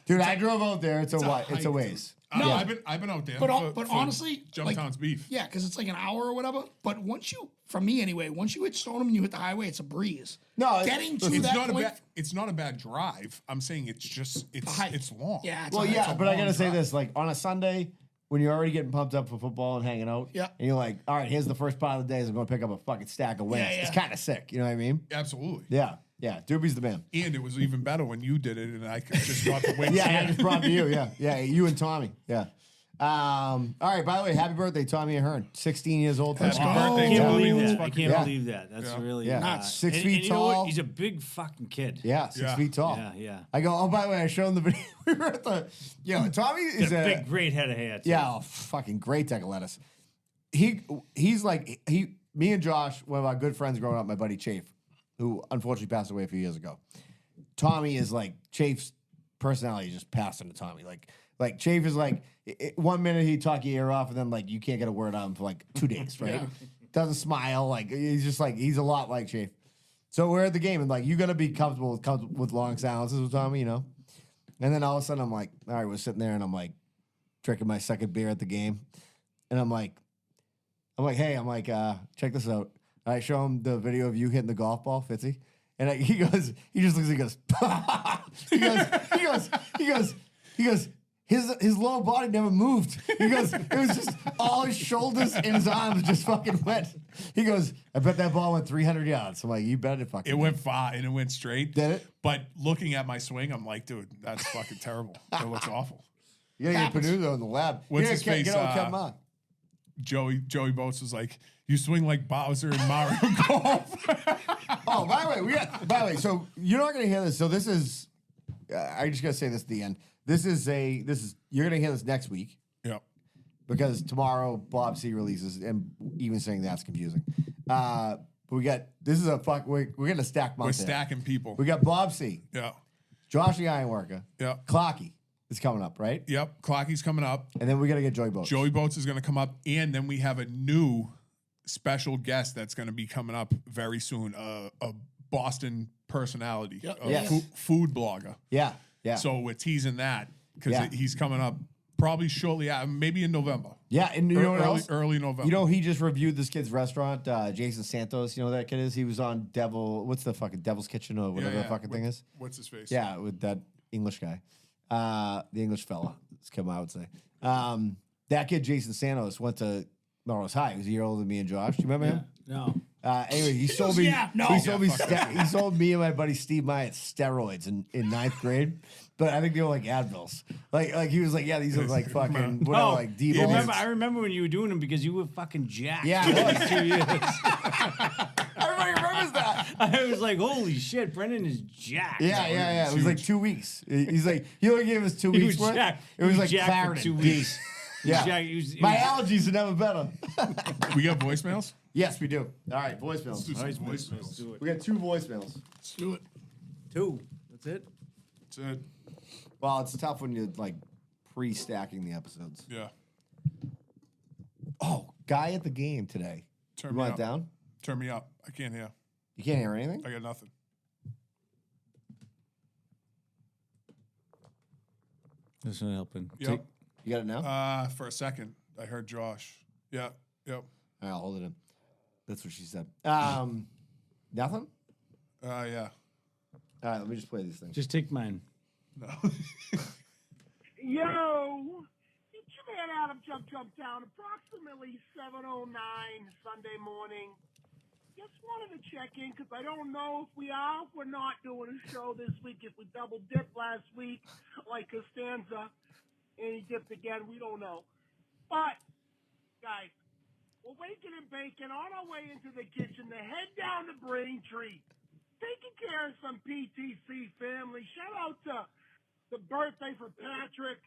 Dude, I drove out there. It's a hike. ways. No. I've been out there. But honestly, Jumptown's beef. Yeah, because it's like an hour or whatever. But once you, for me anyway, once you hit Stoneham and you hit the highway, it's a breeze. No, Getting to It's that not point. it's not a bad drive. I'm saying it's hike. it's long. Yeah, it's Well, a- yeah, it's a but I long gotta say drive. this: like on a Sunday, when you're already getting pumped up for football and hanging out, Yeah. and you're like, all right, here's the first part of the day. Is I'm gonna pick up a fucking stack of wings. Yeah, yeah. It's kind of sick. You know what I mean? Absolutely. Yeah, yeah. Doobie's the man. And it was even better when you did it, and I just got the wings. Yeah, I just brought to you. Yeah, yeah. You and Tommy. Yeah. All right. By the way, happy birthday, Tommy Ahern. 16 years old. Happy go. birthday, I can't Tommy. believe Let's that. I fucking- can't Yeah. believe that. That's really Yeah. Nuts. 6 and feet you know what? tall. He's a big fucking kid. Yeah, 6 Yeah. feet tall. Yeah, yeah. I go, oh, by the way, I showed him the video. We were at the, Tommy is He's a big, great head of hair. Too. yeah, fucking great deck of lettuce. He's like, me and Josh, one of our good friends growing up, my buddy Chafe, who unfortunately passed away a few years ago. Tommy is like, Chafe's personality just passed into Tommy. Like Chafe is like, 1 minute he talk your ear off, and then like you can't get a word out of him for like 2 days, right? Yeah. Doesn't smile, like he's just like he's a lot like Chafe. So we're at the game, and like you gotta be comfortable with long silences with Tommy, you know. And then all of a sudden I'm like, all right, we're sitting there, and I'm like drinking my second beer at the game, and I'm like, hey, check this out. And I show him the video of you hitting the golf ball, Fitzy, and he just looks, he goes, he goes. His lower body never moved. He goes, it was just all his shoulders and his arms just fucking went. He goes, I bet that ball went 300 yards. I'm like, you bet it fucking It went far and it went straight. Did it? But looking at my swing, I'm like, dude, that's fucking terrible. That looks awful. You gotta get Happens. Panudo in the lab. What's You his gotta face, Get out Kevin Ma. Joey Boats was like, you swing like Bowser and Mario Golf. Oh, by the way, so you're not gonna hear this. So this is, I just gotta say this at the end. You're gonna hear this next week Yep. because tomorrow Bob C releases, and even saying that's confusing. But we're gonna stack month. We're here. stacking people. We got Bob C, Yeah. Josh the Ironworker, Yeah. Clocky is coming up, right? Yep. Clocky's coming up. And then we gotta get Joey Boats. Joey Boats is going to come up. And then we have a new special guest that's going to be coming up very soon. A Boston personality, Yep. a Yes. food blogger. Yeah, yeah. So we're teasing that because Yeah. he's coming up probably shortly after, maybe in November. Yeah, and you know what else? Early November. You know, he just reviewed this kid's restaurant, Jason Santos. You know who that kid is? He was on what's the fucking Devil's Kitchen or whatever the fucking thing is? What's his face? Yeah, with that English guy. The English fella, let's come I would say. That kid, Jason Santos, went to Melrose High. He was a year older than me and Josh. Do you remember him? No. Anyway, he sold me. yeah, no. He sold me. fuck He sold me and my buddy Steve Myatt steroids in ninth grade, but I think they were like Advils. Like he was like, yeah, these are like fucking whatever, Oh, like you D-balls. remember, I remember when you were doing them because you were fucking jacked. Yeah, for I like was. 2 years. Everybody remembers that. I was like, holy shit, Brendan is jacked. Yeah. It was like 2 weeks. He's like, he only gave us 2 He weeks was worth. jacked. It was He like jacked for Claritin. 2 weeks. Yeah. Jack, he was- My allergies are never better. We got voicemails? Yes, we do. All right, voicemails. Do some Let's voicemails. do it. We got 2 voicemails. Let's do it. 2. That's it. That's it. Well, it's tough when you're like pre-stacking the episodes. Yeah. Oh, guy at the game today. Turn You me want up. it down? Turn me up. I can't hear. You can't hear anything? I got nothing. That's not helping. Yep. You got it now? For a second, I heard Josh. Yeah. Yep. All right, I'll hold it in. That's what she said. Nothing? Yeah. All right, let me just play these things. Just take mine. No. Yo, it's your man Adam Jump Town, approximately 7:09 Sunday morning. Just wanted to check in because I don't know if we are, if we're not doing a show this week. If we double dipped last week like Costanza and he dipped again, we don't know. But, guys, we're waking and baking on our way into the kitchen to head down to Braintree, taking care of some PTC family. Shout out to the birthday for Patrick.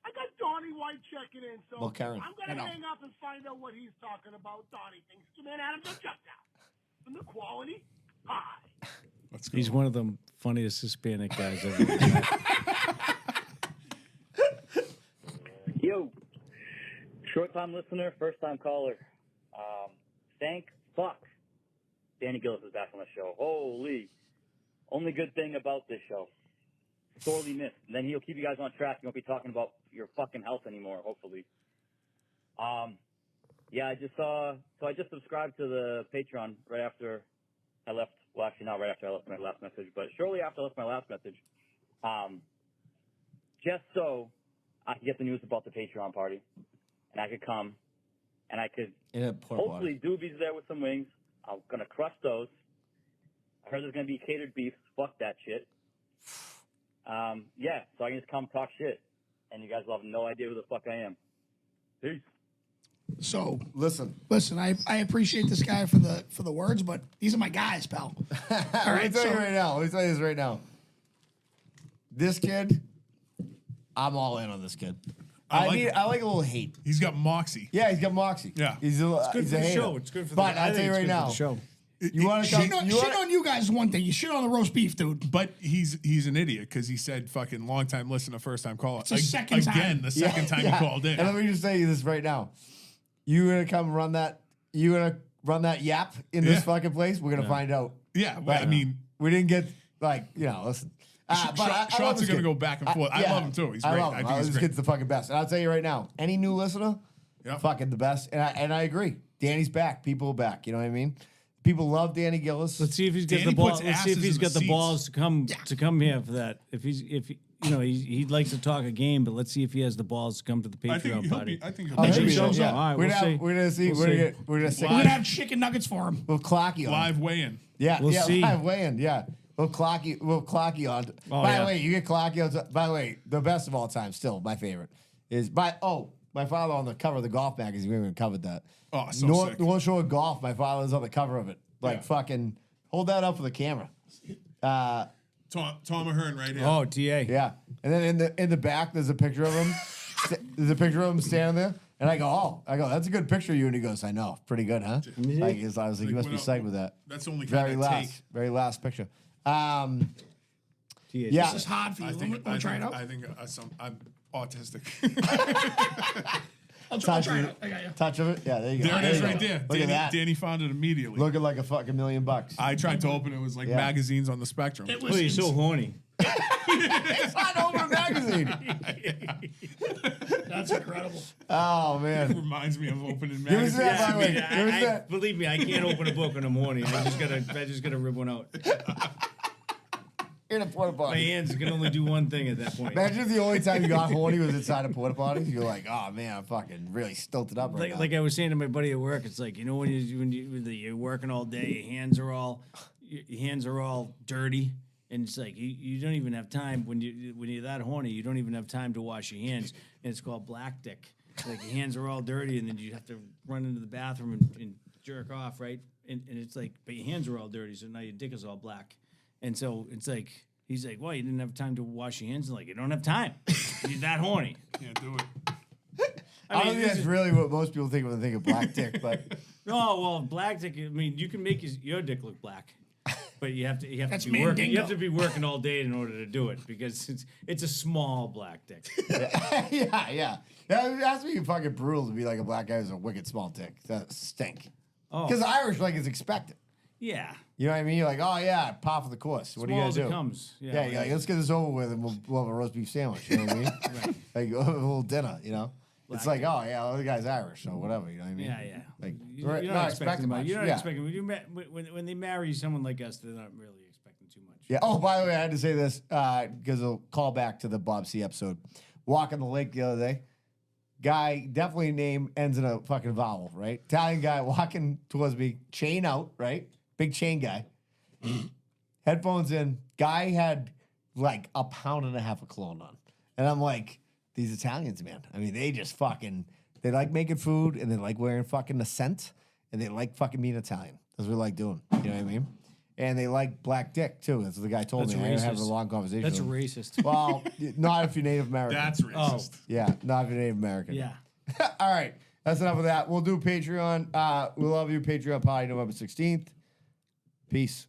I got Donnie White checking in, so Well, Karen. I'm going to hang up and find out what he's talking about. Donnie thinks, man, Adam, don't jump down. From the quality, high. Let's go. He's one of the funniest Hispanic guys ever. met. Yo, short-time listener, first-time caller. Thank fuck Danny Gillis is back on the show. Holy. Only good thing about this show. Sorely missed. And then he'll keep you guys on track. You won't be talking about your fucking health anymore, hopefully. Yeah, I just subscribed to the Patreon right after I left. Well, actually, not right after I left my last message, but shortly after I left my last message. Just so I could get the news about the Patreon party, and I could come, and I could In a porta hopefully Doobie's there with some wings. I'm gonna crush those. I heard there's gonna be catered beef. Fuck that shit. Yeah, so I can just come talk shit, and you guys will have no idea who the fuck I am. Peace. So Listen, listen, I appreciate this guy for the words, but these are my guys, pal. All let me right, tell you so right now. Let me tell you this right now. This kid, I'm all in on this kid. I like him. I like a little hate. He's got moxie. Yeah, he's got moxie. Yeah. he's a Good he's for a the hater. show. It's good for But the I'll I tell think you it's right good for now. the show. You want to come? shit on you guys is one thing. You shit on the roast beef, dude. But he's an idiot because he said fucking long time listener, first time caller. It's the second time. Again, the second time he called in. And let me just say this right now. You gonna come run that? You gonna run that yap in this Yeah. fucking place? We're gonna find out. Yeah, well, I mean, We didn't get listen. I love shots are this gonna kid. go back and forth. I love him too. He's great. love him. I think he's this great. kid's the fucking best. And I'll tell you right now, any new listener, Yep. fucking the best. And I agree. Danny's back. People are back. You know what I mean? People love Danny Gillis. Let's see if he's got Danny the balls. puts Let's see if asses he's in got the the seats. balls to come here for that. If he likes to talk a game, but let's see if he has the balls to come to the I think Patreon he'll party. be. I think he'll Oh, be. Next maybe week so, shows yeah. up. All right, we're we'll gonna see. we're gonna see. We'll We're see. gonna we're gonna We're gonna have chicken nuggets for him. we'll clock you on. live weigh-in. Yeah, We'll see. live weigh-in. Yeah, we'll clock you. We'll clock you on. Oh, by yeah. the way, you get clock you. By the way, the best of all time, still my favorite, is my father on the cover of the golf magazine. We haven't covered that. Oh, so sick. North Shore Golf. My father was on the cover of it. Like Yeah. fucking hold that up for the camera. Tom Ahern right here. Oh, TA. Yeah, and then in the back, there's a picture of him. There's a picture of him standing there, and I go, that's a good picture of you. And he goes, I know, pretty good, huh? Like, I was like, you must be psyched with that. That's the only Very kind of last, take. very last picture. TA. Yeah, This is hard for you. I think. Wanna try it out? I think I'm autistic. I'll touch try it of out. I got you. touch of it. Yeah, there you go. There it is, you right go. there. Look at that. Danny found it immediately. Looking like a fucking $1 million. I tried to open it. It was like Yeah. magazines on the spectrum. It Oh, was you're so horny. It's not over a magazine. that's incredible. Oh man. Reminds me of opening Give us magazines. that, by the way. Give us that. Believe me, I can't open a book in the morning. I just gotta rip one out. In a porta My potty. hands can only do one thing at that point. Imagine if the only time you got horny was inside a porta potty. You're like, oh man, I'm fucking really stilted up right now. Like I was saying to my buddy at work, it's like when you're working all day, your hands are all dirty, and it's like you don't even have time when you're that horny. You don't even have time to wash your hands, and it's called black dick. Like your hands are all dirty, and then you have to run into the bathroom and jerk off, right? And it's like, but your hands are all dirty, so now your dick is all black. And so it's like, he's like, well, you didn't have time to wash your hands. I'm like, you don't have time. You're that horny. Can't do it. I don't think that's really what most people think when they think of black dick, but No, well, black dick. I mean, you can make your dick look black, but you have to That's be working. You Mandingo. have to be working all day in order to do it because it's a small black dick. Yeah. It has to be fucking brutal to be like a black guy who's a wicked small dick. That stink. Oh. Because Irish like is expected. Yeah, You know what I mean? You're like, oh yeah, par for the course. What small are you as gonna it do? comes. Yeah, you're like, let's get this over with and we'll have a roast beef sandwich. You know what I mean? Right. Like a little dinner, you know? It's like, oh yeah, well, the guy's Irish, so whatever, you know what I mean? Yeah. Like, You're right, not not expecting expecting much. much. You're not Yeah. expecting when they marry someone like us, they're not really expecting too much. Yeah. Oh, by the way, I had to say this because it'll call back to the Bob C episode. Walking the lake the other day. Guy, definitely name ends in a fucking vowel, right? Italian guy walking towards me, chain out, right? Big chain guy. Headphones in. Guy had like a pound and a half of cologne on. And I'm like, these Italians, man. I mean, they just fucking, they like making food and they like wearing fucking a scent and they like fucking being Italian. That's what we like doing. You know what I mean? And they like black dick too. That's what the guy told That's me. I had a racist. long conversation. That's with him. racist. Well, not if you're Native American. That's racist. Yeah, not if you're Native American. Yeah. All right. That's enough of that. We'll do Patreon. We love you. Patreon party November 16th. Peace.